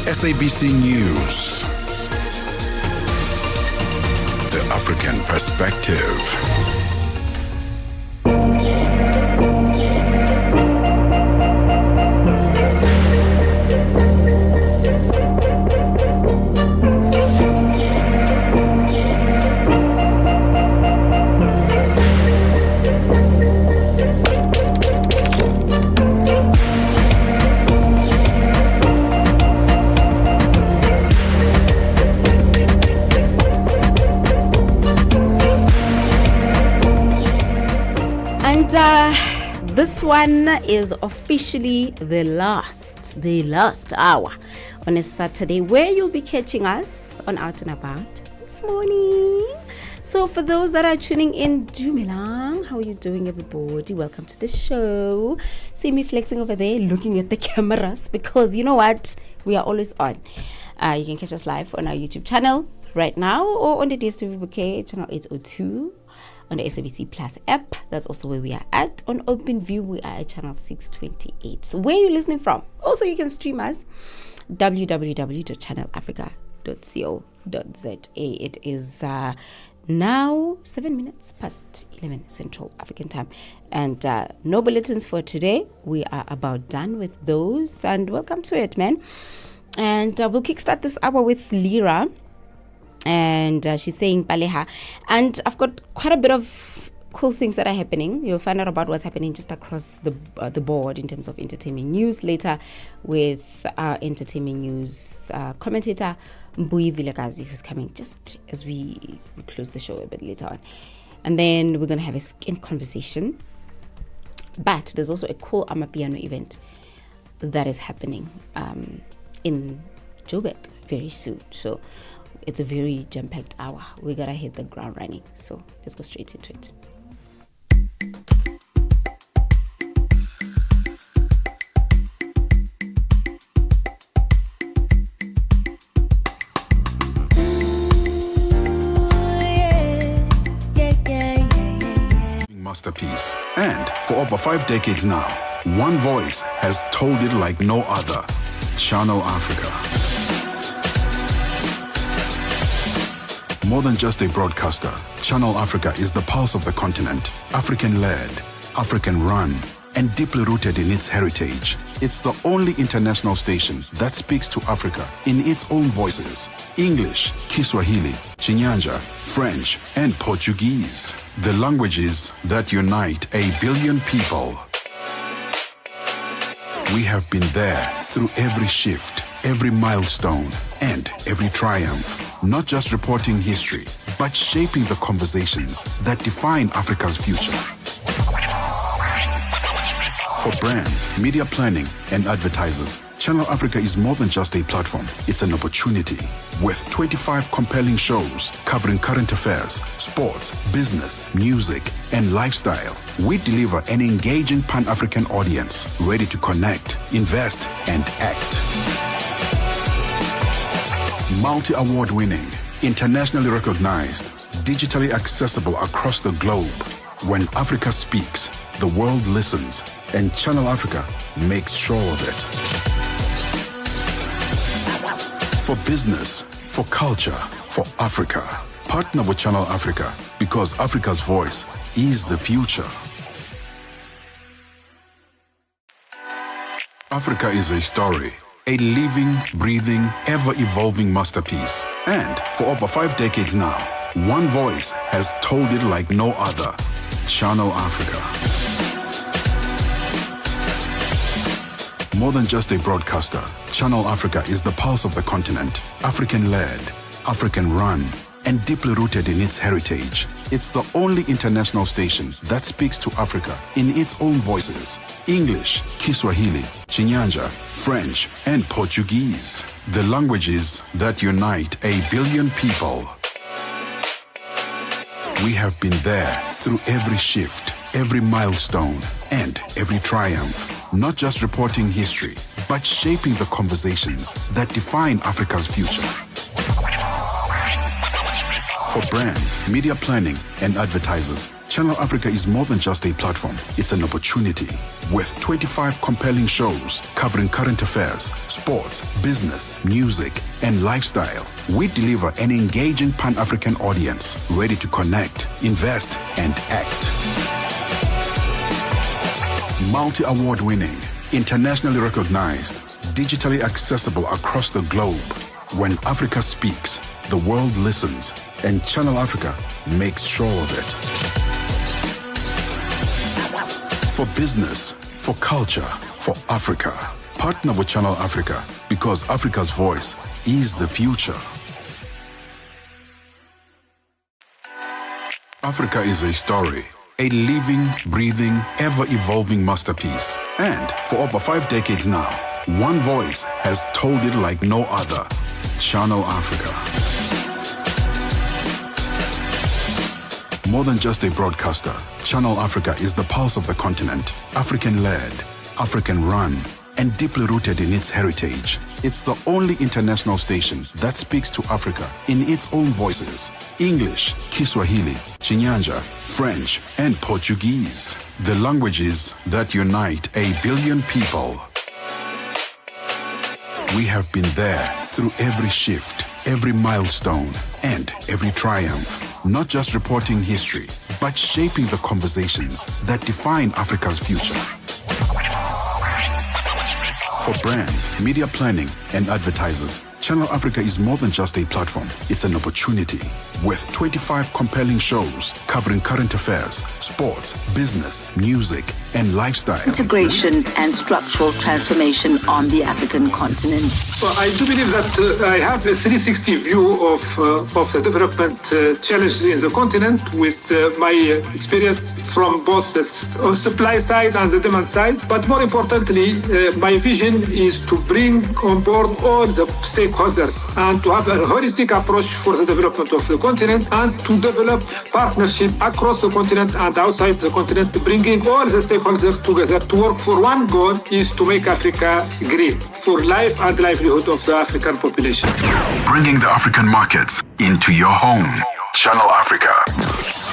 SABC News. The African Perspective. This one is officially the last hour on a Saturday, where you'll be catching us on Out and About this morning. So for those that are tuning in, Dumilang, how are you doing, everybody? Welcome to the show. See me flexing over there, looking at the cameras, because you know what? We are always on. You can catch us live on our YouTube channel right now, or on the DSTV bouquet, channel 802. On the SABC Plus app, that's also where we are at. On OpenView, we are at channel 628. So where are you listening from? Also, you can stream us, www.channelafrica.co.za. It is now 7 minutes past 11 Central African Time. And no bulletins for today. We are about done with those. And welcome to it, man. And we'll kickstart this hour with Lira. And she's saying Paleha. And I've got quite a bit of cool things that are happening. You'll find out about what's happening just across the board in terms of entertainment news later with our entertainment news commentator Mbui Vilakazi, who's coming just as we close the show a bit later on. And then we're going to have a skin conversation. But there's also a cool Amapiano event that is happening in Joburg very soon. So it's a very jam-packed hour. We gotta hit the ground running. So let's go straight into it. Masterpiece. And for over 5 decades now, one voice has told it like no other. Channel Africa. More than just a broadcaster, Channel Africa is the pulse of the continent, African-led, African-run, and deeply rooted in its heritage. It's the only international station that speaks to Africa in its own voices: English, Kiswahili, Chinyanja, French, and Portuguese. The languages that unite 1 billion people. We have been there through every shift, every milestone, and every triumph. Not just reporting history, but shaping the conversations that define Africa's future. For brands, media planning, and advertisers, Channel Africa is more than just a platform. It's an opportunity. With 25 compelling shows covering current affairs, sports, business, music, and lifestyle, we deliver an engaging Pan-African audience ready to connect, invest, and act. Multi-award winning, internationally recognized, digitally accessible across the globe. When Africa speaks, the world listens, and Channel Africa makes sure of it. For business, for culture, for Africa, partner with Channel Africa, because Africa's voice is the future. Africa is a story a living, breathing, ever-evolving masterpiece. And for over 5 decades now, one voice has told it like no other. Channel Africa. More than just a broadcaster, Channel Africa is the pulse of the continent, African-led, African-run, and deeply rooted in its heritage. It's the only international station that speaks to Africa in its own voices: English, Kiswahili, Chinyanja, French, and Portuguese. The languages that unite 1 billion people. We have been there through every shift, every milestone, and every triumph. Not just reporting history, but shaping the conversations that define Africa's future. For brands, media planning, and advertisers, Channel Africa is more than just a platform. It's an opportunity. With 25 compelling shows covering current affairs, sports, business, music, and lifestyle, we deliver an engaging Pan-African audience ready to connect, invest, and act. Multi-award winning, internationally recognized, digitally accessible across the globe. When Africa speaks, the world listens, and Channel Africa makes sure of it. For business, for culture, for Africa, partner with Channel Africa, because Africa's voice is the future. Africa is a story, a living, breathing, ever-evolving masterpiece. And for over 5 decades now, one voice has told it like no other. Channel Africa. More than just a broadcaster, Channel Africa is the pulse of the continent, African-led, African-run, and deeply rooted in its heritage. It's the only international station that speaks to Africa in its own voices: English, Kiswahili, Chinyanja, French, and Portuguese. The languages that unite 1 billion people. We have been there through every shift, every milestone, and every triumph. Not just reporting history, but shaping the conversations that define Africa's future. For brands, media planning, and advertisers, Channel Africa is more than just a platform. It's an opportunity. With 25 compelling shows covering current affairs, sports, business, music, and lifestyle. Integration and structural transformation on the African continent. Well, I do believe that I have a 360 view of the development challenges in the continent with my experience from both the supply side and the demand side. But more importantly, my vision is to bring on board all the stakeholders and to have a holistic approach for the development of the continent and to develop partnership across the continent and outside the continent, bringing all the stakeholders together to work for one goal is to make Africa great for life and livelihood of the African population. Bringing the African markets into your home. Channel Africa,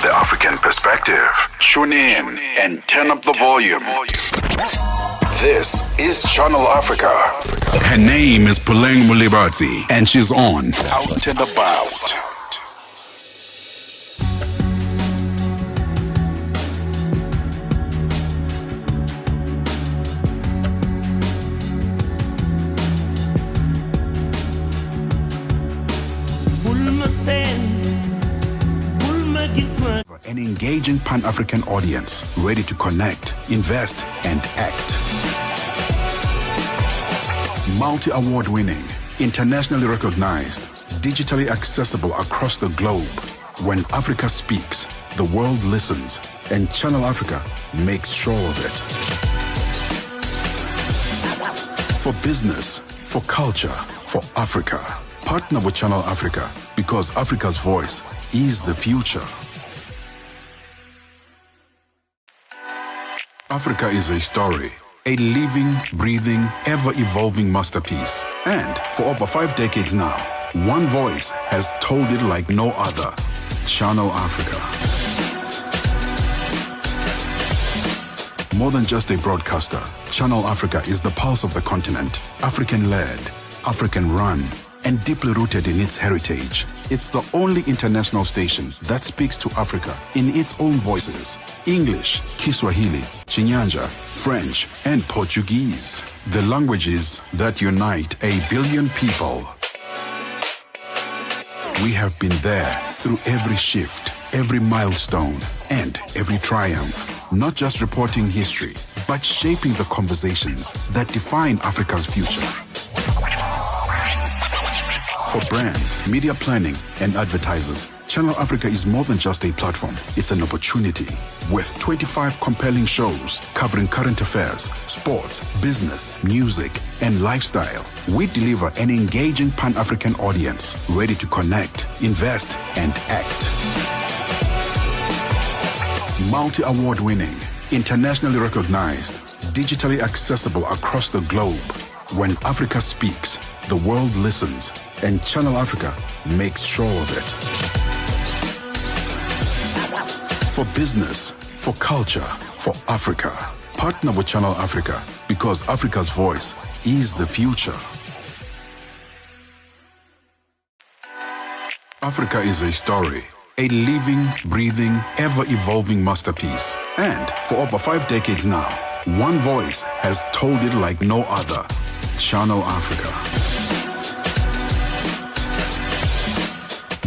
the African perspective. Tune in and turn up the volume. This is Channel Africa. Her name is Puleng Molebatsi, and she's on Out and About. An engaging Pan-African audience ready to connect, invest, and act. Multi-award winning, internationally recognized, digitally accessible across the globe. When Africa speaks, the world listens, and Channel Africa makes sure of it. For business, for culture, for Africa, partner with Channel Africa, because Africa's voice is the future. Africa is a story, a living, breathing, ever-evolving masterpiece. And for over 5 decades now, one voice has told it like no other. Channel Africa. More than just a broadcaster, Channel Africa is the pulse of the continent, African-led, African-run, and deeply rooted in its heritage. It's the only international station that speaks to Africa in its own voices: English, Kiswahili, Chinyanja, French, and Portuguese. The languages that unite 1 billion people. We have been there through every shift, every milestone, and every triumph. Not just reporting history, but shaping the conversations that define Africa's future. For brands, media planning, and advertisers, Channel Africa is more than just a platform. It's an opportunity. With 25 compelling shows covering current affairs, sports, business, music, and lifestyle, we deliver an engaging Pan-African audience ready to connect, invest, and act. Multi-award winning, internationally recognized, digitally accessible across the globe. When Africa speaks, the world listens, and Channel Africa makes sure of it. For business, for culture, for Africa, partner with Channel Africa, because Africa's voice is the future. Africa is a story, a living, breathing, ever-evolving masterpiece. And for over 5 decades now, one voice has told it like no other. Channel Africa.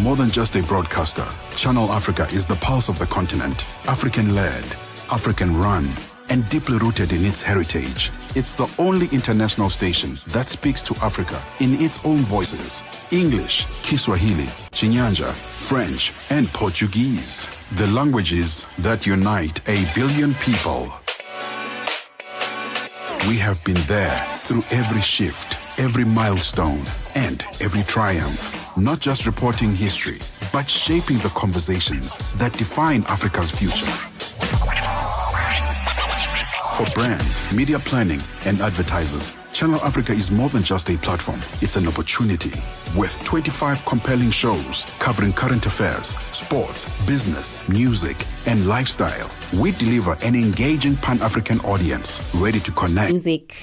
More than just a broadcaster, Channel Africa is the pulse of the continent, African-led, African-run, and deeply rooted in its heritage. It's the only international station that speaks to Africa in its own voices: English, Kiswahili, Chinyanja, French, and Portuguese. The languages that unite 1 billion people. We have been there through every shift, every milestone, and every triumph. Not just reporting history, but shaping the conversations that define Africa's future. For brands, media planning, and advertisers, Channel Africa is more than just a platform. It's an opportunity. With 25 compelling shows covering current affairs, sports, business, music, and lifestyle, we deliver an engaging Pan-African audience ready to connect. Music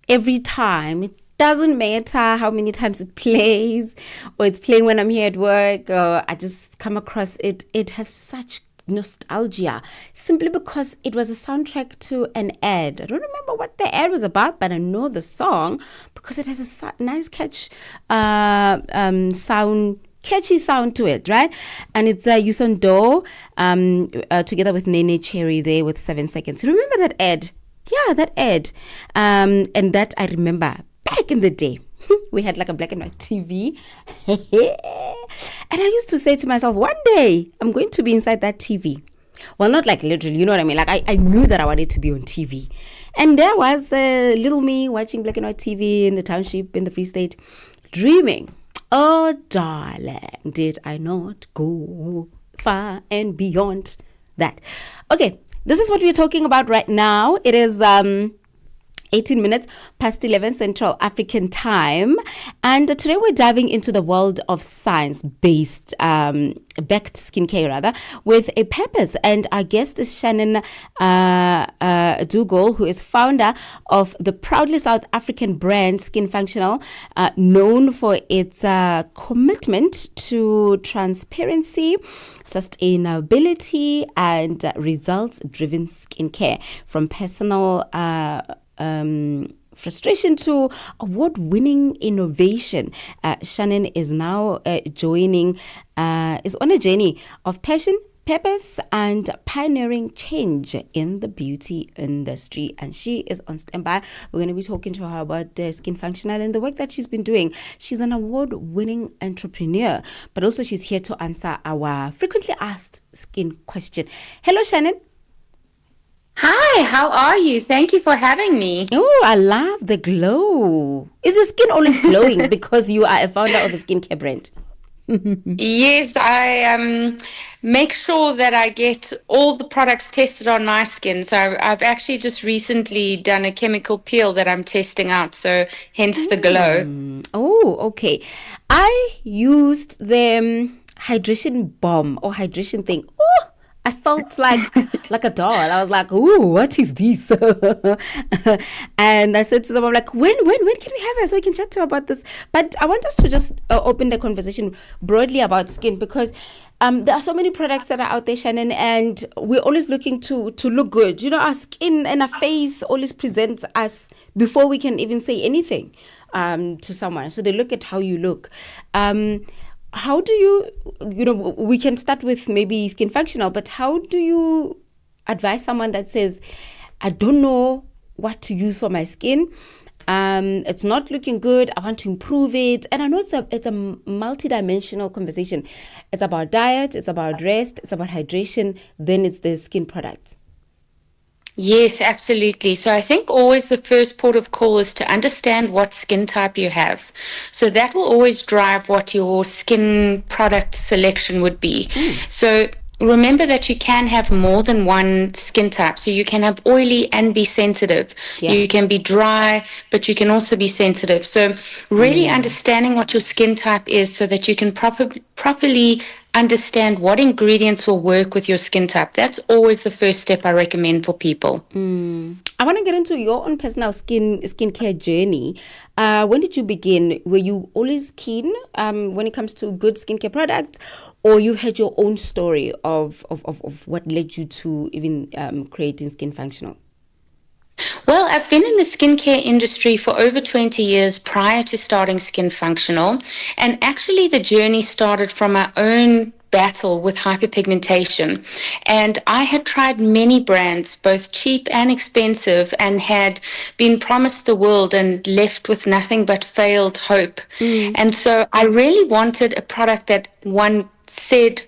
every time. It doesn't matter how many times it plays, or it's playing when I'm here at work, or I just come across it. It has such nostalgia, simply because it was a soundtrack to an ad. I don't remember what the ad was about, but I know the song because it has a nice catchy sound to it, right? And it's Yuson Do together with Nene Cherry there with 7 Seconds. Remember that ad? Yeah, that ad. And that I remember back in the day. We had like a black and white TV. And I used to say to myself, one day I'm going to be inside that TV. Well, not like literally, you know what I mean? Like I knew that I wanted to be on TV. And there was little me watching black and white TV in the township in the Free State, dreaming. Oh, darling, did I not go far and beyond that? Okay, this is what we're talking about right now. It is 18 minutes past 11 Central African time. And today we're diving into the world of science-based, backed skincare rather, with a purpose. And our guest is Shannon Dougal, who is founder of the proudly South African brand Skin Functional, known for its commitment to transparency, sustainability, and results-driven skincare, from personal frustration to award-winning innovation. Shannon is now is on a journey of passion, purpose, and pioneering change in the beauty industry. And she is on standby. We're going to be talking to her about Skin Functional and the work that she's been doing. She's an award-winning entrepreneur, but also she's here to answer our frequently asked skin question. Hello, Shannon. Hi, how are you? Thank you for having me. Oh, I love the glow. Is your skin always glowing because you are a founder of a skincare brand? Yes, I make sure that I get all the products tested on my skin. So I've actually just recently done a chemical peel that I'm testing out, so hence the glow. Oh, okay. I used the hydration bomb or hydration thing. Oh, I felt like a doll. I was like, ooh, what is this? And I said to someone, like, when can we have her so we can chat to her about this? But I want us to just open the conversation broadly about skin, because there are so many products that are out there, Shannon, and we're always looking to look good. You know, our skin and our face always presents us before we can even say anything to someone. So they look at how you look. How do you we can start with maybe Skin Functional, but how do you advise someone that says, I don't know what to use for my skin, it's not looking good, I want to improve it? And I know it's a multi-dimensional conversation. It's about diet, it's about rest, it's about hydration, then it's the skin product. Yes, absolutely. So I think always the first port of call is to understand what skin type you have. So that will always drive what your skin product selection would be. So remember that you can have more than one skin type. So you can have oily and be sensitive. Yeah. You can be dry, but you can also be sensitive. So really understanding what your skin type is so that you can properly understand what ingredients will work with your skin type. That's always the first step I recommend for people. I want to get into your own personal skincare journey. When did you begin? Were you always keen when it comes to good skincare products, or you had your own story of what led you to even creating Skin Functional? Well, I've been in the skincare industry for over 20 years prior to starting Skin Functional. And actually the journey started from my own battle with hyperpigmentation. And I had tried many brands, both cheap and expensive, and had been promised the world and left with nothing but failed hope. And so I really wanted a product that one said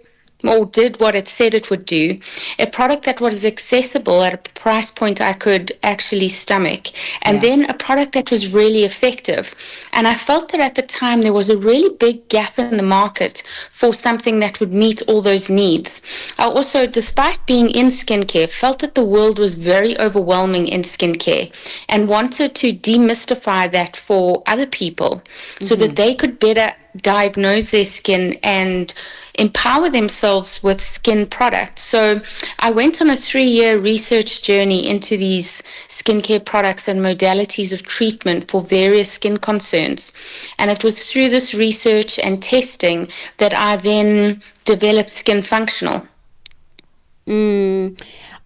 or did what it said it would do, a product that was accessible at a price point I could actually stomach, and then a product that was really effective. And I felt that at the time there was a really big gap in the market for something that would meet all those needs. I also, despite being in skincare, felt that the world was very overwhelming in skincare and wanted to demystify that for other people so that they could better diagnose their skin and empower themselves with skin products. So I went on a 3-year research journey into these skincare products and modalities of treatment for various skin concerns. And it was through this research and testing that I then developed Skin Functional.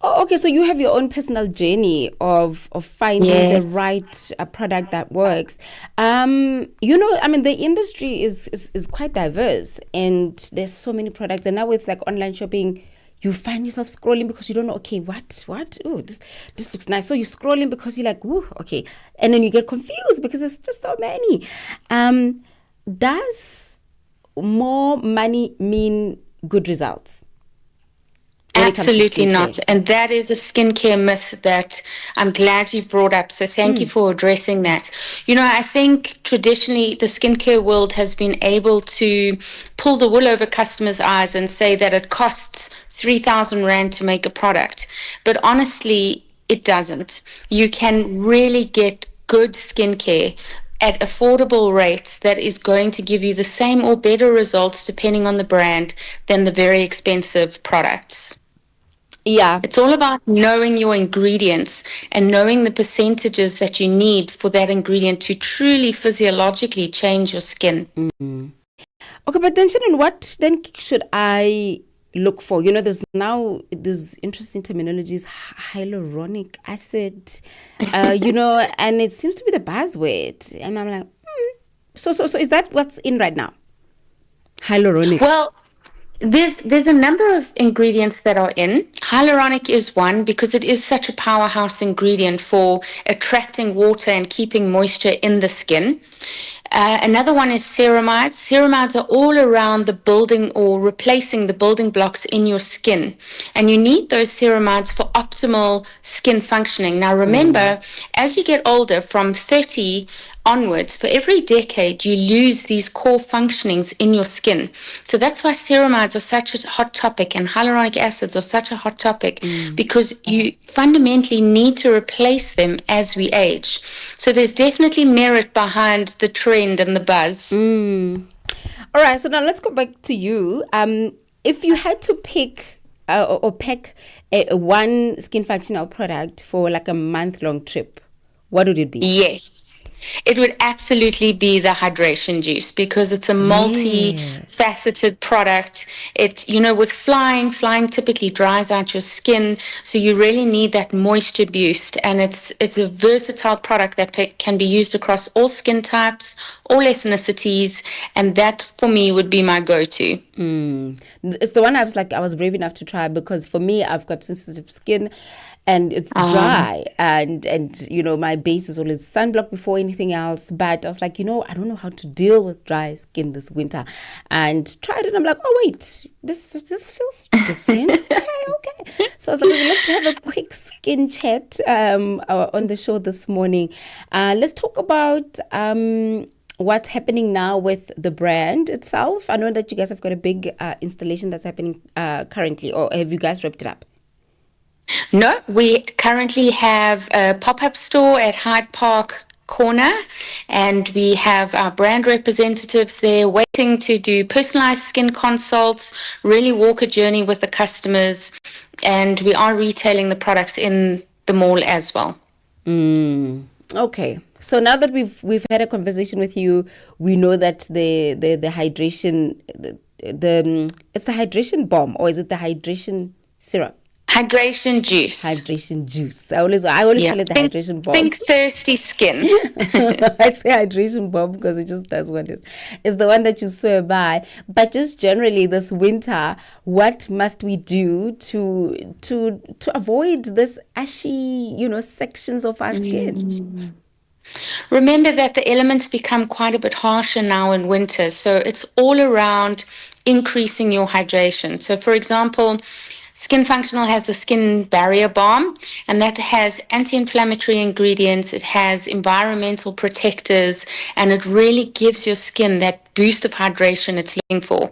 Oh, okay, so you have your own personal journey of finding the right product that works. The industry is quite diverse, and there's so many products. And now with like online shopping, you find yourself scrolling because you don't know, okay, what? Oh, this looks nice. So you're scrolling because you're like, ooh, okay. And then you get confused because there's just so many. Does more money mean good results? Absolutely not. And that is a skincare myth that I'm glad you've brought up. So thank you for addressing that. I think traditionally the skincare world has been able to pull the wool over customers' eyes and say that it costs 3,000 Rand to make a product. But honestly, it doesn't. You can really get good skincare at affordable rates that is going to give you the same or better results, depending on the brand, than the very expensive products. Yeah. It's all about knowing your ingredients and knowing the percentages that you need for that ingredient to truly physiologically change your skin. Okay, but then Shannon, what then should I look for? There's now this interesting terminologies, hyaluronic acid, and it seems to be the buzzword. And I'm like, So is that what's in right now? Hyaluronic. Well, there's a number of ingredients that are in. Hyaluronic is one because it is such a powerhouse ingredient for attracting water and keeping moisture in the skin. Another one is ceramides. Ceramides are all around the building or replacing the building blocks in your skin. And you need those ceramides for optimal skin functioning. Now remember, as you get older, from 30 onwards, for every decade, you lose these core functionings in your skin. So that's why ceramides are such a hot topic and hyaluronic acids are such a hot topic, because you fundamentally need to replace them as we age. So there's definitely merit behind the trend and the buzz. All right, so now let's go back to you. If you had to pick or pack one skin functional product for like a month-long trip, what would it be? Yes. It would absolutely be the hydration juice because it's a multi-faceted product. With flying typically dries out your skin, so you really need that moisture boost. And it's a versatile product that can be used across all skin types, all ethnicities, and that for me would be my go-to. It's the one I was brave enough to try because for me, I've got sensitive skin. And it's dry, and my base is always sunblock before anything else. But I was like, I don't know how to deal with dry skin this winter, and tried it. And I'm like, oh wait, this feels different. okay. So I was like, let's have a quick skin chat on the show this morning. Let's talk about what's happening now with the brand itself. I know that you guys have got a big installation that's happening currently, or have you guys wrapped it up? No, we currently have a pop-up store at Hyde Park Corner, and we have our brand representatives there waiting to do personalized skin consults, really walk a journey with the customers, and we are retailing the products in the mall as well. Okay. So now that we've had a conversation with you, we know that the hydration, it's the hydration bomb, or is it the hydration syrup? Hydration juice. Hydration juice. I always call it the hydration bomb. Think thirsty skin. I say hydration bomb because it just does what it is. It's the one that you swear by. But just generally this winter, what must we do to avoid this ashy, sections of our skin? Remember that the elements become quite a bit harsher now in winter. So it's all around increasing your hydration. So for example, Skin Functional has the Skin Barrier Balm, and that has anti-inflammatory ingredients, it has environmental protectors, and it really gives your skin that boost of hydration it's looking for.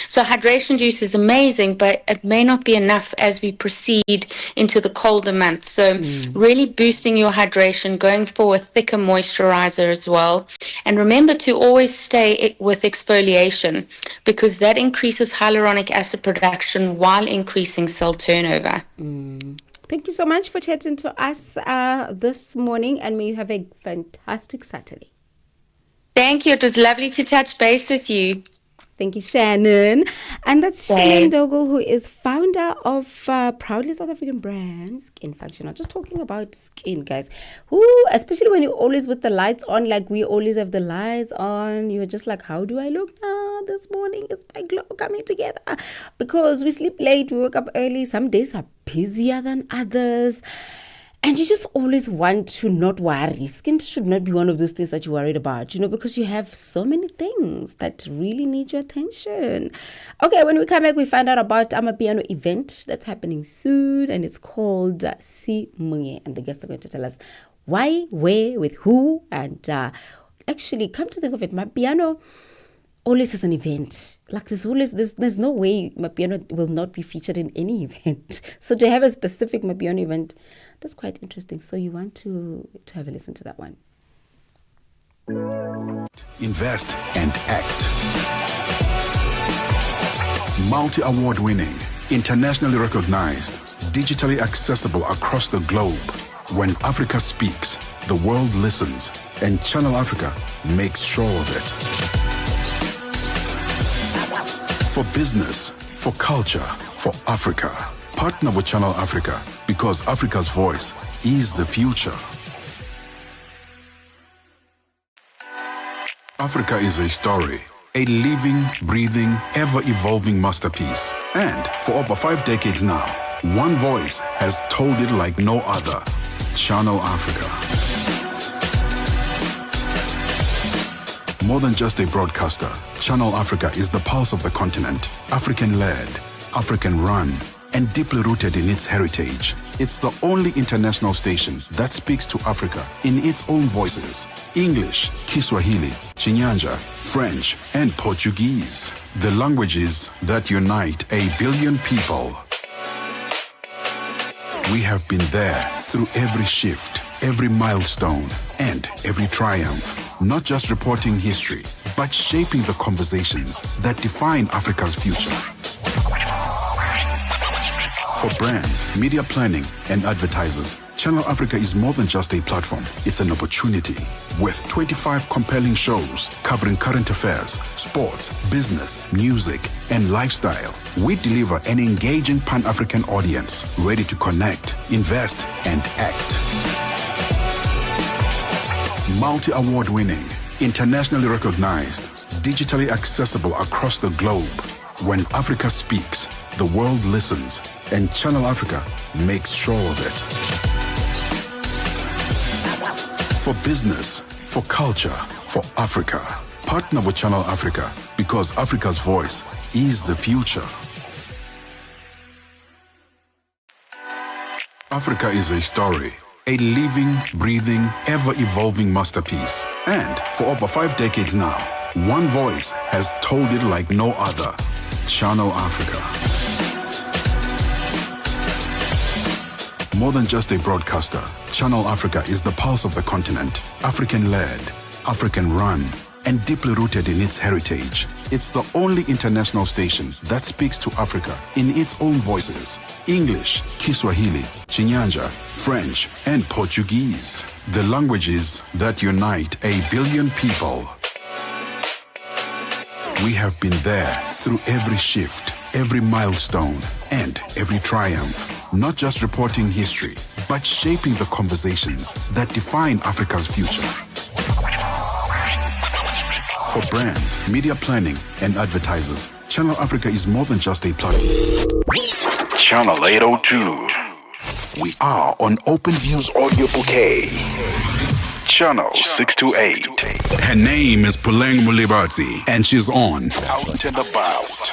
So hydration juice is amazing, but it may not be enough as we proceed into the colder months. So really boosting your hydration, going for a thicker moisturizer as well. And remember to always stay with exfoliation because that increases hyaluronic acid production while increasing cell turnover. Thank you so much for chatting to us this morning, and may you have a fantastic Saturday. Thank you. It was lovely to touch base with you. Thank you, Shannon. And that's Shannon Dogle, who is founder of Proudly South African brand, Skin Functional. Just talking about skin, guys. Especially when you're always with the lights on, like we always have the lights on. You're just like, how do I look now? This morning is my glow coming together. Because we sleep late, we wake up early. Some days are busier than others. And you just always want to not worry. Skin should not be one of those things that you're worried about, because you have so many things that really need your attention. Okay, when we come back, we find out about Amapiano event that's happening soon, and it's called Simunye. And the guests are going to tell us why, where, with who, and actually, come to think of it, Mapiano always is an event. Like there's no way Mapiano will not be featured in any event. So to have a specific Mapiano event, that's quite interesting. So you want to have a listen to that one. Invest and act. Multi-award winning, internationally recognized, digitally accessible across the globe. When Africa speaks, the world listens, and Channel Africa makes sure of it. For business, for culture, for Africa. Partner with Channel Africa because Africa's voice is the future. Africa is a story, a living, breathing, ever-evolving masterpiece. And for over 5 decades now, one voice has told it like no other. Channel Africa. More than just a broadcaster, Channel Africa is the pulse of the continent, African-led, African-run, and deeply rooted in its heritage. It's the only international station that speaks to Africa in its own voices. English, Kiswahili, Chinyanja, French, and Portuguese. The languages that unite 1 billion people. We have been there through every shift, every milestone, and every triumph. Not just reporting history, but shaping the conversations that define Africa's future. For brands, media planning, and advertisers, Channel Africa is more than just a platform. It's an opportunity. With 25 compelling shows covering current affairs, sports, business, music, and lifestyle, we deliver an engaging Pan-African audience ready to connect, invest, and act. Multi-award winning, internationally recognized, digitally accessible across the globe. When Africa speaks, the world listens, and Channel Africa makes sure of it. For business, for culture, for Africa, partner with Channel Africa, because Africa's voice is the future. Africa is a story, a living, breathing, ever-evolving masterpiece. And for over 5 decades now, one voice has told it like no other. Channel Africa. More than just a broadcaster, Channel Africa is the pulse of the continent, African-led, African-run, and deeply rooted in its heritage. It's the only international station that speaks to Africa in its own voices: English, Kiswahili, Chinyanja, French, and Portuguese. The languages that unite 1 billion people. We have been there through every shift, every milestone, and every triumph. Not just reporting history, but shaping the conversations that define Africa's future. For brands, media planning, and advertisers, Channel Africa is more than just a platform. Channel 802. We are on OpenView's audio bouquet. Channel 628. Her name is Puleng Molebatsi, and she's on Out and About.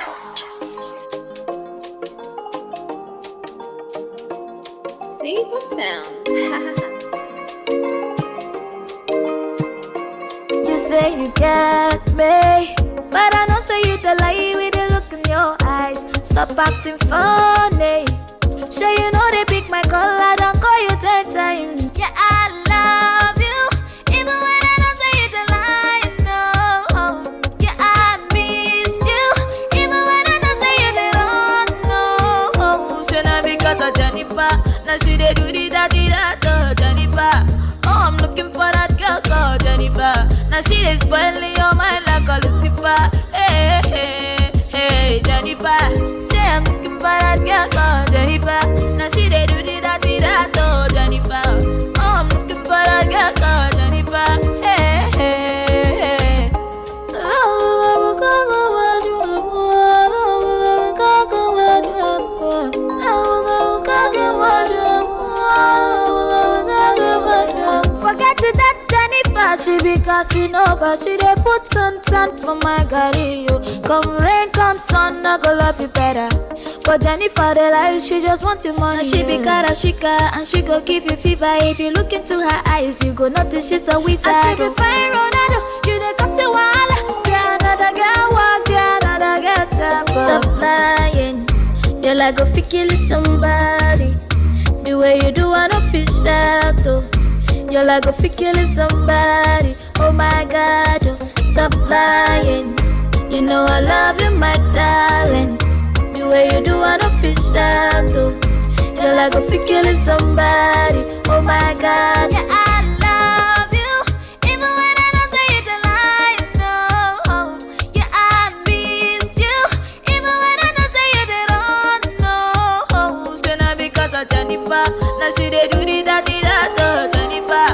Super sound. You say you get me, but I know say you the lie with the look in your eyes. Stop acting funny. Sure you know they pick my call, I don't call you 10 times. Yeah, I love you, even when I don't say you the lie. No, yeah, I miss you, even when I don't say you the wrong. No, should not because of Jennifer. Now she they do the that, Jennifer. Oh, I'm looking for that girl called Jennifer. Now she is spoiling your mind like a Lucifer. Hey, hey, hey, Jennifer. Say I'm looking for that girl called Jennifer. Now she they do the that, Jennifer. Oh, I'm looking for that girl called Jennifer. Hey, hey, hey. Forget it, that Jennifer, she be cutting over. She dey put sun for my gari, yo. Come rain, come sun, I go love you better. But Jennifer, the lies, she just want your money. She be karashika, and she go give you fever. If you look into her eyes, you go notice she's a wizard. I say, fine Ronaldo, you dey cause a wall. Get another girl, walk, get another girl, tap. Stop lying, you're like a kill somebody. The way you do, I don't fish that, though. You're like a kill somebody. Oh my God, oh, stop lying. You know I love you, my darling. The way you do, I don't fish that, though. You're like a kill somebody. Oh my God, yeah, I love you, even when I don't say it a lie. No, yeah, I miss you, even when I don't say it at all. No, should not because of Jennifer. Now she they do the that, Jennifer.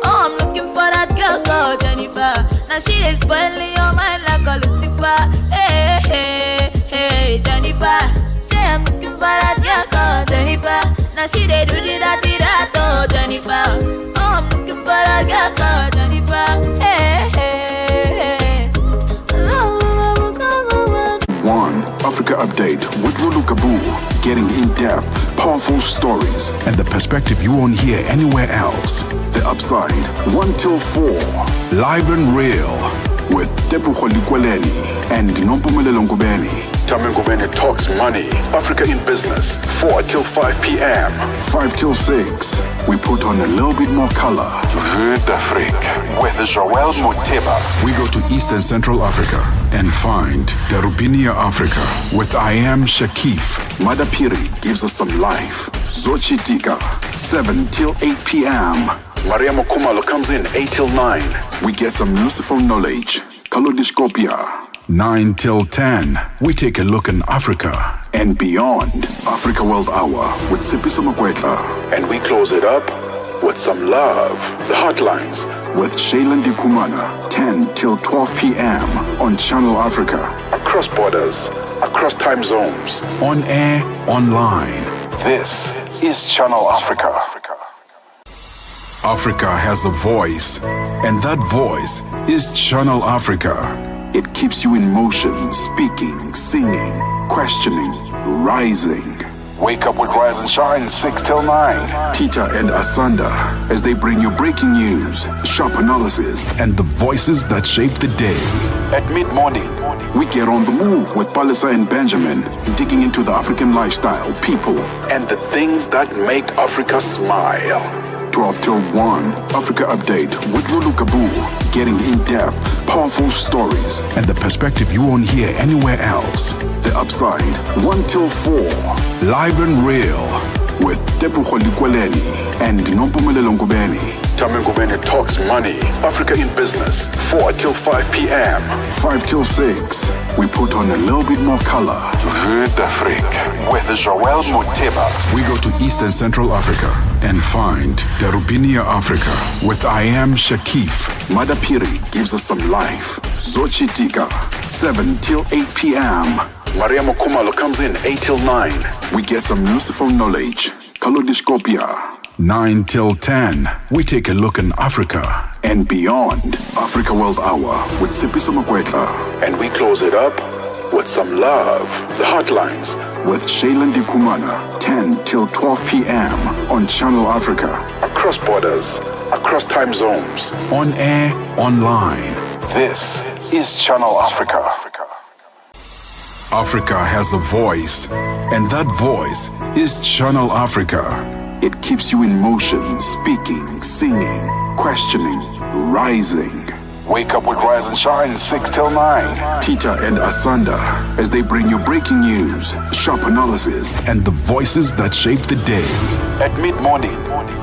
Oh, I'm looking for that girl called Jennifer. Now she is spoiling your mind like a Lucifer. Hey, hey, hey, Jennifer. Say I'm looking for that girl called Jennifer. Now she they do the that, Jennifer. Oh, I'm looking for that girl called Jennifer. Hey, hey, hey. One Africa Update with Lulu Kabu, getting in-depth, powerful stories, and the perspective you won't hear anywhere else. The Upside, 1 till 4, live and real. with Tebogo Likweleni and Nompumelelo Ngubeni. Tame Ngubeni talks money, Africa in business, 4 till 5 p.m. 5 till 6, we put on a little bit more color. Vue d'Afrique with Joël Moteba. We go to East and Central Africa and find Darubinia Africa with I Am Shakif. Madapiri gives us some life. Zochi Tika, 7 till 8 p.m. Maria Mokumalo comes in 8 till 9. We get some useful knowledge. Kalodiscopia. 9 till 10, we take a look in Africa and beyond. Africa World Hour with Sipiso Makwetla. And we close it up with some love. The Hotlines with Shailen Dikumana. 10 till 12 p.m. on Channel Africa. Across borders, across time zones, on air, online. This is Channel Africa. Africa has a voice, and that voice is Channel Africa. It keeps you in motion, speaking, singing, questioning, rising. Wake up with Rise and Shine 6 till 9. Peter and Asanda as they bring you breaking news, sharp analysis, and the voices that shape the day. At mid-morning, we get on the move with Palisa and Benjamin, digging into the African lifestyle, people, and the things that make Africa smile. 12 till 1, Africa Update with Lulu Kabu, getting in-depth, powerful stories, and the perspective you won't hear anywhere else. The Upside, 1 till 4, live and real, with Tebogo Likweleni and Nompumelelo Ngubeni. Tame Ngubeni talks money, Africa in business, 4 till 5 p.m. 5 till 6, we put on a little bit more color. Vue d'Afrique with Joël Moteba. We go to East and Central Africa and find Darubinia Africa with I Am Shakif. Madapiri gives us some life. Zochi Tika, 7 till 8 p.m. Maria Mokumalo comes in 8 till 9. We get some useful knowledge. Kalodiscopia. 9 till 10, we take a look in Africa and beyond. Africa World Hour with Sipiso Makwetla. And we close it up with some love. The Hotlines with Shailen Dikumana. 10 till 12 p.m. on Channel Africa. Across borders, across time zones, on air, online. This is Channel Africa. Africa has a voice, and that voice is Channel Africa. It keeps you in motion, speaking, singing, questioning, rising. Wake up with Rise and Shine 6 till 9. Peter and Asanda as they bring you breaking news, sharp analysis, and the voices that shape the day. At mid-morning,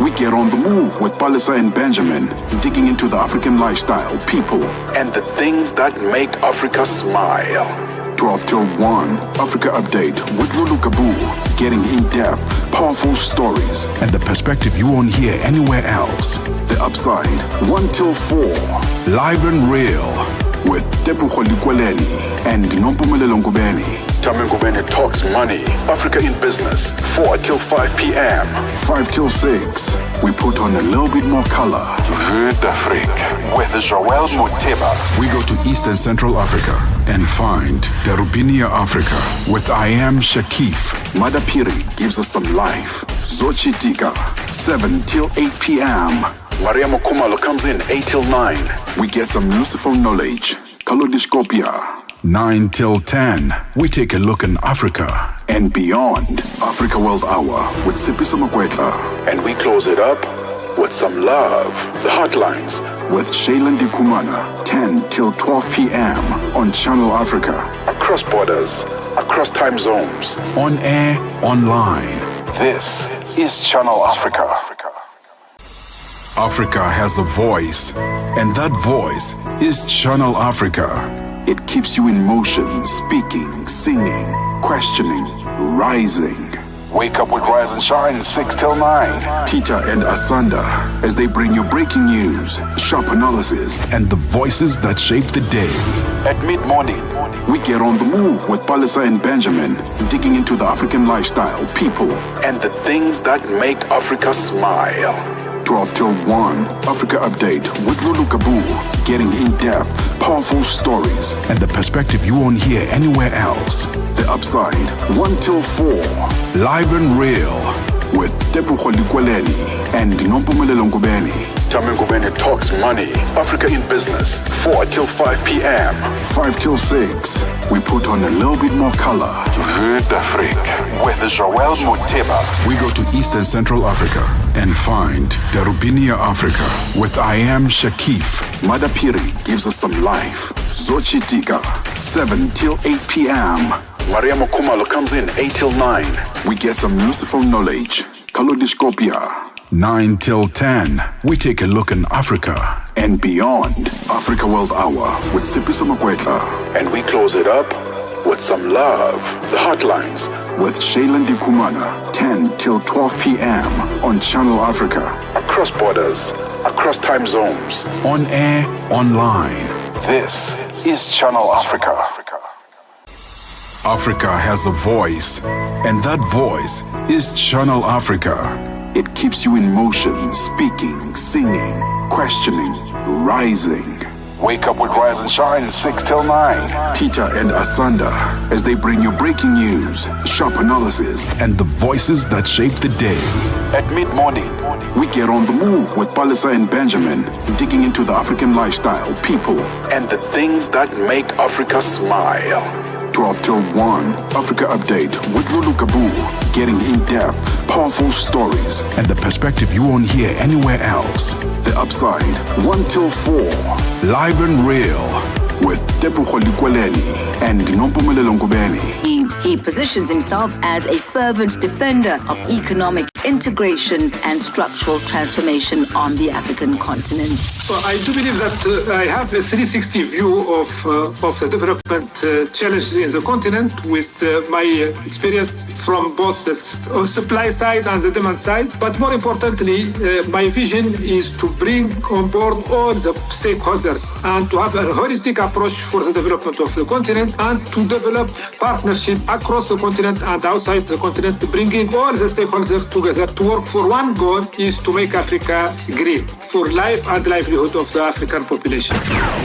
we get on the move with Palisa and Benjamin, digging into the African lifestyle, people, and the things that make Africa smile. 12 till 1, Africa Update with Lulu Kabu, getting in-depth, powerful stories, and the perspective you won't hear anywhere else. The Upside, 1 till 4, live and real, with Tebogo Likweleni and Nompumelelo Ngubeni. Tame Ngubeni talks money, Africa in business, 4 till 5 p.m. 5 till 6, we put on a little bit more color. Vue d'Afrique with Joël Moteba. We go to East and Central Africa and find Darubinia Africa with I Am Shakif. Madapiri gives us some life. Zochi Tika, 7 till 8 p.m. Maria Mokumalo comes in 8 till 9. We get some useful knowledge. Kalodiscopia. 9 till 10, we take a look in Africa and beyond. Africa World Hour with Sipiso Makwetla. And we close it up with some love. The Hotlines with Shailen Dikumana. 10 till 12 p.m. on Channel Africa. Across borders, across time zones, on air, online. This is Channel Africa. Africa has a voice, and that voice is Channel Africa. It keeps you in motion, speaking, singing, questioning, rising. Wake up with Rise and Shine 6 till 9. Peter and Asanda as they bring you breaking news, sharp analysis, and the voices that shape the day. At mid-morning, we get on the move with Palisa and Benjamin, digging into the African lifestyle, people, and the things that make Africa smile. 12 till 1, Africa Update with Lulu Kabu, getting in-depth, powerful stories, and the perspective you won't hear anywhere else. The Upside, 1 till 4, live and real, with Tepuho Likweleni and Nompumelelo Ngubeni. Tame Ngubeni talks money, Africa in business, 4 till 5 p.m. 5 till 6, we put on a little bit more color. Vue d'Afrique with Joel Moteba. We go to East and Central Africa and find Darubinia Africa with I Am Shakif. Madapiri gives us some life. Zochitika, 7 till 8 p.m. Maria Mokumalo comes in 8 till 9. We get some useful knowledge. Kalodiscopia, 9 till 10. We take a look in Africa and beyond. Africa World Hour with Sipiso Makwetla. And we close it up with some love. The Hotlines with Shailen Dikumana, 10 till 12 p.m. on Channel Africa. Across borders, across time zones, on air, online. This is Channel Africa. Africa has a voice, and that voice is Channel Africa. It keeps you in motion, speaking, singing, questioning, rising. Wake up with Rise and Shine 6 till 9. Peter and Asanda as they bring you breaking news, sharp analysis, and the voices that shape the day. At mid-morning, we get on the move with Palisa and Benjamin, digging into the African lifestyle, people, and the things that make Africa smile. 12 till 1, Africa Update with Lulu Kabu, getting in-depth, powerful stories, and the perspective you won't hear anywhere else. The Upside, 1 till 4, live and real, with Tepuho Likweleni and Nompumelelo Ngubeni. He positions himself as a fervent defender of economic integration and structural transformation on the African continent. Well, I do believe that I have a 360 view of the development challenges in the continent with my experience from both the supply side and the demand side. But more importantly, my vision is to bring on board all the stakeholders and to have a holistic approach for the development of the continent and to develop partnership across the continent and outside the continent, bringing all the stakeholders together to work for one goal is to make Africa great for life and livelihood of the African population.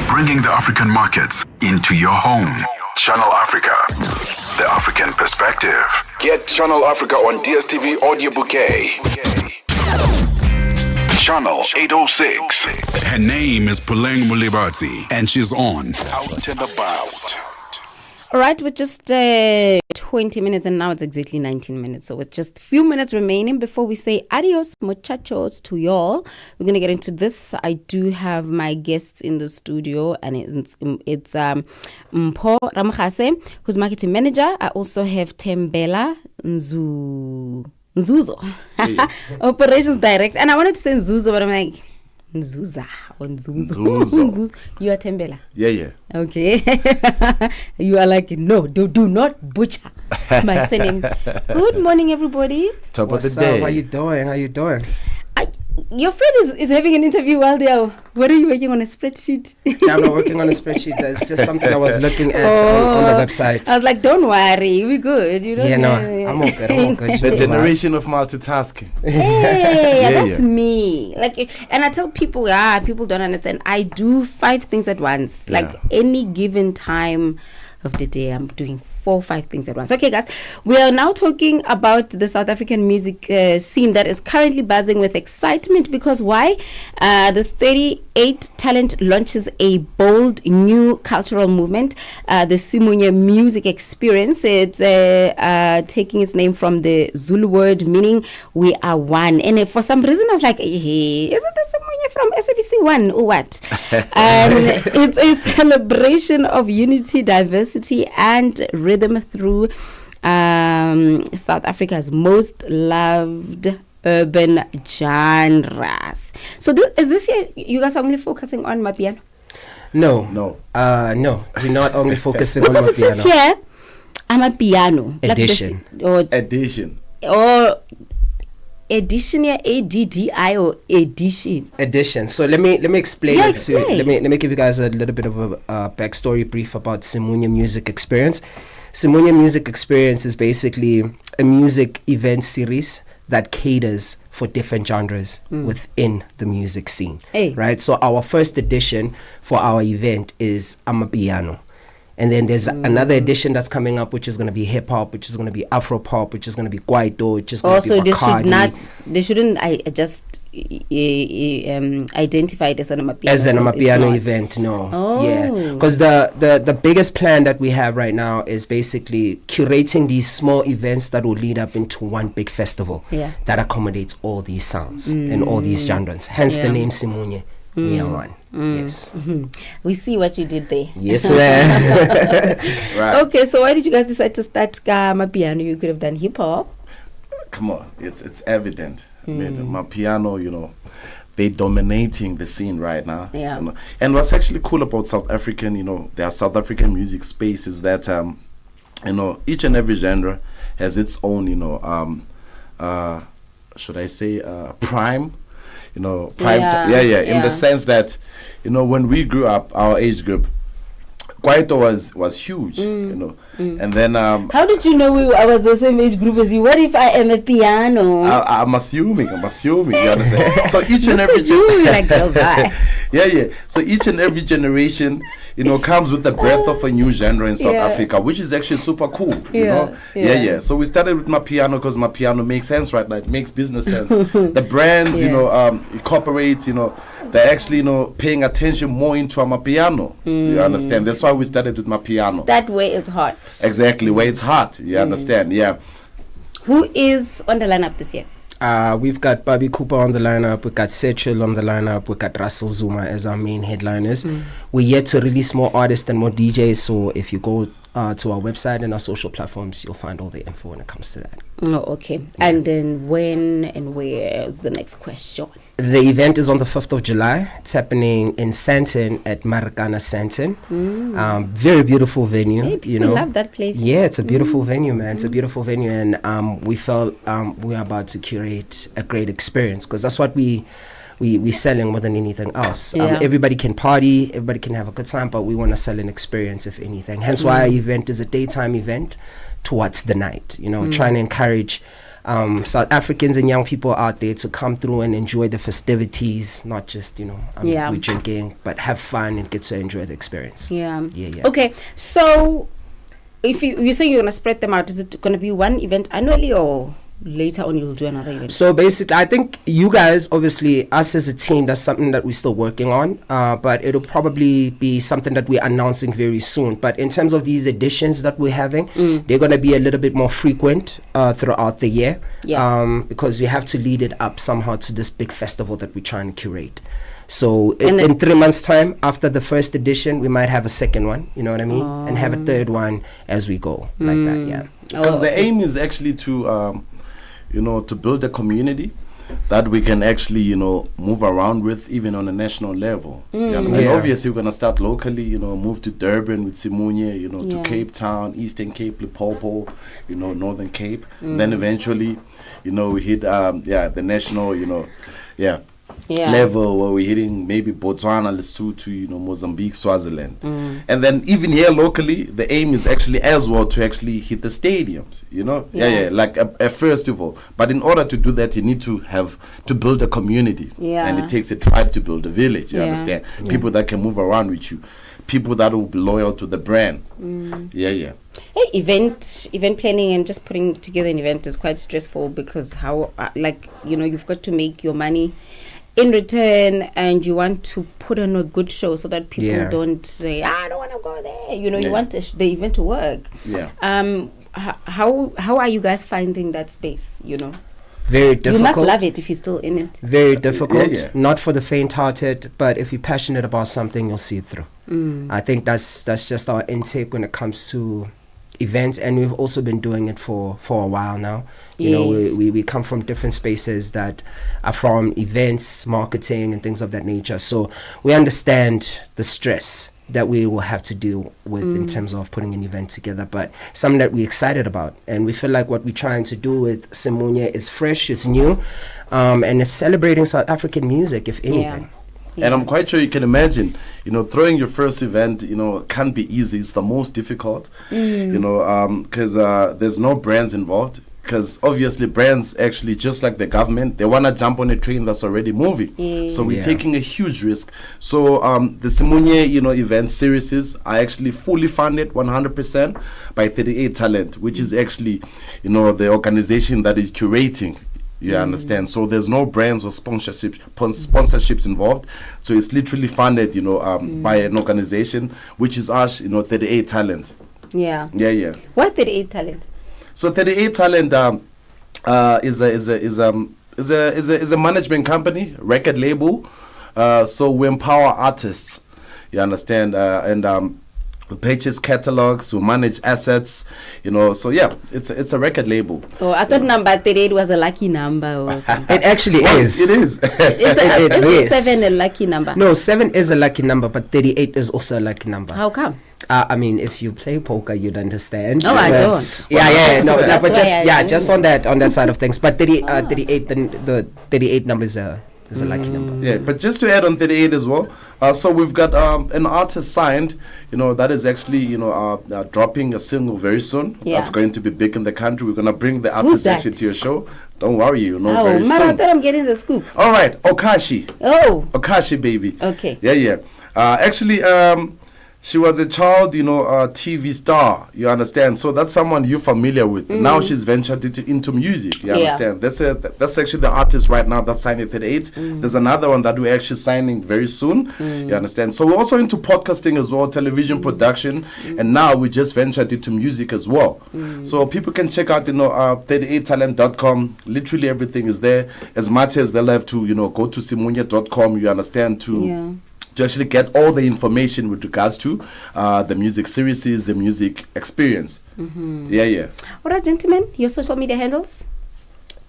Bringing the African markets into your home. Channel Africa, the African perspective. Get Channel Africa on DSTV Audio Bouquet. Channel 806. Her name is Puleng Molebatsi, and she's on Out and About. All right, with just 20 minutes, and now it's exactly 19 minutes. So with just a few minutes remaining before we say adios, muchachos, to y'all, we're going to get into this. I do have my guests in the studio, and it's Mpho Ramkhase, who's marketing manager. I also have Tembela Nzuzo, operations director. And I wanted to say Nzuzo, but I'm like, Nzuza or Nzuzo. You are Tembela. Yeah. Okay. You are like, no, do not butcher my surname. Good morning, everybody. Top What's of the day. How you doing? Your friend is having an interview while they are. What are you working on a spreadsheet? Yeah, I'm not working on a spreadsheet. That's just something I was looking at on the website. I was like, don't worry, we're good. You don't I'm all good. The generation of multitasking. Hey, that's me. Like, and I tell people, people don't understand. I do 5 things at once. Like any given time of the day, I'm doing 4 or 5 things at once. Okay, guys, we are now talking about the South African music scene that is currently buzzing with excitement because why? The 38 Talent launches a bold new cultural movement, the Simunye Music Experience. It's taking its name from the Zulu word meaning we are one. And for some reason, I was like, hey, isn't this Simunye from SABC 1 or what? It's a celebration of unity, diversity, and rhythm through South Africa's most loved urban genres. So is this year you guys are only focusing on Mapiano? No, we're not only focusing on because it says here Amapiano edition, or edition, ADDI or edition. So let me explain it to you. Let me give you guys a little bit of a backstory brief about Simunye Music Experience. Simunye Music Experience is basically a music event series that caters for different genres within the music scene. Right? So our first edition for our event is Amapiano. And then there's another edition that's coming up, which is going to be hip hop, which is going to be Afro pop, which is going to be Kwaito, which is going to be Bacardi. They shouldn't just identify it as an Amapiano event. No. Oh. Yeah. Because the biggest plan that we have right now is basically curating these small events that will lead up into one big festival that accommodates all these sounds and all these genres. Hence the name Simunye. We are one. Yes. We see what you did there. Yes, ma'am. Right. Okay, so why did you guys decide to start Amapiano? You could have done hip hop. Come on, it's evident. My piano, they dominating the scene right now. Yeah. And what's actually cool about South African, their South African music space is that each and every genre has its own, should I say, prime. Prime time. In the sense that, when we grew up, our age group, Kwaito was huge, and then how did you know I was the same age group as you? What if I am a piano? I'm assuming, you understand? So each and every So each and every generation, comes with the birth of a new genre in South Africa, which is actually super cool. So we started with my piano because my piano makes sense right now. It makes business sense. The brands, corporates, they're actually, paying attention more into my piano. You understand? That's why we started with my piano. That way it's hot. Exactly, where it's hot. You understand? Yeah. Who is on the lineup this year? We've got Bobby Cooper on the lineup, we've got Setchel on the lineup, we've got Russell Zuma as our main headliners. We're yet to release more artists and more DJs, so if you go to our website and our social platforms, you'll find all the info when it comes to that. Oh, okay. And then when and where is the next question? The event is on the 5th of July. It's happening in Sandton at Marikana Sandton. Very beautiful venue. Hey, people love that place. Yeah, it's a beautiful venue, man. It's a beautiful venue, and we felt we're about to curate a great experience, because that's what we selling more than anything else. Everybody can party, everybody can have a good time, but we want to sell an experience, if anything. Hence why our event is a daytime event towards the night, trying to encourage South Africans and young people out there to come through and enjoy the festivities, not just, we're drinking, but have fun and get to enjoy the experience. Okay, so if you say you're going to spread them out, is it going to be one event annually, or later on you'll do another event? So basically, I think you guys, obviously us as a team, that's something that we're still working on, but it'll probably be something that we're announcing very soon. But in terms of these editions that we're having, they're going to be a little bit more frequent throughout the year, because we have to lead it up somehow to this big festival that we're trying to curate. So in 3 months' time, after the first edition, we might have a second one, you know what I mean? And have a third one as we go, like that, Because the aim is actually to to build a community that we can actually, move around with, even on a national level. And obviously, we're going to start locally, move to Durban with Simunye, to Cape Town, Eastern Cape, Limpopo, Northern Cape. Then eventually, we hit, the national, level where we're hitting maybe Botswana, Lesotho, Mozambique, Swaziland. And then even here locally, the aim is actually as well to actually hit the stadiums, like a festival. But in order to do that, you need to build a community. And it takes a tribe to build a village, you understand? People that can move around with you. People that will be loyal to the brand. Hey, event planning and just putting together an event is quite stressful, because you've got to make your money in return, and you want to put on a good show so that people don't say, I don't want to go there. You want the event to work. How are you guys finding that space? Very difficult. You must love it if you're still in it. Very difficult. Not for the faint-hearted, but if you're passionate about something, you'll see it through. I think that's just our intake when it comes to events, and we've also been doing it for a while now. We come from different spaces that are from events, marketing, and things of that nature. So we understand the stress that we will have to deal with in terms of putting an event together, but something that we're excited about. And we feel like what we're trying to do with Simunye is fresh, it's new, and it's celebrating South African music, if anything. And I'm quite sure you can imagine, throwing your first event, can't be easy. It's the most difficult, because there's no brands involved. because obviously brands actually, just like the government, they want to jump on a train that's already moving. So we're taking a huge risk. So the Simunye, event series are actually fully funded 100% by 38 Talent, which is actually, the organization that is curating. You understand? So there's no brands or sponsorships involved. So it's literally funded, by an organization, which is us, 38 Talent. Yeah. Yeah. What 38 Talent? So 38 Talent is a management company, record label. So we empower artists. You understand? And we purchase catalogs, we manage assets. So yeah, it's a record label. Oh, I thought number 38 was a lucky number or something. It actually is. It is. Is 7 a lucky number? No, 7 is a lucky number, but 38 is also a lucky number. How come? I mean, if you play poker, you'd understand. No, I don't. Yeah, no, but just on that side of things. But 38, the 38 number is a lucky number. Yeah, but just to add on 38 as well. So we've got an artist signed, that is actually, dropping a single very soon. Yeah. That's going to be big in the country. We're going to bring the artist actually to your show. Don't worry, very man, soon. I thought I'm getting the scoop. All right, Okashi. Oh. Okashi, baby. Okay. Yeah. Actually, she was a child, TV star. You understand? So that's someone you're familiar with. Now she's ventured into music. You understand? That's actually the artist right now that's signed at 38. There's another one that we're actually signing very soon. You understand? So we're also into podcasting as well, television production, and now we just ventured into music as well. So people can check out, 38talent.com. Literally everything is there. As much as they'll have to, go to simunya.com. You understand? To actually get all the information with regards to the music series, the music experience. Yeah. All right, gentlemen, your social media handles?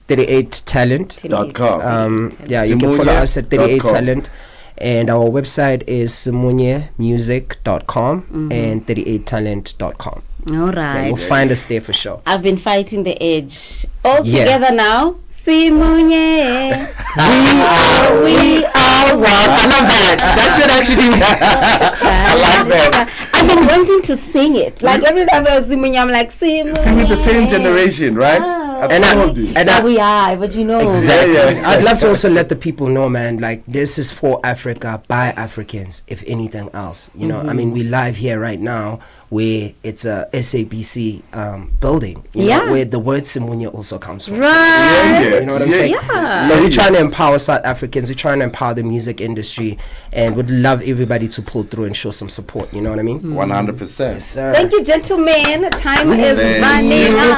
38talent.com. Yeah, you can follow us at 38talent. And our website is simunyemusic.com and 38talent.com. All right. You'll find us there for sure. I've been fighting the edge. All together now. Simunye. We are one. I love that. That should actually be. I like that. I've been wanting to sing it. Like every time I was Simunye, I'm like, Simunye. Sing with the same generation, right? And we are, but Exactly. I'd love to also let the people know, man, like this is for Africa, by Africans, if anything else. I mean, we live here right now where it's a SABC building, where the word Simunye also comes from. Right. You know what I'm saying? Yeah. So we're trying to empower South Africans, we're trying to empower the music industry, and would love everybody to pull through and show some support, you know what I mean? 100%. Yes, sir. Thank you, gentlemen. Time is running out.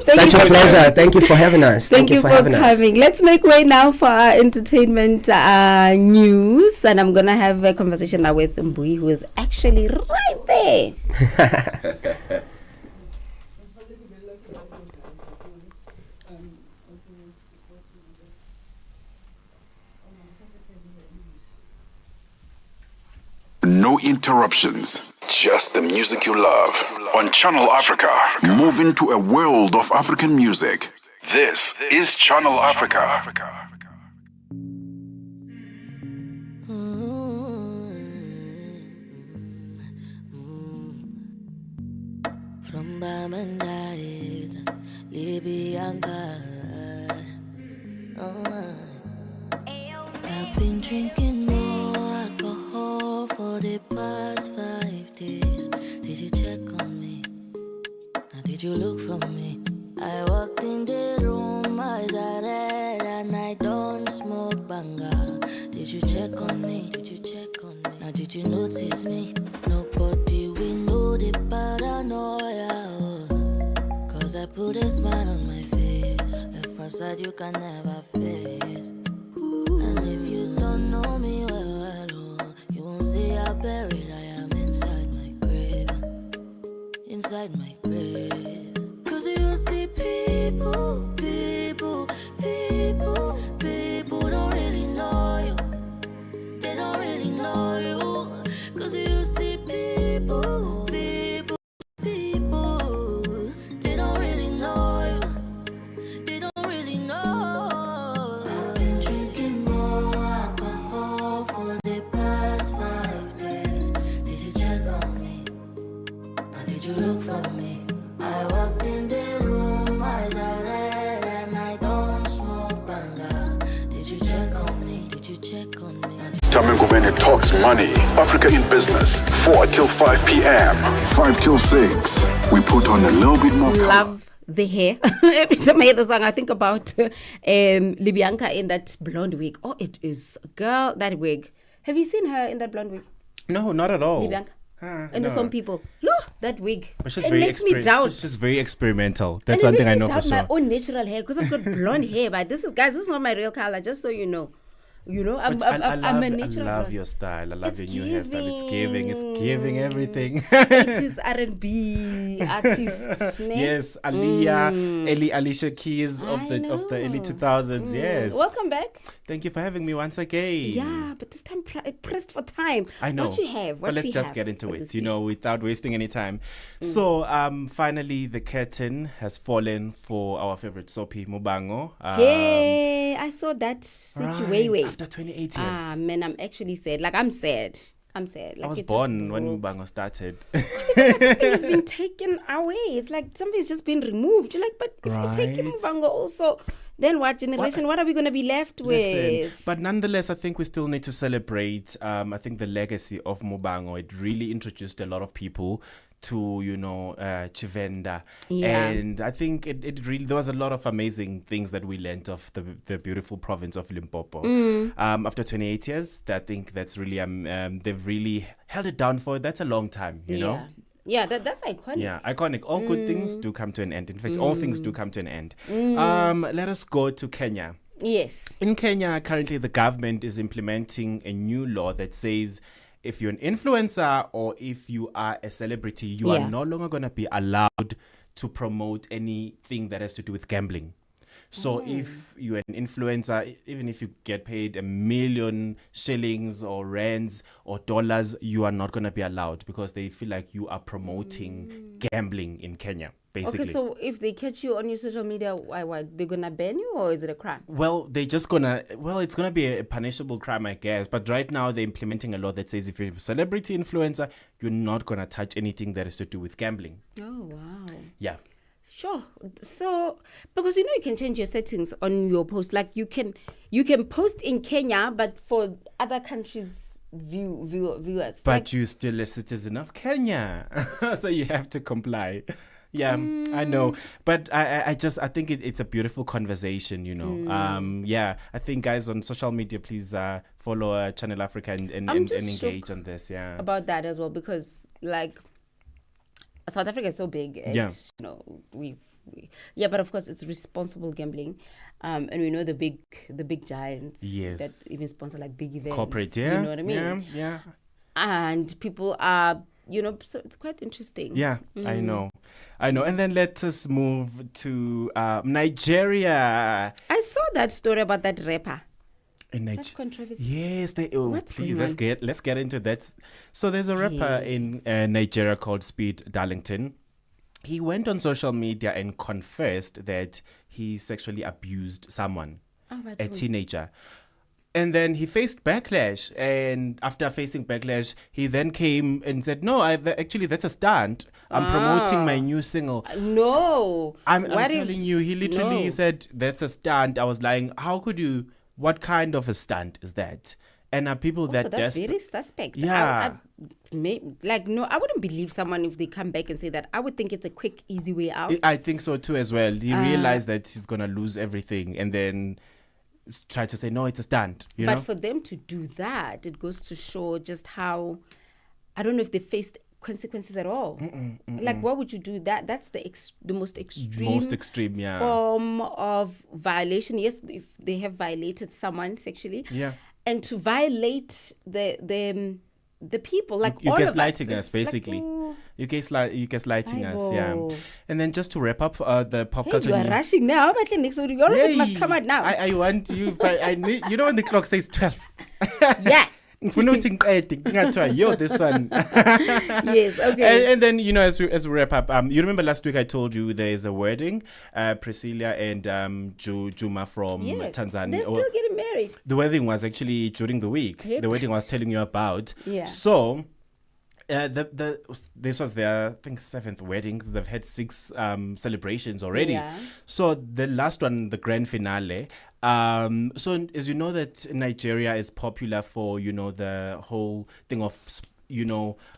Such a pleasure. Thank you for having us. Thank you for coming. Let's make way now for our entertainment news. And I'm going to have a conversation now with Mbui, who is actually right there. No interruptions. Just the music you love. On Channel Africa. Move into a world of African music. This is Channel Africa. From Bamandait, Libyanka. I've been drinking more alcohol for the past 5 days. Did you check on me? Now did you look for me? I walked in the room, eyes are red, and I don't smoke banga. Did you check on me? Did you check on me? Now did you notice me? Nobody will know the paranoia. Cause I put a smile on my face, a facade you can never face. And if you don't know me well, you won't see how buried I am inside my grave. Inside my grave. Cause you see people don't really know you. They don't really know you. Cause you see people, they don't really know you. They don't really know. I've been drinking more alcohol for the past 5 days. Did you check on me? Or did you look for me? I walked in there. Tamengubene talks money. Africa in Business, 4 till 5 p.m. 5 till 6. We put on a little bit more color. Love the hair. Every time I hear the song, I think about Libyanka in that blonde wig. Oh, it is, girl, that wig. Have you seen her in that blonde wig? No, not at all. Libyanka. And no. there's some people, that wig. But she's it very makes me doubt. She's very experimental. That's and one thing I it know makes for me sure. doubt my own natural hair because I've got blonde hair. But this is not my real color. Just so you know. I'm a natural. I love your style. I love your new hairstyle. It's giving everything. It is R&B artists. Yes, Aliyah, Alicia Keys of the early 2000s. Yes. Welcome back. Thank you for having me once again. Yeah, but this time pressed for time. I know. What you have? But let's just get into it, without wasting any time. So, finally, the curtain has fallen for our favorite soapy, Mubango. Hey, I saw that situation. After 28 years. Ah, man, I'm actually sad. Like, I'm sad. Like, I was born when Mubango started. Something is being taken away. It's like something's just been removed. You're like, but if you take Mubango also, then what generation? What are we going to be left with? But nonetheless, I think we still need to celebrate. I think the legacy of Mubango. It really introduced a lot of people to Chivenda, and I think it really, there was a lot of amazing things that we learned of the beautiful province of Limpopo. After 28 years, I think that's really they've really held it down for that's a long time, you know. Yeah, that's iconic. Yeah, iconic. All good things do come to an end. In fact, all things do come to an end. Let us go to Kenya. Yes. In Kenya, currently the government is implementing a new law that says if you're an influencer or if you are a celebrity, you are no longer going to be allowed to promote anything that has to do with gambling. So if you're an influencer, even if you get paid 1 million shillings or rands or dollars, you are not going to be allowed because they feel like you are promoting gambling in Kenya, basically. Okay, so if they catch you on your social media, what? They're going to ban you or is it a crime? Well, it's going to be a punishable crime, I guess. But right now they're implementing a law that says if you're a celebrity influencer, you're not going to touch anything that has to do with gambling. Oh, wow. Yeah. Sure. So, because you can change your settings on your post. Like you can post in Kenya, but for other countries' viewers. But you're still a citizen of Kenya, so you have to comply. Yeah, I know. But I think it's a beautiful conversation, Yeah, I think guys on social media, please follow Channel Africa and engage on this. Yeah. About that as well, because like South Africa is so big. But of course it's responsible gambling, and we know the big giants that even sponsor like big events. Corporate, yeah. You know what I mean? Yeah. And people are, so it's quite interesting. Yeah, I know. And then let us move to Nigeria. I saw that story about that rapper. Such controversy. Yes, please let's get into that. So there's a rapper in Nigeria called Speed Darlington. He went on social media and confessed that he sexually abused someone, a teenager. And then he faced backlash. And after facing backlash, he then came and said, no, actually, that's a stunt. I'm promoting my new single. No. I'm telling you, he literally said, that's a stunt. I was lying. How could you? What kind of a stunt is that? And are people that that's very suspect. Yeah. I wouldn't believe someone if they come back and say that. I would think it's a quick, easy way out. I think so too as well. He realized that he's going to lose everything and then try to say, no, it's a stunt. But for them to do that, it goes to show just how, I don't know if they faced consequences at all. Like, why would you do that? That's the most extreme yeah, form of violation. Yes, if they have violated someone sexually, and to violate the people, like you all gaslighting of us basically. Like, you gaslighting us, yeah. And then just to wrap up the pop culture. You are rushing now. But next all of it must come out now. I want you, but I need. When the clock says 12. Yes. If we don't think this one. Yes, okay. And then, as we wrap up, you remember last week I told you there is a wedding, Priscilla and Juma from Tanzania. They're still getting married. The wedding was actually during the week. The wedding I was telling you about. Yeah. So This was their, I think, 7th wedding. They've had 6 celebrations already. Yeah. So the last one, the grand finale. So as you know that Nigeria is popular for, the whole thing of,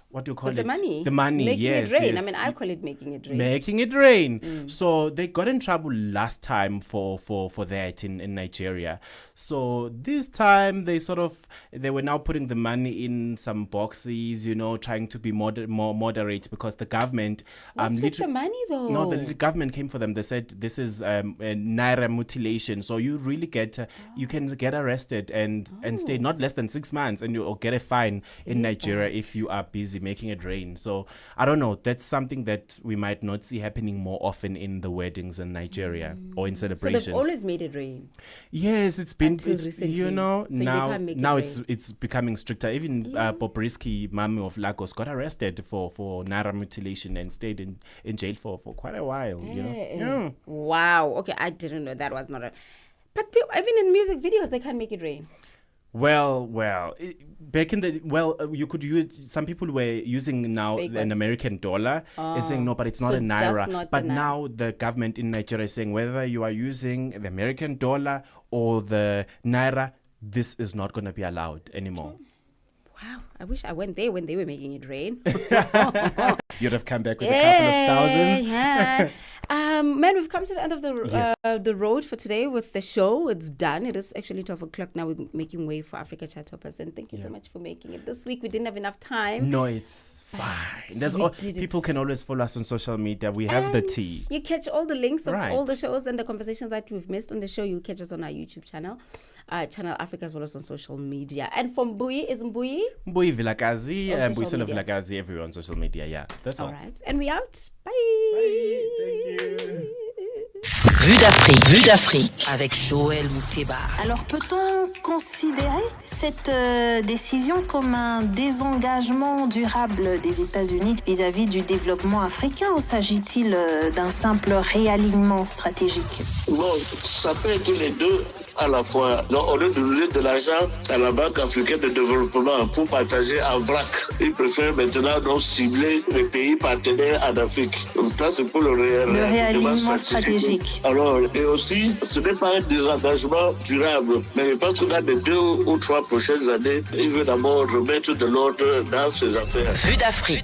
what do you call it? The money. The money, making yes. It rain. Yes. I mean, I call it making it rain. Making it rain. So they got in trouble last time for that in Nigeria. So this time they were now putting the money in some boxes, trying to be more moderate because the government... What's with the money though? No, the government came for them. They said this is a naira mutilation. So you really you can get arrested and stay not less than 6 months and you'll get a fine in Nigeria if you are busy making it rain. So I don't know. That's something that we might not see happening more often in the weddings in Nigeria or in celebrations. So they've always made it rain. Yes, it's been recently. So now it's it's becoming stricter. Even Bobrisky, Mami of Lagos, got arrested for naira mutilation and stayed in jail for quite a while. Yeah. Wow. Okay, I didn't know that was not a. But even in music videos, they can't make it rain. Well, back in you could use. Some people were using now an American dollar and saying no, but it's not a naira. But now the government in Nigeria is saying whether you are using the American dollar or the naira, this is not going to be allowed anymore. Wow, I wish I went there when they were making it rain. You'd have come back with a couple of thousands. Yeah. Man, we've come to the end of the road for today with the show. It's done. It is actually 12 o'clock now. We're making way for Africa Chat Toppers. And thank you so much for making it. This week, we didn't have enough time. No, it's fine. People can always follow us on social media. We have the tea. You catch all the links of all the shows and the conversations that we've missed on the show. You'll catch us on our YouTube channel. Channel Africa, as well as on social media. And for Mbuyi, is Mbuyi? Mbuyi Vilakazi and Mbuyi Selo Vilakazi everywhere on social media. Yeah, that's all. All right. And we out. Bye. Bye. Thank you. Vue d'Afrique avec Joël Mouteba. Alors peut-on considérer cette décision comme un désengagement durable des États-Unis vis-à-vis du développement africain ou s'agit-il d'un simple réalignement stratégique? Bon, ça peut être les deux à la fois. Donc, au lieu de donner de l'argent à la Banque africaine de développement pour partager en vrac, ils préfèrent maintenant donc cibler les pays partenaires en Afrique. Donc, ça, c'est pour le réalignement stratégique. Alors, et aussi, ce n'est pas un désengagement durable, mais je pense que dans les 2 ou 3 prochaines années, il veut d'abord remettre de l'ordre dans ses affaires. Vue d'Afrique.